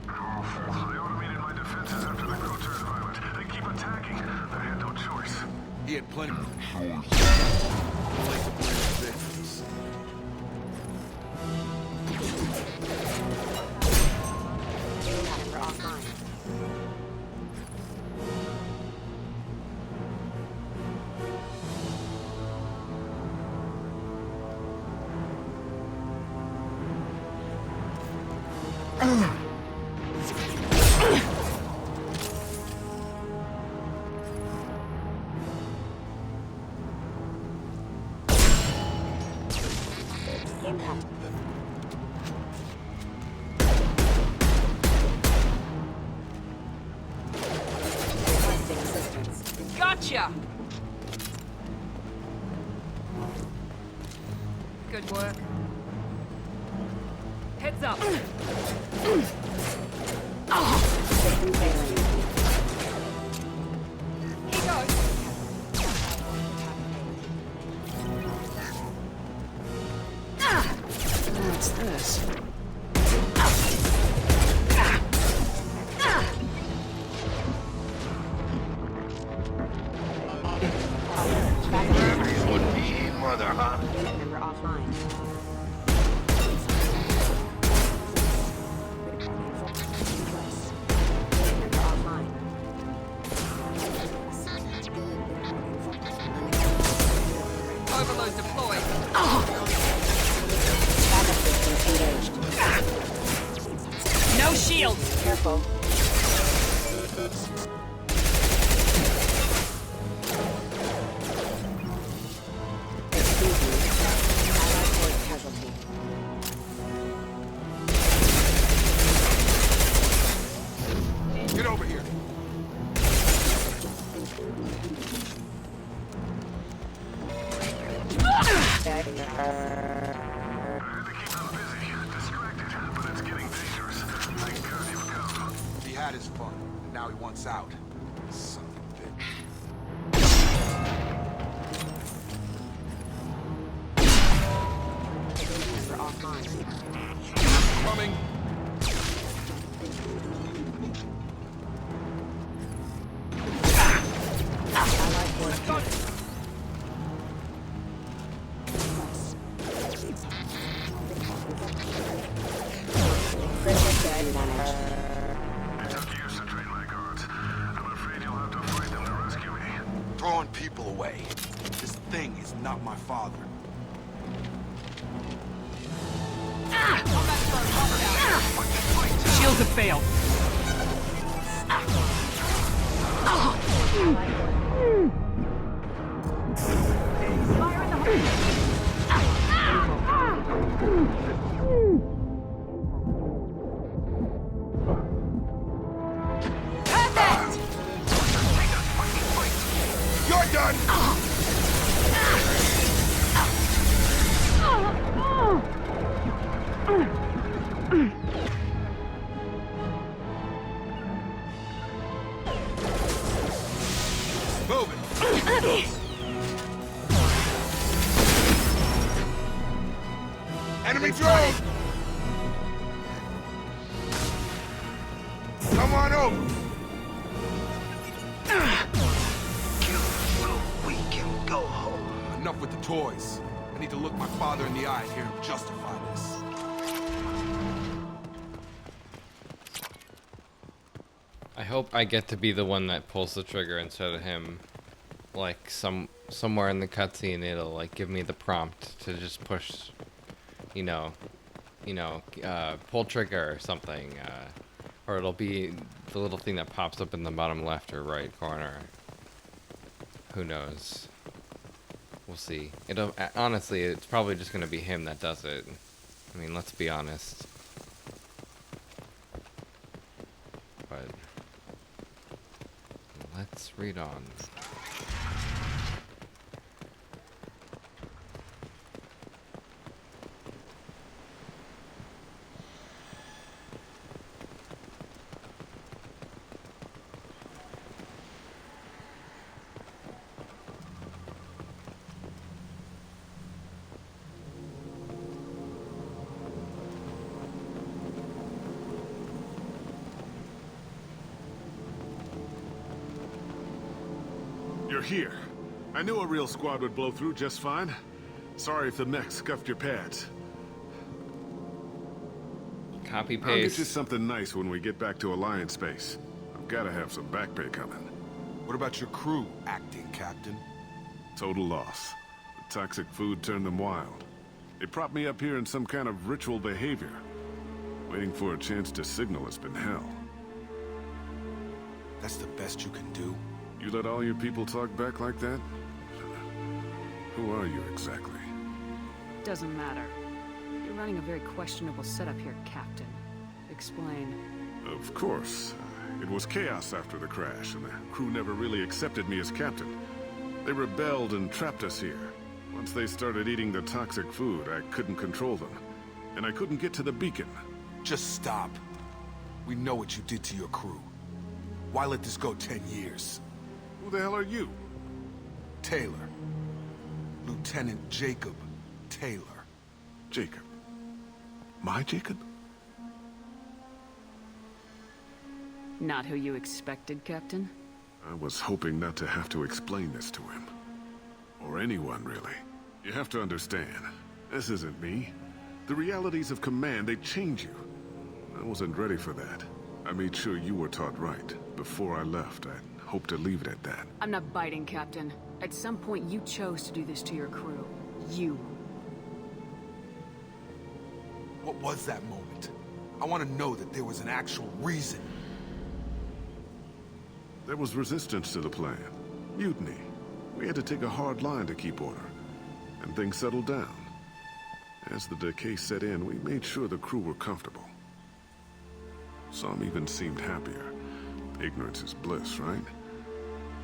I automated my defenses after the crew turned violent. They keep attacking. I had no choice. He had plenty of choice. We're offline. Impact. Requesting assistance. Gotcha! Good work. Heads up! System failing. He goes! What's this? Would be mother, huh? Member offline. Member offline. Overload deployed. Backup systems engaged. No shields! Careful. Excuse me. Allied force casualty. Get over here. He had his fun, and now he wants out. Son of a bitch. Member offline. Coming. Allied force casualty. Critical threat managed. It took years to train my guards. I'm afraid you'll have to fight them to rescue me. Throwing people away. This thing is not my father. Shields have failed. You're done! Move it! Enemy drone! Come on over! Kill so we can go home. Enough with the toys. I need to look my father in the eye and hear him justify this. I hope I get to be the one that pulls the trigger instead of him. Like somewhere in the cutscene, it'll like give me the prompt to just push, pull trigger or something, or it'll be the little thing that pops up in the bottom left or right corner. Who knows? We'll see. Honestly, it's probably just gonna be him that does it. I mean, let's be honest. But let's read on. You're here. I knew a real squad would blow through just fine. Sorry if the mech scuffed your pads. Copy paste. I'll get you something nice when we get back to Alliance base. I've got to have some back pay coming. What about your crew, acting captain? Total loss. The toxic food turned them wild. They propped me up here in some kind of ritual behavior. Waiting for a chance to signal has been hell. That's the best you can do? You let all your people talk back like that? Who are you exactly? Doesn't matter. You're running a very questionable setup here, Captain. Explain. Of course. It was chaos after the crash, and the crew never really accepted me as captain. They rebelled and trapped us here. Once they started eating the toxic food, I couldn't control them. And I couldn't get to the beacon. Just stop. We know what you did to your crew. Why let this go 10 years? Who the hell are you? Taylor. Lieutenant Jacob Taylor. Jacob? My Jacob? Not who you expected, Captain? I was hoping not to have to explain this to him. Or anyone, really. You have to understand, this isn't me. The realities of command, they change you. I wasn't ready for that. I made sure you were taught right. Before I left, I hope to leave it at that. I'm not biting, Captain. At some point, you chose to do this to your crew. You. What was that moment? I want to know that there was an actual reason. There was resistance to the plan. Mutiny. We had to take a hard line to keep order. And things settled down. As the decay set in, we made sure the crew were comfortable. Some even seemed happier. Ignorance is bliss, right?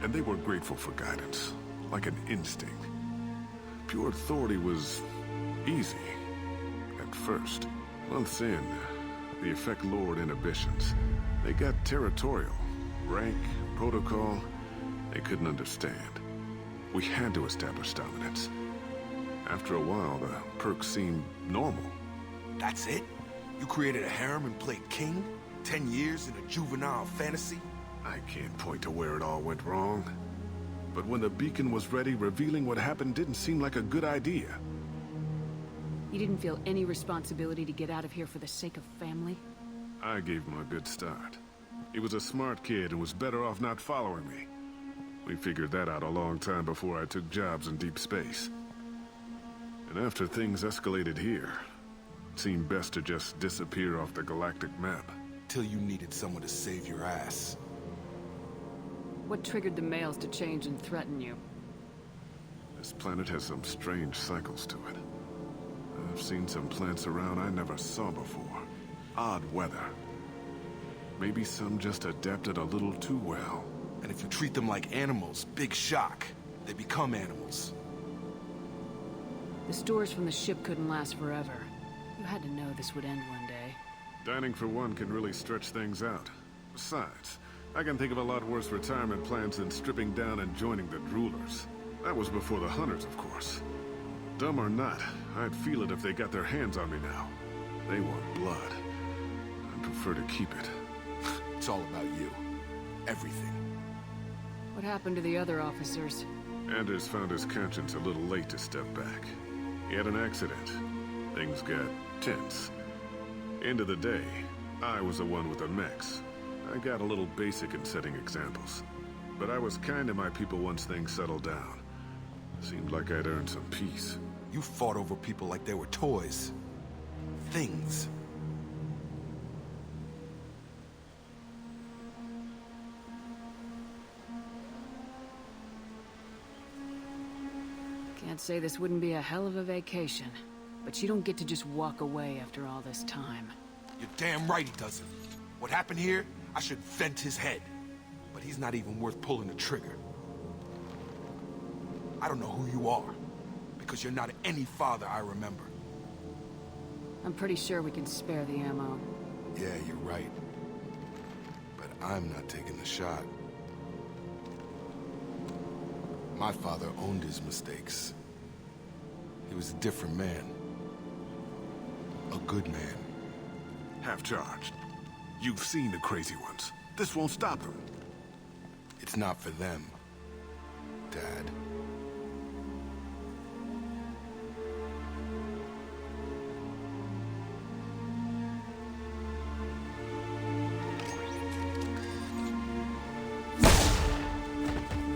And they were grateful for guidance, like an instinct. Pure authority was easy, at first. Months in, the effect lowered inhibitions. They got territorial. Rank, protocol, they couldn't understand. We had to establish dominance. After a while, the perks seemed normal. That's it? You created a harem and played king? 10 years in a juvenile fantasy? I can't point to where it all went wrong. But when the beacon was ready, revealing what happened didn't seem like a good idea. You didn't feel any responsibility to get out of here for the sake of family? I gave him a good start. He was a smart kid and was better off not following me. We figured that out a long time before I took jobs in deep space. And after things escalated here, it seemed best to just disappear off the galactic map. Till you needed someone to save your ass. What triggered the males to change and threaten you? This planet has some strange cycles to it. I've seen some plants around I never saw before. Odd weather. Maybe some just adapted a little too well. And if you treat them like animals, big shock. They become animals. The stores from the ship couldn't last forever. You had to know this would end one day. Dining for one can really stretch things out. Besides, I can think of a lot worse retirement plans than stripping down and joining the Droolers. That was before the Hunters, of course. Dumb or not, I'd feel it if they got their hands on me now. They want blood. I'd prefer to keep it. It's all about you. Everything. What happened to the other officers? Anders found his conscience a little late to step back. He had an accident. Things got tense. End of the day, I was the one with the mechs. I got a little basic in setting examples. But I was kind to my people once things settled down. Seemed like I'd earned some peace. You fought over people like they were toys. Things. Can't say this wouldn't be a hell of a vacation, but you don't get to just walk away after all this time. You're damn right he doesn't. What happened here, I should vent his head. But he's not even worth pulling the trigger. I don't know who you are, because you're not any father I remember. I'm pretty sure we can spare the ammo. Yeah, you're right. But I'm not taking the shot. My father owned his mistakes. He was a different man. A good man. Half-charged. You've seen the crazy ones. This won't stop them. It's not for them, Dad.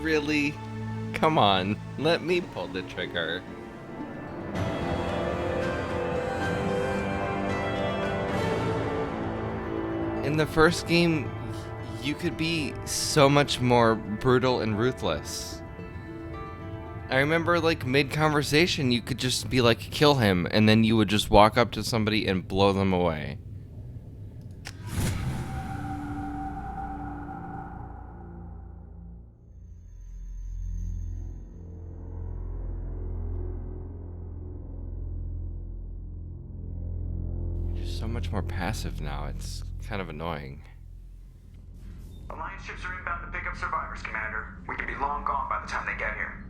Really? Come on, let me pull the trigger. In the first game, you could be so much more brutal and ruthless. I remember, like, mid-conversation, you could just be like, kill him, and then you would just walk up to somebody and blow them away. So much more passive now. It's kind of annoying. Alliance ships are inbound to pick up survivors, Commander. We could be long gone by the time they get here.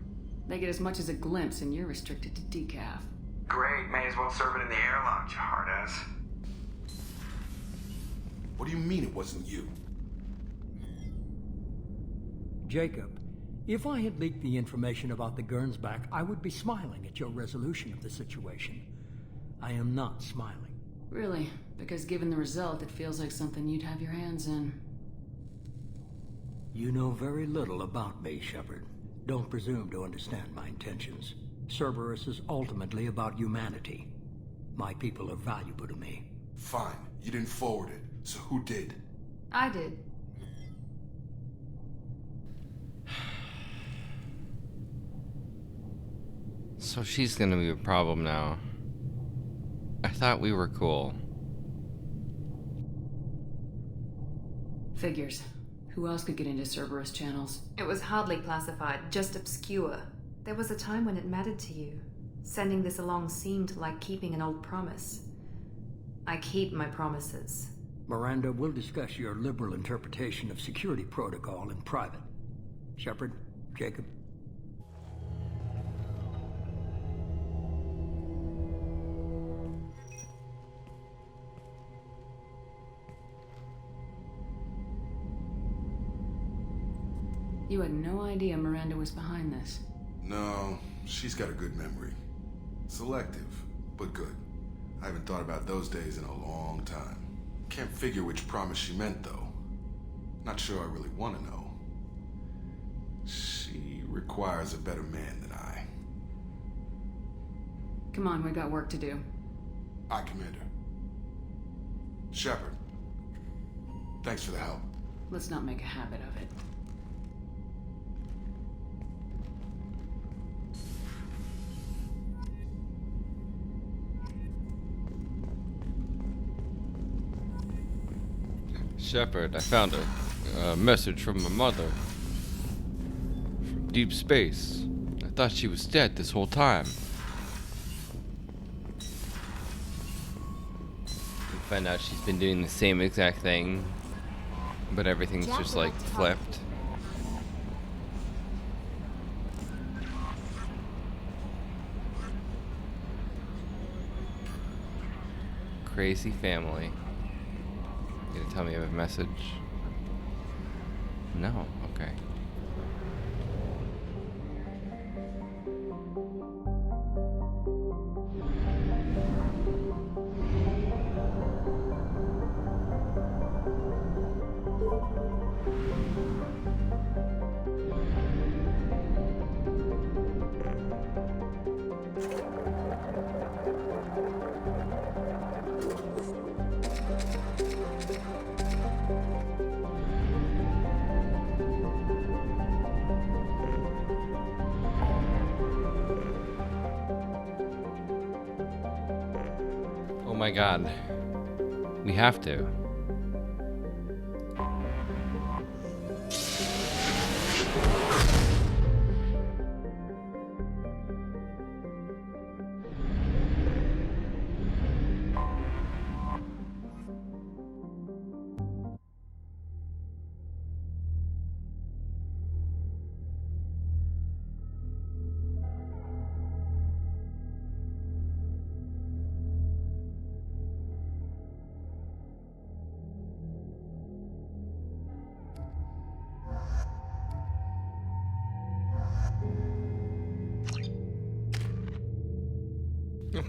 They get as much as a glimpse, and you're restricted to decaf. Great, may as well serve it in the airlock, you hard ass. What do you mean it wasn't you? Jacob, if I had leaked the information about the Gernsback, I would be smiling at your resolution of the situation. I am not smiling. Really? Because given the result, it feels like something you'd have your hands in. You know very little about me, Shepard. Don't presume to understand my intentions. Cerberus is ultimately about humanity. My people are valuable to me. Fine. You didn't forward it. So who did? I did. So she's gonna be a problem now. I thought we were cool. Figures. Who else could get into Cerberus channels? It was hardly classified, just obscure. There was a time when it mattered to you. Sending this along seemed like keeping an old promise. I keep my promises. Miranda, we'll discuss your liberal interpretation of security protocol in private. Shepard, Jacob. You had no idea Miranda was behind this. No, she's got a good memory. Selective, but good. I haven't thought about those days in a long time. Can't figure which promise she meant, though. Not sure I really want to know. She requires a better man than I. Come on, we got work to do. Aye, Commander. Shepard. Thanks for the help. Let's not make a habit of it. Shepard, I found a message from my mother. From deep space. I thought she was dead this whole time. You find out she's been doing the same exact thing, but everything's just like flipped. Crazy family. You gonna tell me I have a message? No, okay. my god. We have to.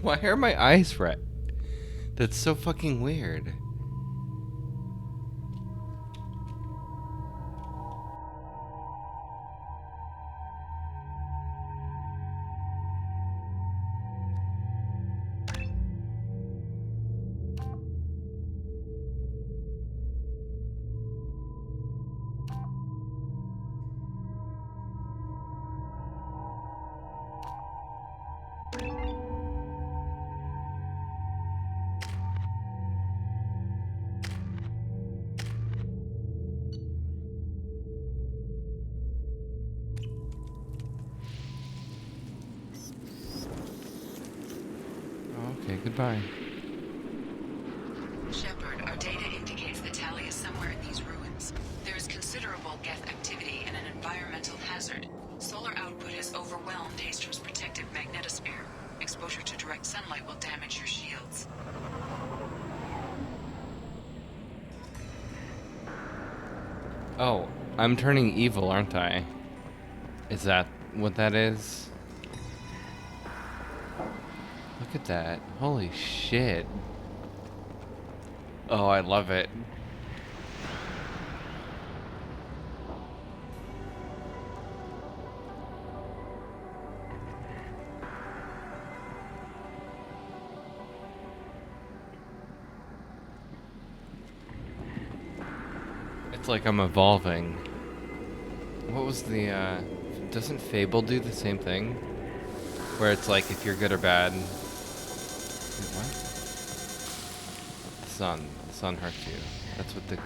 Why are my eyes red? That's so fucking weird. Okay, goodbye. Shepard, our data indicates the Tali is somewhere in these ruins. There is considerable Geth activity and an environmental hazard. Solar output has overwhelmed Hastrom's protective magnetosphere. Exposure to direct sunlight will damage your shields. Oh, I'm turning evil, aren't I? Is that what that is? Look at that. Holy shit. Oh, I love it. It's like I'm evolving. What was the, doesn't Fable do the same thing? Where it's like if you're good or bad. Wait, what? The sun hurts you. That's what the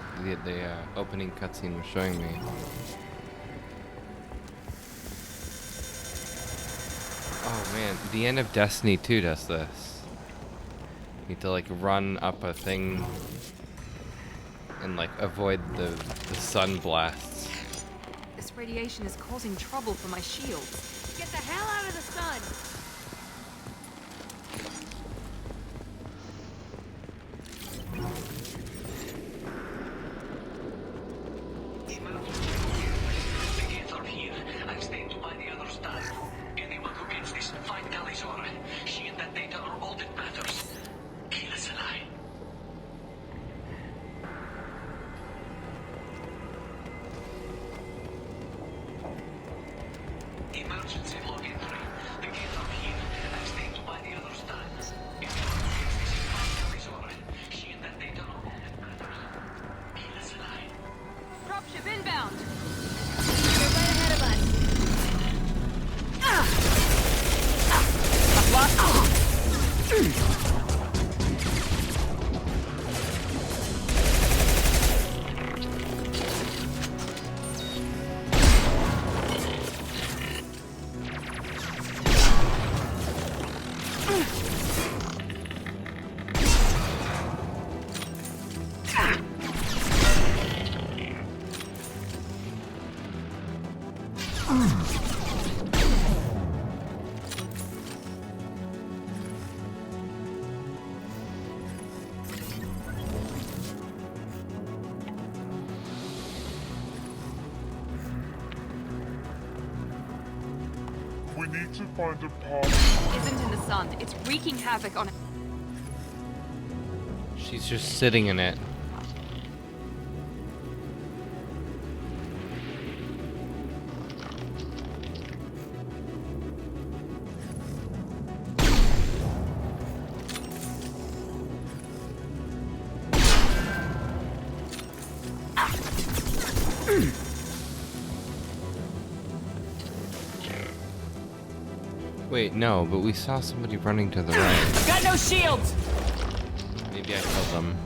opening cutscene was showing me. Oh man, the end of Destiny 2 does this. You need to like run up a thing and like avoid the sun blasts. This radiation is causing trouble for my shields. Get the hell out of the sun! The gates are here. I've stayed to buy the other stuff. Anyone who gets this, find Talizora. She and that data are all that matters. Kill us alive. Emergency log entry. The gates are here. I've stayed to buy the other stuff. Anyone who gets this, find Talizora. She and that data are all that matters. Kill us alive. Dropship inbound! They're right ahead of us. We need to find a path. It isn't in the sun. It's wreaking havoc on it. She's just sitting in it. Wait, no, but we saw somebody running to the right. Got no shields! Maybe I killed them.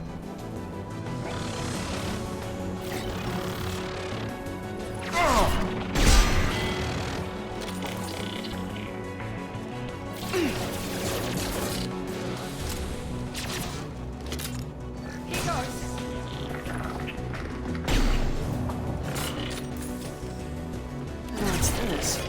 What's this?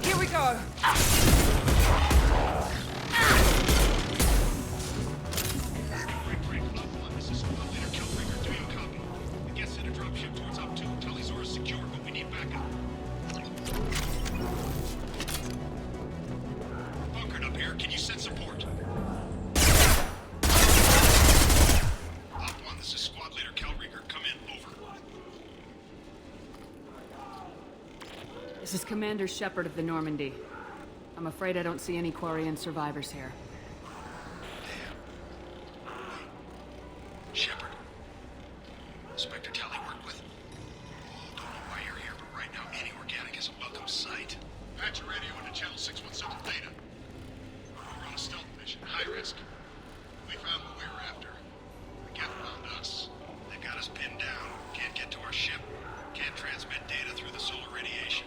Here we go. Bunkered up here. Can you send support? Op 1, this is Squad Leader Kelrieger. Come in. Over. This is Commander Shepard of the Normandy. I'm afraid I don't see any Quarian survivors here. Shepard. Inspector Tally worked with. Oh, don't know why you're here, but right now any organic is a welcome sight. Patch your radio into channel 617 Theta. We're on a stealth mission, high risk. We found what we were after. The Geth found us. They got us pinned down. Can't get to our ship. Can't transmit data through the solar radiation.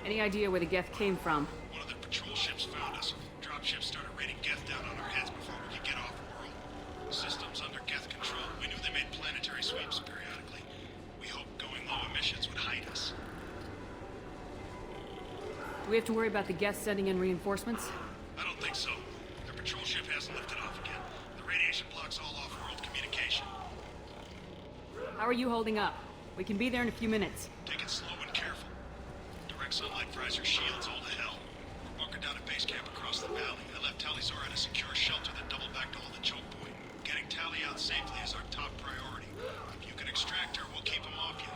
Any idea where the Geth came from? One of the patrol ships found us. Dropships started raining Geth down on our heads before we could get off world. Systems under Geth control. We knew they made planetary sweeps periodically. We hoped going low emissions would hide us. Do we have to worry about the Geth sending in reinforcements? I don't think so. Their patrol ship hasn't lifted off again. The radiation blocks all off-world communication. How are you holding up? We can be there in a few minutes. Take it slow and careful. Direct sunlight fries your shields all to hell. We're bunkered down at base camp across the valley. I left Talizor at a secure shelter that double back to hold the choke point. Getting Tally out safely is our top priority. If you can extract her, we'll keep them off you.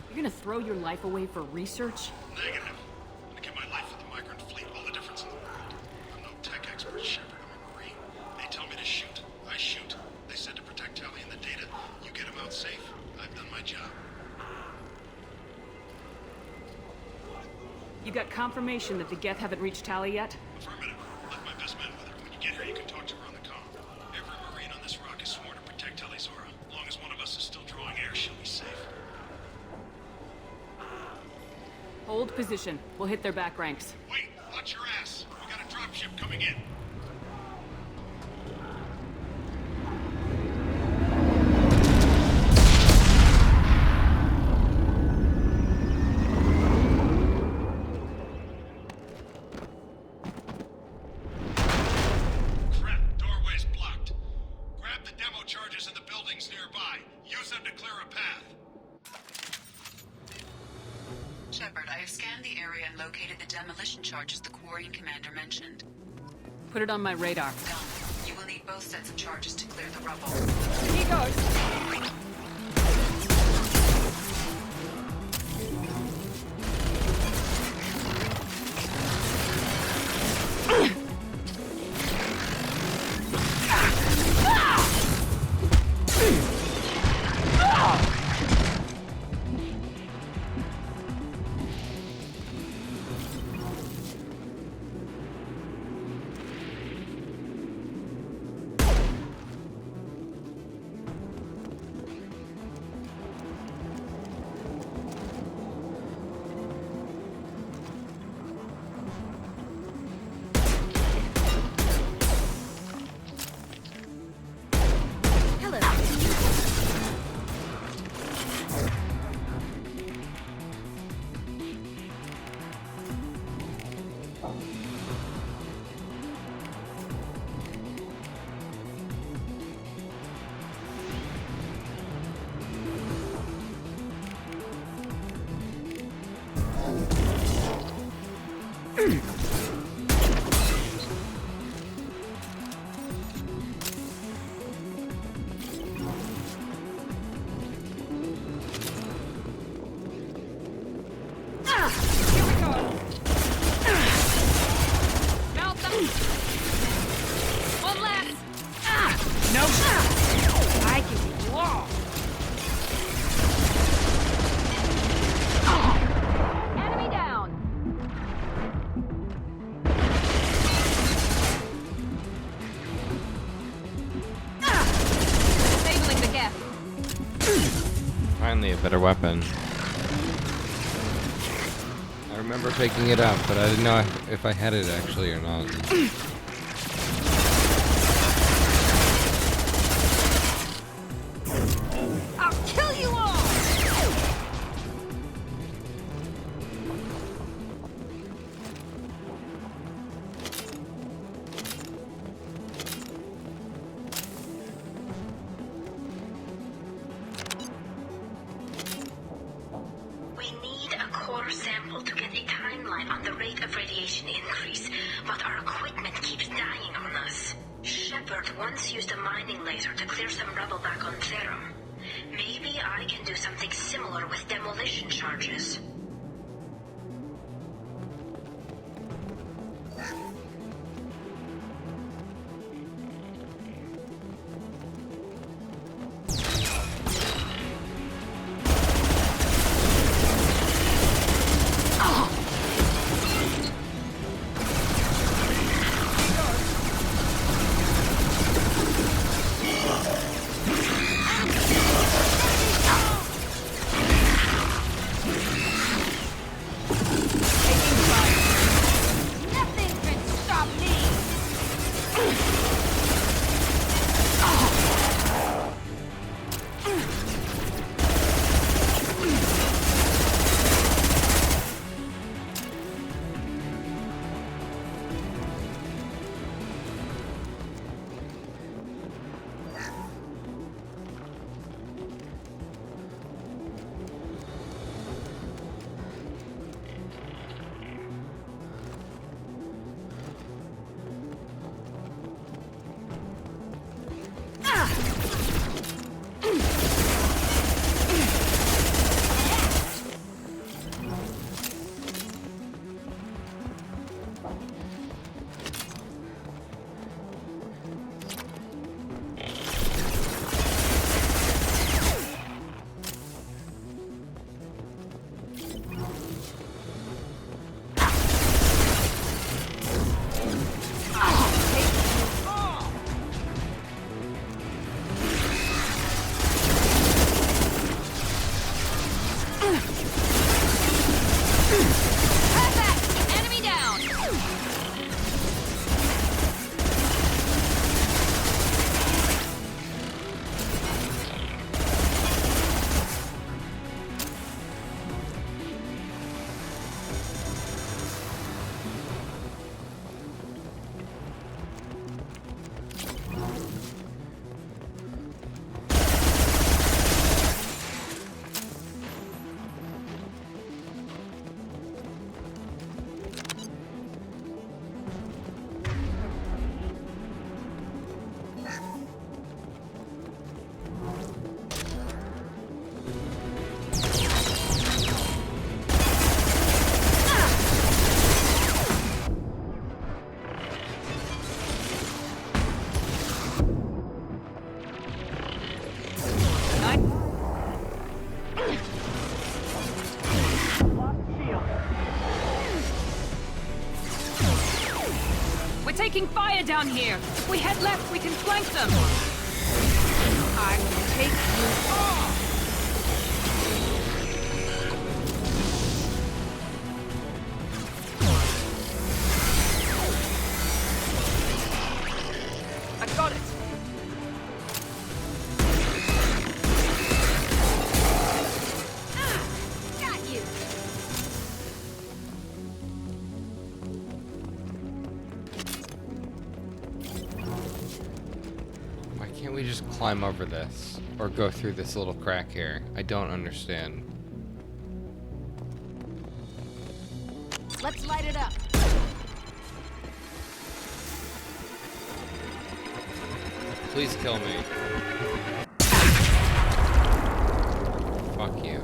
You're gonna throw your life away for research? Negative. I'm gonna give my life for the migrant fleet, all the difference in the world. I'm no tech expert, Shepard. I'm a Marine. They tell me to shoot. I shoot. They said to protect Tally and the data. You get them out safe. I've done my job. You got confirmation that the Geth haven't reached Tally yet? Affirmative. Left my best men with her. When you get here, you can talk to her on the comm. Every Marine on this rock is sworn to protect Talizora. As long as one of us is still drawing air, she'll be safe. Hold position. We'll hit their back ranks. Wait! Watch your ass! We got a dropship coming in. Crap, doorway's blocked. Grab the demo charge demolition charges the quarrying commander mentioned. Put it on my radar. Done. You will need both sets of charges to clear the rubble. He goes. Finally, a better weapon. I remember picking it up, but I didn't know if I had it actually or not. I'll kill you all! We need a core sample to get a timeline on the rate of radiation increase, but our equipment keeps dying on us. Shepard once used a mining laser to clear some rubble back on Therum. Maybe I can do something similar with demolition charges. taking fire down here. If we head left, we can flank them. I will take you off. I got it. Got you. Why can't we just climb over this? Or go through this little crack here? I don't understand. Let's light it up. Please kill me. Fuck you.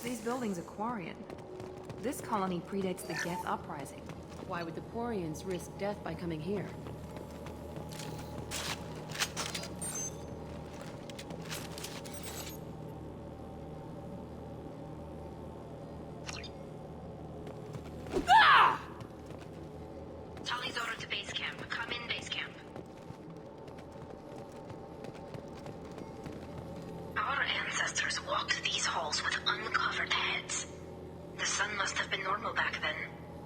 These buildings are Quarian. This colony predates the Geth Uprising. Why would the Quarians risk death by coming here? Tali's order to base camp. Come in, base camp. Our ancestors walked these halls with uncovered heads. The sun must have been normal back then.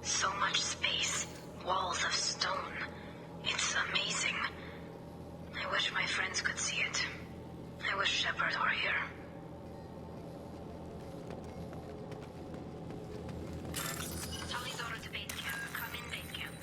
So much space, walls of stone. It's amazing. I wish my friends could see it. I wish Shepard were here. Tali's order to base camp. Come in, base camp.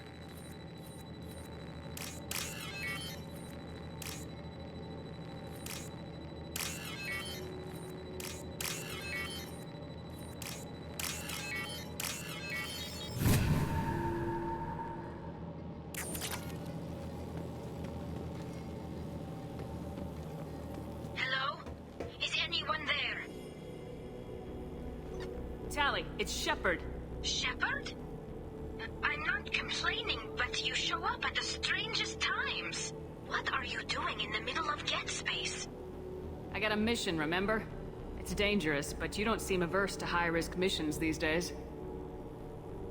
Hello? Is anyone there? Tali, it's Shepard. Shepard? I'm not complaining, but you show up at the strangest times. What are you doing in the middle of Geth space? I got a mission, remember? It's dangerous, but you don't seem averse to high-risk missions these days.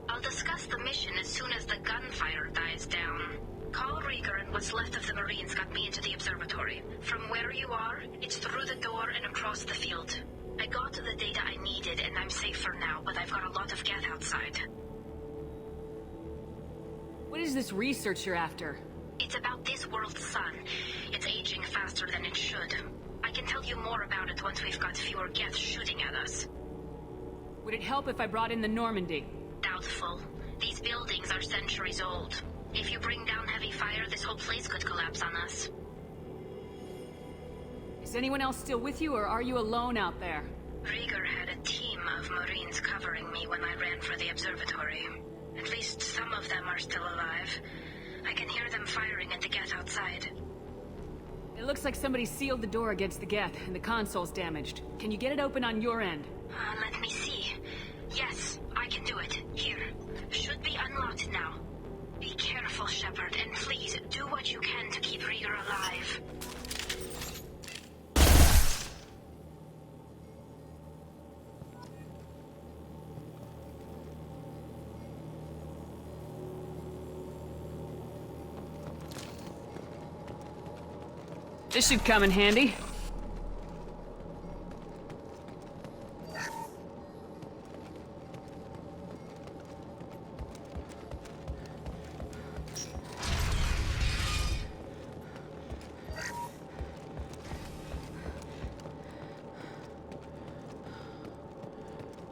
I'll discuss the mission as soon as the gunfire dies down. Call Rieger and what's left of the Marines got me into the observatory. From where you are, it's through the door and across the field. I got the data I needed and I'm safe for now, but I've got a lot of Geth outside. What is this research you're after? It's about this world's sun. It's aging faster than it should. I can tell you more about it once we've got fewer Geth shooting at us. Would it help if I brought in the Normandy? Doubtful. These buildings are centuries old. If you bring down heavy fire, this whole place could collapse on us. Is anyone else still with you, or are you alone out there? Rieger had a team of Marines covering me when I ran for the observatory. At least some of them are still alive. I can hear them firing at the Geth outside. It looks like somebody sealed the door against the Geth, and the console's damaged. Can you get it open on your end? Let me see. Yes, I can do it. Here. Should be unlocked now. Be careful, Shepard, and please do what you can to keep Rieger alive. This should come in handy.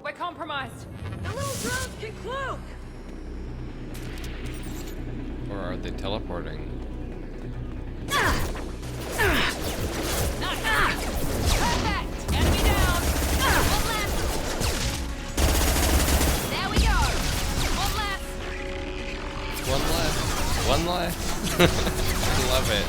We're compromised. The little drones can cloak. Or are they teleporting? Perfect! Enemy down! One left! There we go! One left! One left. One left. I love it.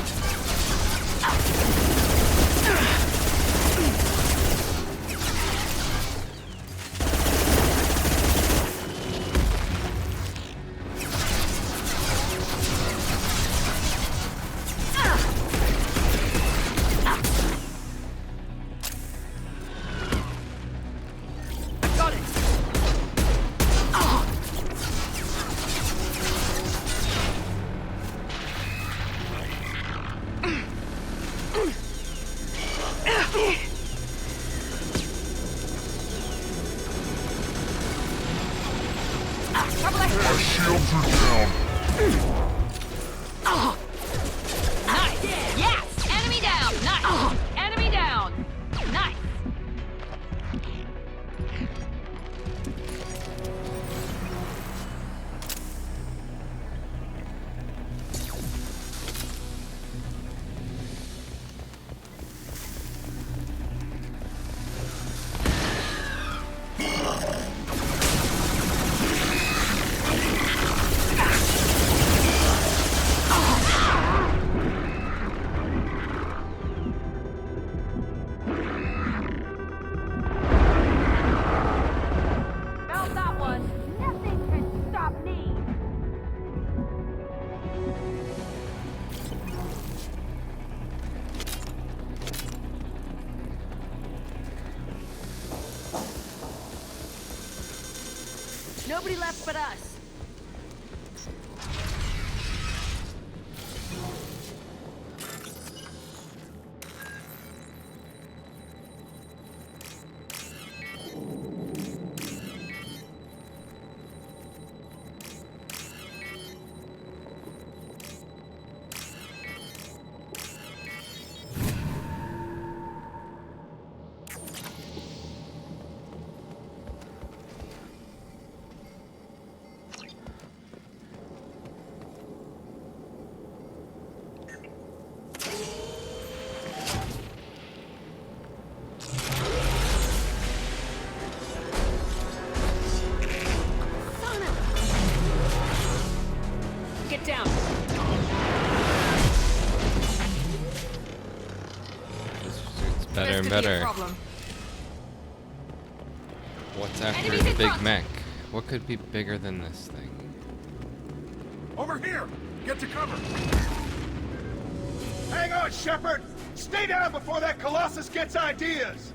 My shields are down. Oh. Nice. Yes. Enemy down. Nice. Enemy down. Nice. Nobody left but us. Get down. It's better and better. What's after Enemies the in Big front. Mac? What could be bigger than this thing? Over here! Get to cover! Hang on, Shepard! Stay down before that Colossus gets ideas!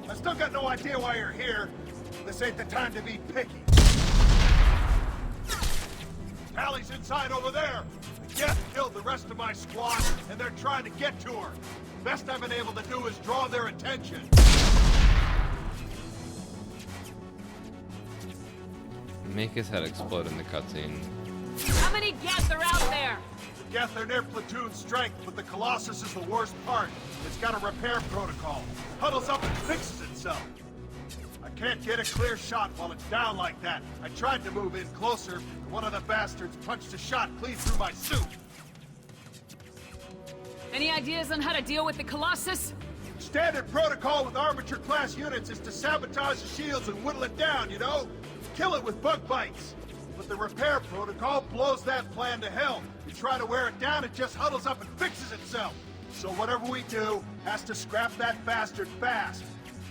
I still got no idea why you're here. This ain't the time to be picky. Tally's inside over there. Geth killed the rest of my squad, and they're trying to get to her. Best I've been able to do is draw their attention. Make his head explode in the cutscene. How many Geth are out there? The Geth are near platoon strength, but the Colossus is the worst part. It's got a repair protocol. Huddles up and fixes itself. I can't get a clear shot while it's down like that. I tried to move in closer, but one of the bastards punched a shot clean through my suit. Any ideas on how to deal with the Colossus? Standard protocol with armature-class units is to sabotage the shields and whittle it down, you know? Kill it with bug bites. But the repair protocol blows that plan to hell. You try to wear it down, it just huddles up and fixes itself. So whatever we do has to scrap that bastard fast.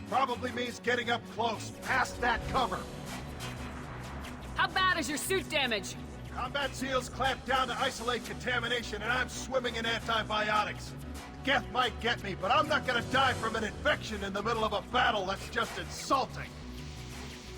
Probably means getting up close, past that cover. How bad is your suit damage? Combat SEALs clamp down to isolate contamination, and I'm swimming in antibiotics. Geth might get me, but I'm not gonna die from an infection in the middle of a battle. That's just insulting.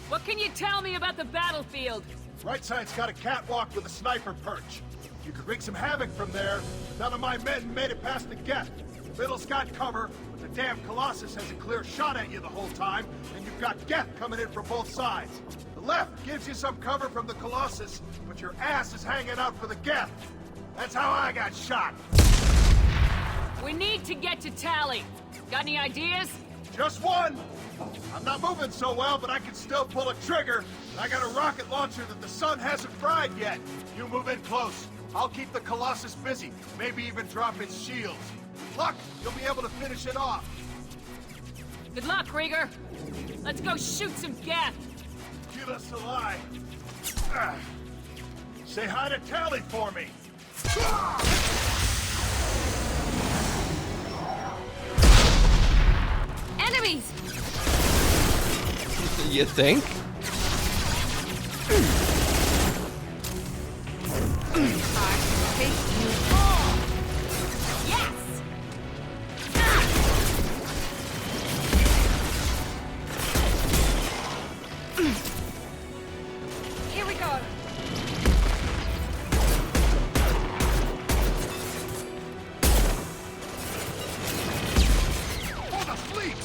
What can you tell me about the battlefield? Right side's got a catwalk with a sniper perch. You could wreak some havoc from there, but none of my men made it past the Geth. The middle's got cover, but the damn Colossus has a clear shot at you the whole time, and you've got Geth coming in from both sides. The left gives you some cover from the Colossus, but your ass is hanging out for the Geth. That's how I got shot. We need to get to Tally. Got any ideas? Just one. I'm not moving so well, but I can still pull a trigger. I got a rocket launcher that the sun hasn't fried yet. You move in close. I'll keep the Colossus busy, maybe even drop its shields. With luck, you'll be able to finish it off. Good luck, Rieger. Let's go shoot some Geth. Keep us alive. Say hi to Tally for me. Enemies! You think? Yes! Here we go. For the fleet!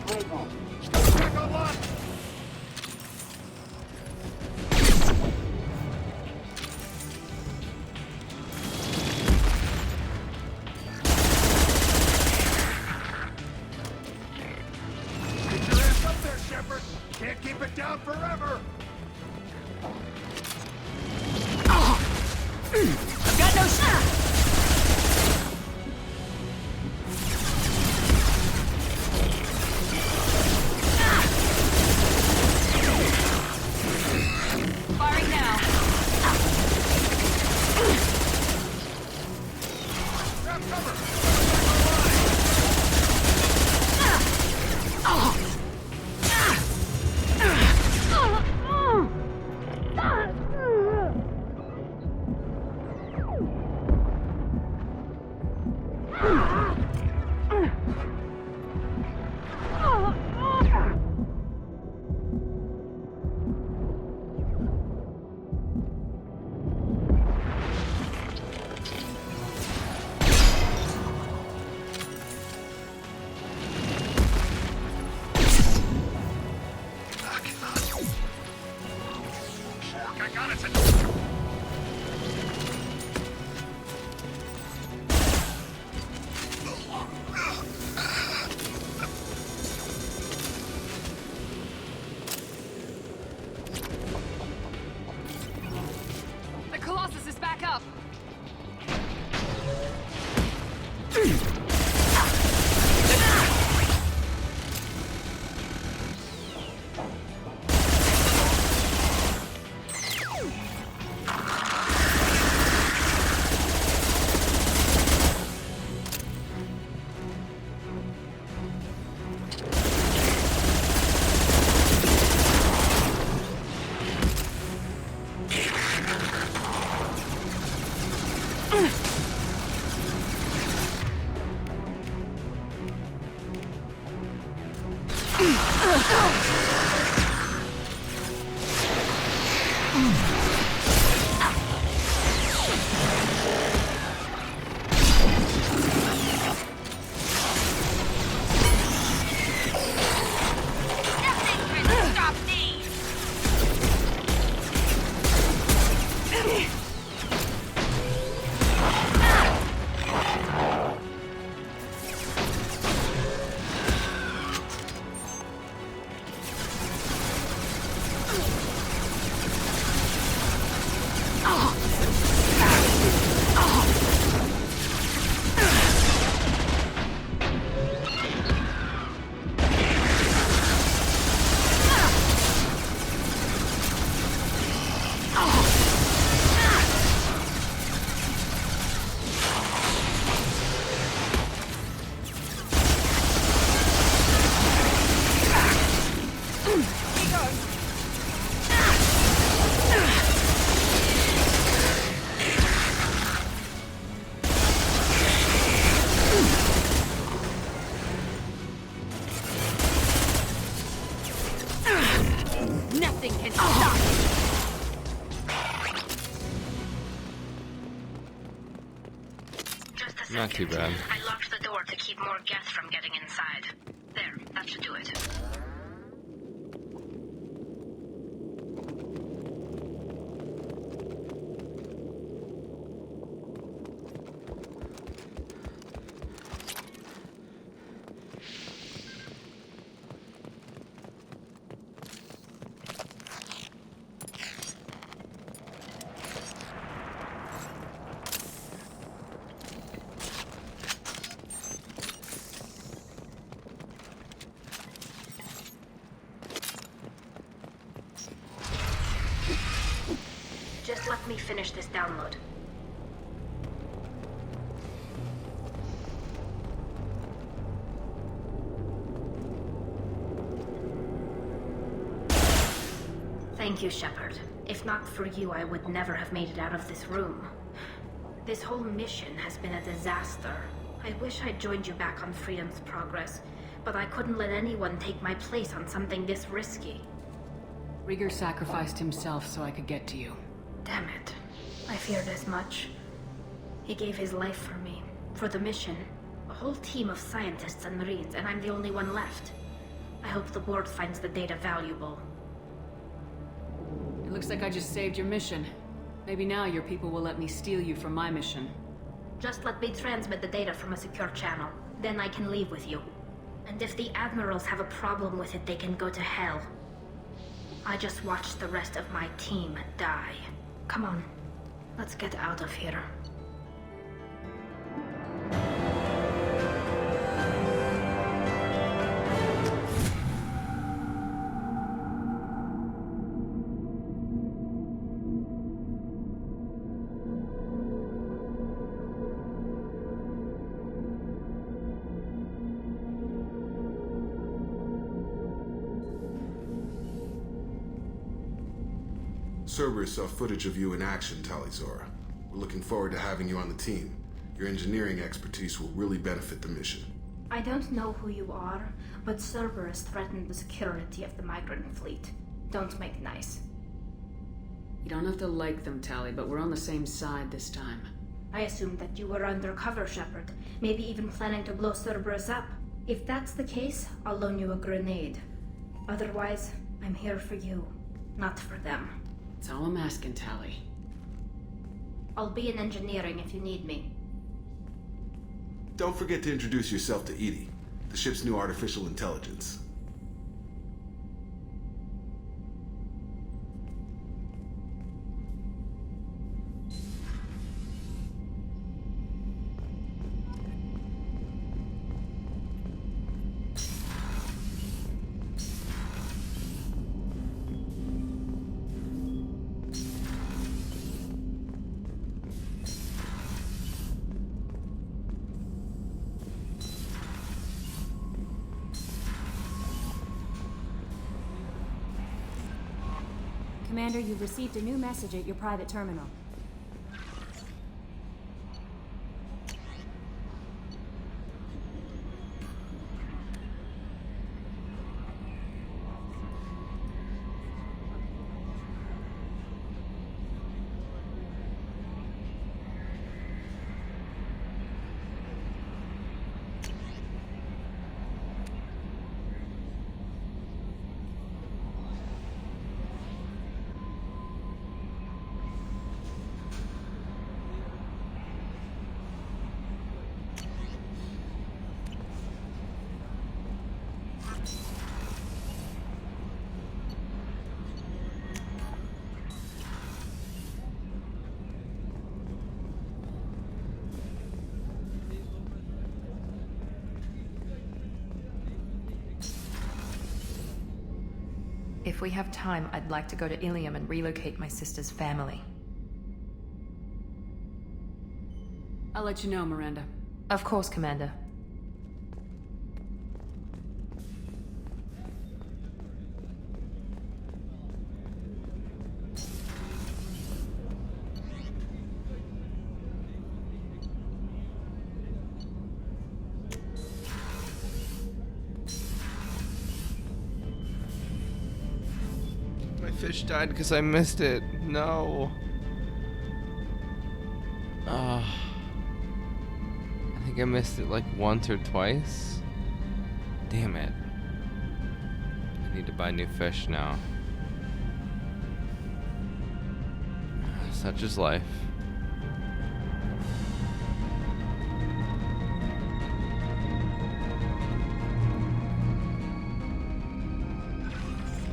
Back online! Get your ass up there, Shepard! Can't keep it down forever! I've got no shot! Firing now. Grab cover! I got it. The Colossus is back up. Nothing can stop it. Just a second. Not too bad. I locked the door to keep more gas from getting inside. There, that should do it. Just let me finish this download. Thank you, Shepard. If not for you, I would never have made it out of this room. This whole mission has been a disaster. I wish I'd joined you back on Freedom's Progress, but I couldn't let anyone take my place on something this risky. Rieger sacrificed himself so I could get to you. Damn it. I feared as much. He gave his life for me, for the mission. A whole team of scientists and Marines, and I'm the only one left. I hope the board finds the data valuable. It looks like I just saved your mission. Maybe now your people will let me steal you from my mission. Just let me transmit the data from a secure channel. Then I can leave with you. And if the Admirals have a problem with it, they can go to hell. I just watched the rest of my team die. Come on, let's get out of here. Cerberus saw footage of you in action, Tali'Zorah. We're looking forward to having you on the team. Your engineering expertise will really benefit the mission. I don't know who you are, but Cerberus threatened the security of the migrant fleet. Don't make nice. You don't have to like them, Tali, but we're on the same side this time. I assumed that you were undercover, Shepard. Maybe even planning to blow Cerberus up. If that's the case, I'll loan you a grenade. Otherwise, I'm here for you, not for them. That's all I'm asking, Tali. I'll be in engineering if you need me. Don't forget to introduce yourself to EDI, the ship's new artificial intelligence. Commander, you've received a new message at your private terminal. If we have time, I'd like to go to Ilium and relocate my sister's family. I'll let you know, Miranda. Of course, Commander. Fish died because I missed it. No. I think I missed it like once or twice. Damn it. I need to buy new fish now. Such is life.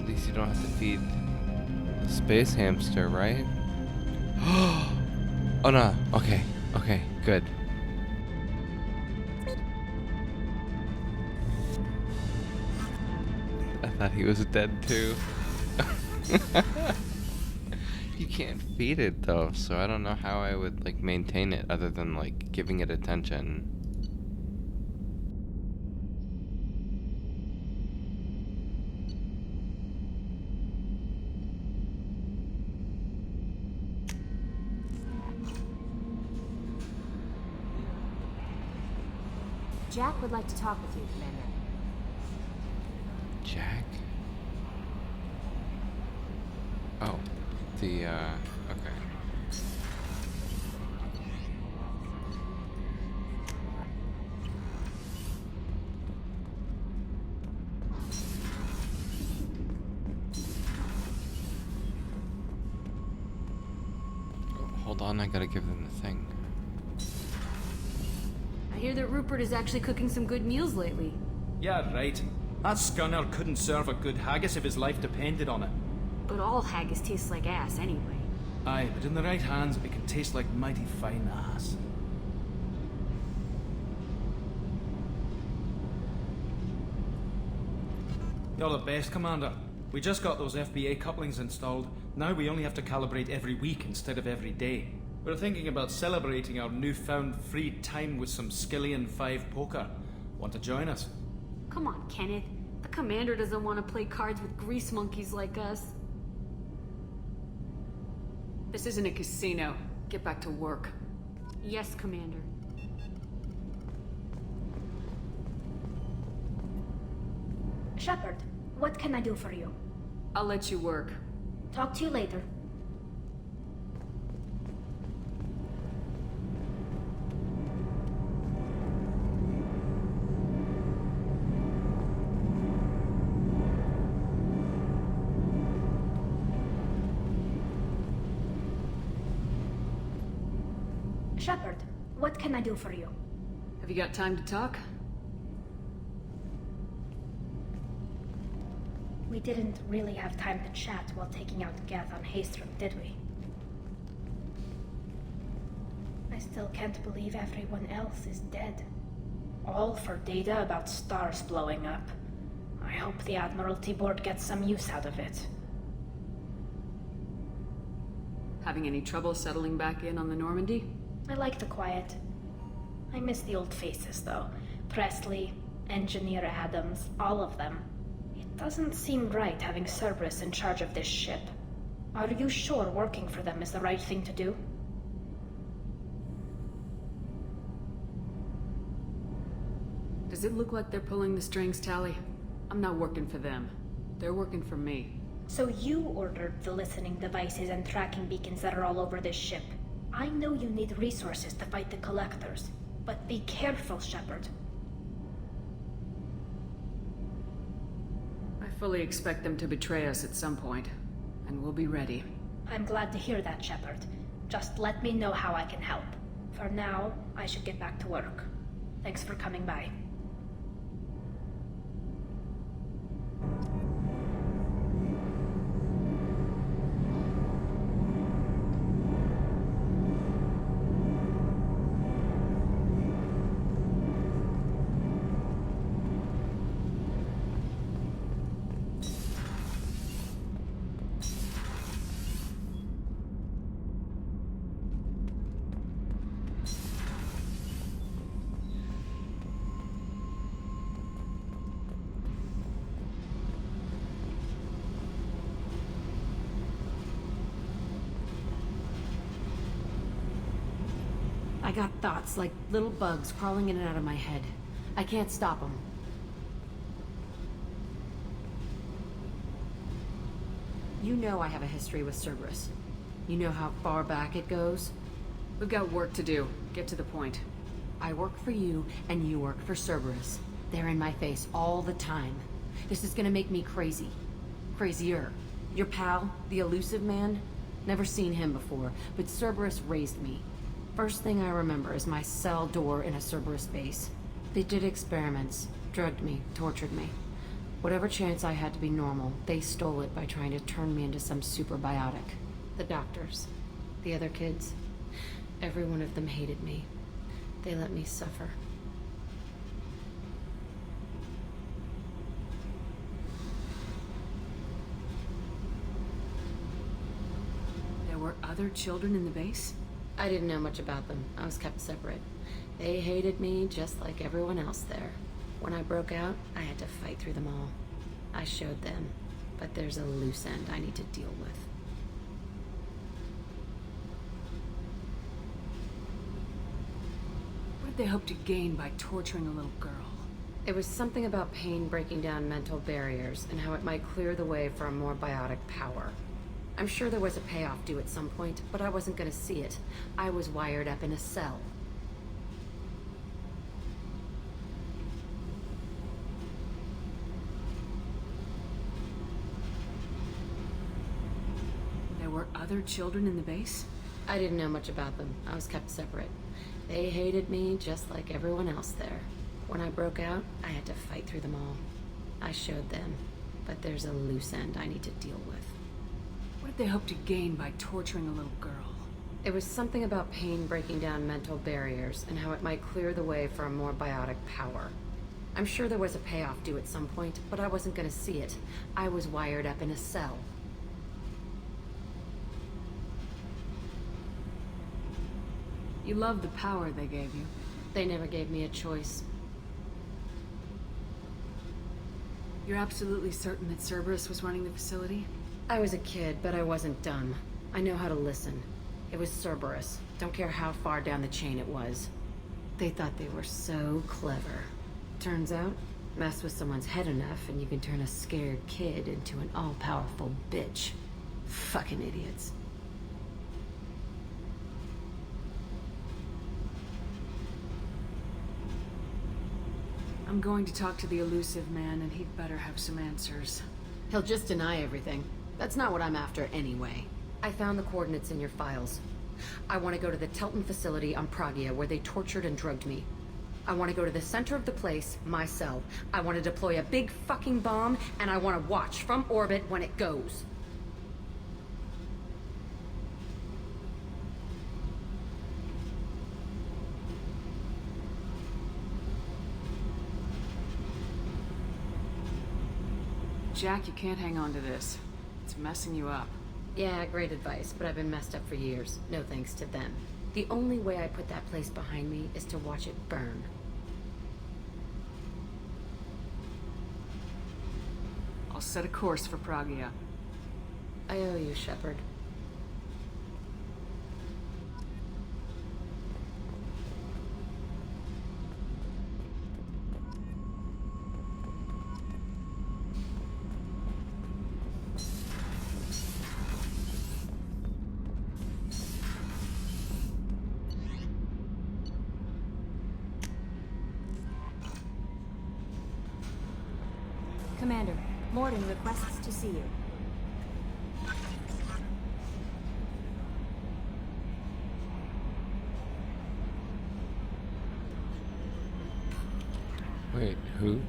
At least you don't have to feed space hamster, right? Oh no. Okay. Okay. Good. I thought he was dead too. You can't feed it though, so I don't know how I would like maintain it other than like giving it attention. Jack would like to talk with you, Commander. Jack? Oh, okay. Hold on, I gotta give them the thing. I hear that Rupert is actually cooking some good meals lately. Yeah, right. That scunner couldn't serve a good haggis if his life depended on it. But all haggis tastes like ass anyway. Aye, but in the right hands, it can taste like mighty fine ass. You're the best, Commander. We just got those FBA couplings installed. Now we only have to calibrate every week instead of every day. We're thinking about celebrating our newfound free time with some Skillian 5 poker. Want to join us? Come on, Kenneth. The commander doesn't want to play cards with grease monkeys like us. This isn't a casino. Get back to work. Yes, Commander. Shepard, what can I do for you? I'll let you work. Talk to you later. Shepard, what can I do for you? Have you got time to talk? We didn't really have time to chat while taking out Gath on Haestrom, did we? I still can't believe everyone else is dead. All for data about stars blowing up. I hope the Admiralty Board gets some use out of it. Having any trouble settling back in on the Normandy? I like the quiet. I miss the old faces, though. Presley, Engineer Adams, all of them. It doesn't seem right having Cerberus in charge of this ship. Are you sure working for them is the right thing to do? Does it look like they're pulling the strings, Tali? I'm not working for them. They're working for me. So you ordered the listening devices and tracking beacons that are all over this ship. I know you need resources to fight the Collectors, but be careful, Shepard. I fully expect them to betray us at some point, and we'll be ready. I'm glad to hear that, Shepard. Just let me know how I can help. For now, I should get back to work. Thanks for coming by. I got thoughts like little bugs crawling in and out of my head. I can't stop them. You know I have a history with Cerberus. You know how far back it goes? We've got work to do. Get to the point. I work for you, and you work for Cerberus. They're in my face all the time. This is gonna make me crazy. Crazier. Your pal, the elusive man? Never seen him before, but Cerberus raised me. First thing I remember is my cell door in a Cerberus base. They did experiments, drugged me, tortured me. Whatever chance I had to be normal, they stole it by trying to turn me into some super biotic. The doctors, the other kids, every one of them hated me. They let me suffer. There were other children in the base? I didn't know much about them. I was kept separate. They hated me just like everyone else there. When I broke out, I had to fight through them all. I showed them, but there's a loose end I need to deal with. What did they hope to gain by torturing a little girl? It was something about pain breaking down mental barriers and how it might clear the way for a more biotic power. I'm sure there was a payoff due at some point, but I wasn't gonna see it. I was wired up in a cell. There were other children in the base? I didn't know much about them. I was kept separate. They hated me just like everyone else there. When I broke out, I had to fight through them all. I showed them, but there's a loose end I need to deal with. What did they hope to gain by torturing a little girl? It was something about pain breaking down mental barriers and how it might clear the way for a more biotic power. I'm sure there was a payoff due at some point, but I wasn't gonna see it. I was wired up in a cell. You loved the power they gave you. They never gave me a choice. You're absolutely certain that Cerberus was running the facility? I was a kid, but I wasn't dumb. I know how to listen. It was Cerberus. Don't care how far down the chain it was. They thought they were so clever. Turns out, mess with someone's head enough and you can turn a scared kid into an all-powerful bitch. Fucking idiots. I'm going to talk to the elusive man, and he'd better have some answers. He'll just deny everything. That's not what I'm after anyway. I found the coordinates in your files. I want to go to the Telton facility on Pragia where they tortured and drugged me. I want to go to the center of the place, my cell. I want to deploy a big fucking bomb, and I want to watch from orbit when it goes. Jack, you can't hang on to this. It's messing you up. Yeah, great advice, but I've been messed up for years. No thanks to them. The only way I put that place behind me is to watch it burn. I'll set a course for Pragia. I owe you, Shepard. Commander, Morden requests to see you. Wait, who?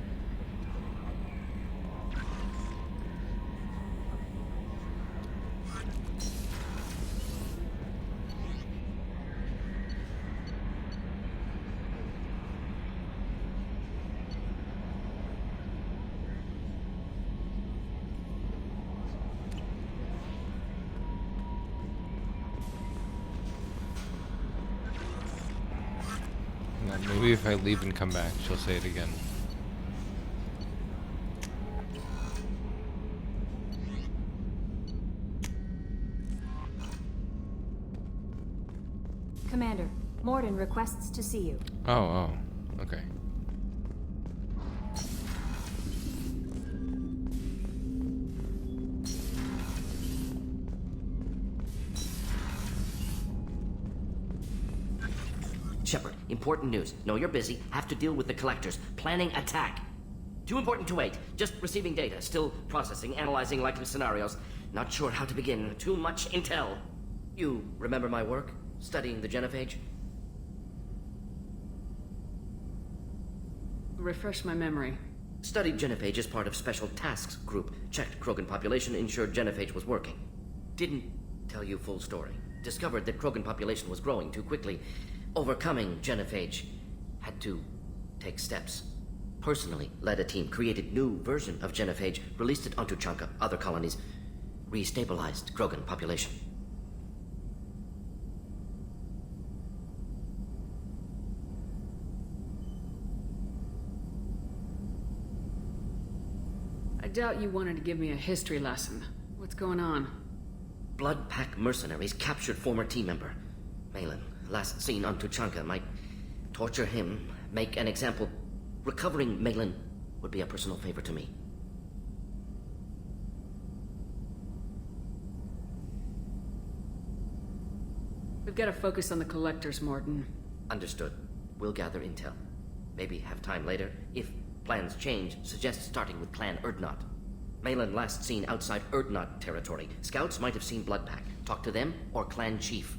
Maybe if I leave and come back, she'll say it again. Commander, Morden requests to see you. Oh, okay. Shepard, important news. Know you're busy. Have to deal with the collectors. Planning attack. Too important to wait. Just receiving data. Still processing, analyzing likely scenarios. Not sure how to begin. Too much intel. You remember my work? Studying the genophage? Refresh my memory. Studied genophage as part of Special Tasks Group. Checked Krogan population, ensured genophage was working. Didn't tell you full story. Discovered that Krogan population was growing too quickly. Overcoming genophage. Had to take steps. Personally led a team, created new version of genophage, released it onto Tuchanka, other colonies, restabilized Krogan population. I doubt you wanted to give me a history lesson. What's going on? Blood Pack mercenaries captured former team member. Malin, last seen on Tuchanka, might torture him, make an example. Recovering Malin would be a personal favor to me. We've got to focus on the collectors, Morden. Understood. We'll gather intel. Maybe have time later. If plans change, suggest starting with Clan Urdnot. Malin last seen outside Urdnot territory. Scouts might have seen Bloodpack. Talk to them or Clan Chief.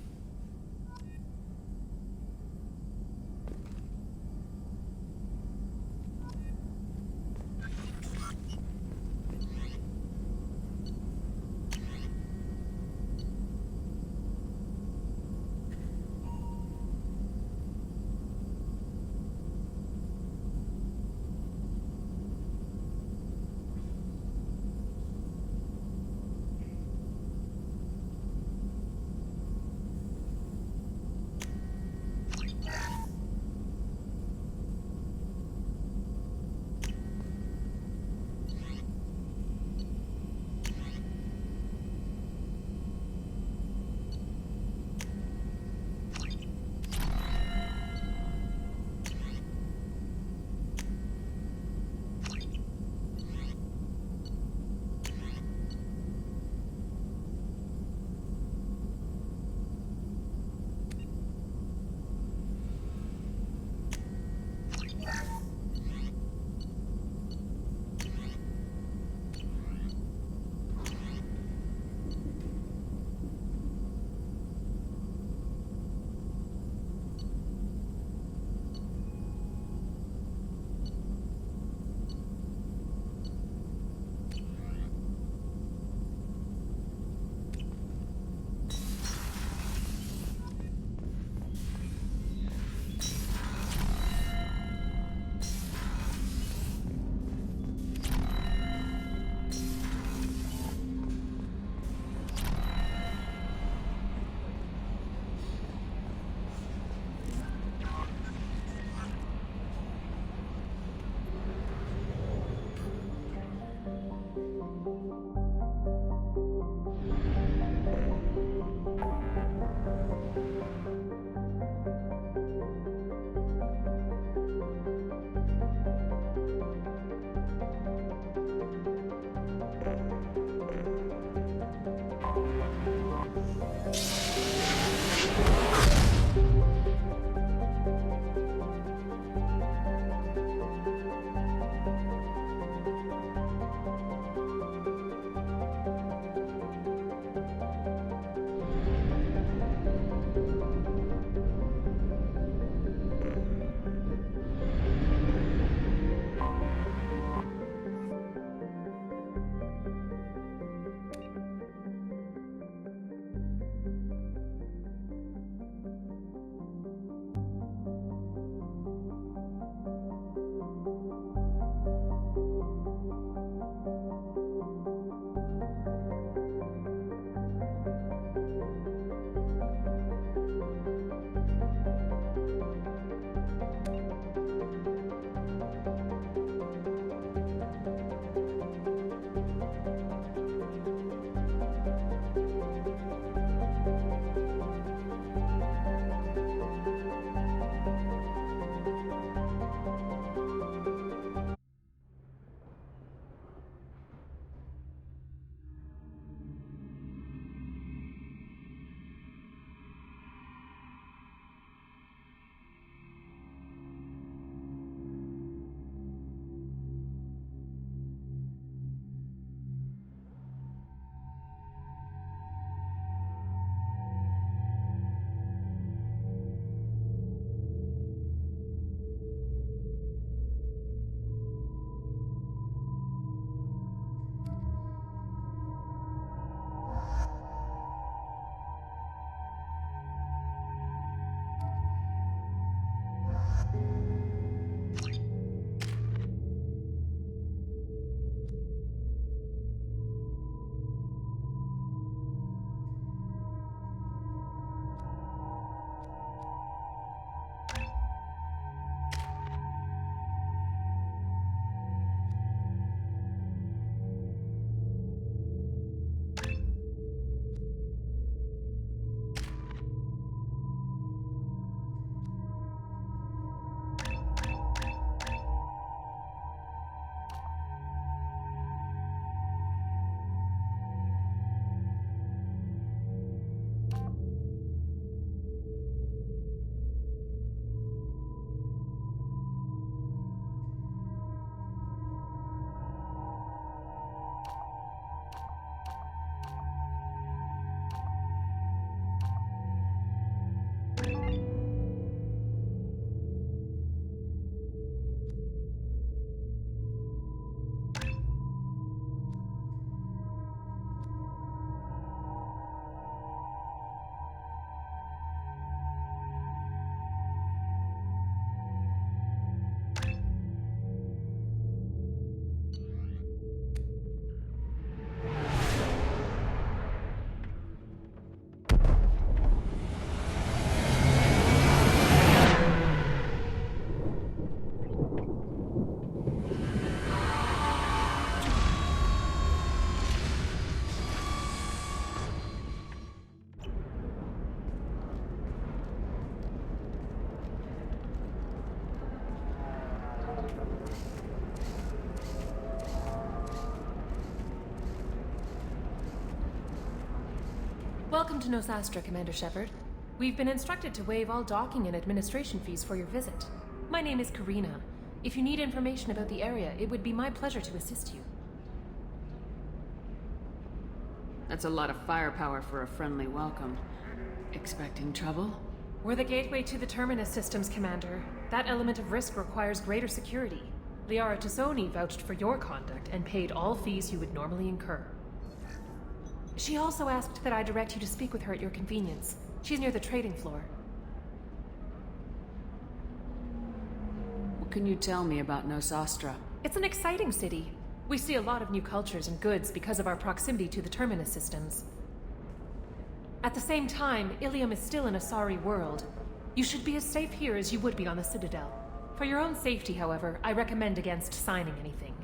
Welcome to Nosastra, Commander Shepard. We've been instructed to waive all docking and administration fees for your visit. My name is Karina. If you need information about the area, it would be my pleasure to assist you. That's a lot of firepower for a friendly welcome. Expecting trouble? We're the gateway to the Terminus systems, Commander. That element of risk requires greater security. Liara Tassoni vouched for your conduct and paid all fees you would normally incur. She also asked that I direct you to speak with her at your convenience. She's near the trading floor. What can you tell me about Nosastra? It's an exciting city. We see a lot of new cultures and goods because of our proximity to the Terminus systems. At the same time, Ilium is still an Asari world. You should be as safe here as you would be on the Citadel. For your own safety, however, I recommend against signing anything.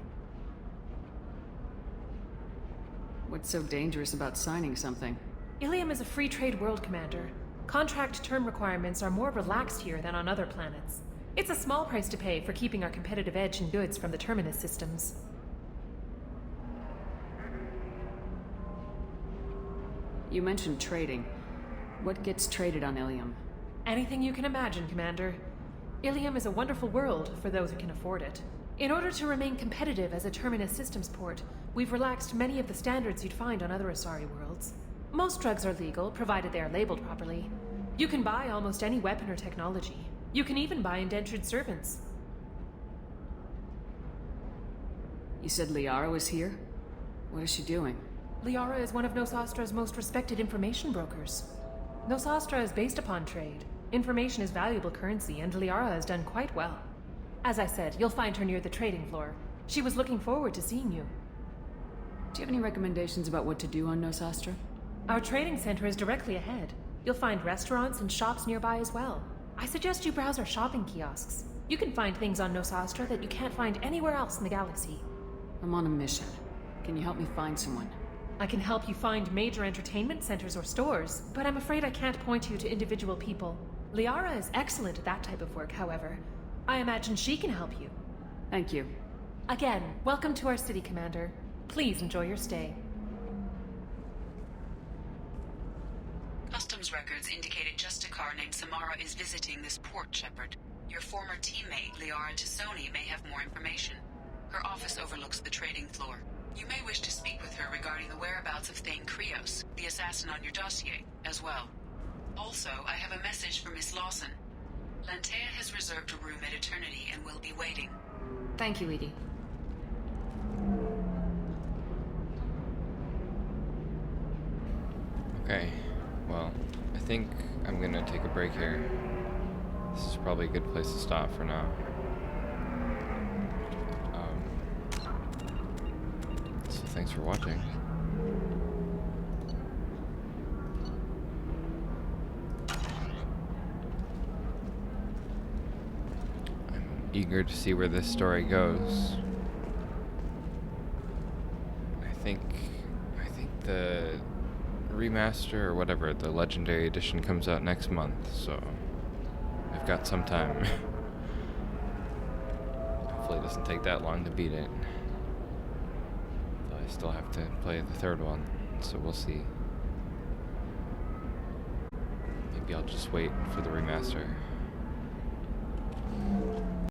What's so dangerous about signing something? Ilium is a free trade world, Commander. Contract term requirements are more relaxed here than on other planets. It's a small price to pay for keeping our competitive edge in goods from the Terminus systems. You mentioned trading. What gets traded on Ilium? Anything you can imagine, Commander. Ilium is a wonderful world for those who can afford it. In order to remain competitive as a Terminus systems port, we've relaxed many of the standards you'd find on other Asari worlds. Most drugs are legal, provided they are labeled properly. You can buy almost any weapon or technology. You can even buy indentured servants. You said Liara was here? What is she doing? Liara is one of Nosastra's most respected information brokers. Nosastra is based upon trade. Information is valuable currency, and Liara has done quite well. As I said, you'll find her near the trading floor. She was looking forward to seeing you. Do you have any recommendations about what to do on Nosastra? Our trading center is directly ahead. You'll find restaurants and shops nearby as well. I suggest you browse our shopping kiosks. You can find things on Nosastra that you can't find anywhere else in the galaxy. I'm on a mission. Can you help me find someone? I can help you find major entertainment centers or stores, but I'm afraid I can't point you to individual people. Liara is excellent at that type of work, however. I imagine she can help you. Thank you. Again, welcome to our city, Commander. Please enjoy your stay. Customs records indicated just a car named Samara is visiting this port, Shepard. Your former teammate, Liara Tassoni, may have more information. Her office overlooks the trading floor. You may wish to speak with her regarding the whereabouts of Thane Krios, the assassin on your dossier, as well. Also, I have a message for Miss Lawson. Lantea has reserved a room at Eternity and will be waiting. Thank you, EDI. Okay, well, I think I'm gonna take a break here. This is probably a good place to stop for now. So thanks for watching. I'm eager to see where this story goes. I think the remaster or whatever, the Legendary Edition, comes out next month, so I've got some time. Hopefully it doesn't take that long to beat it. Though I still have to play the third one, so we'll see. Maybe I'll just wait for the remaster.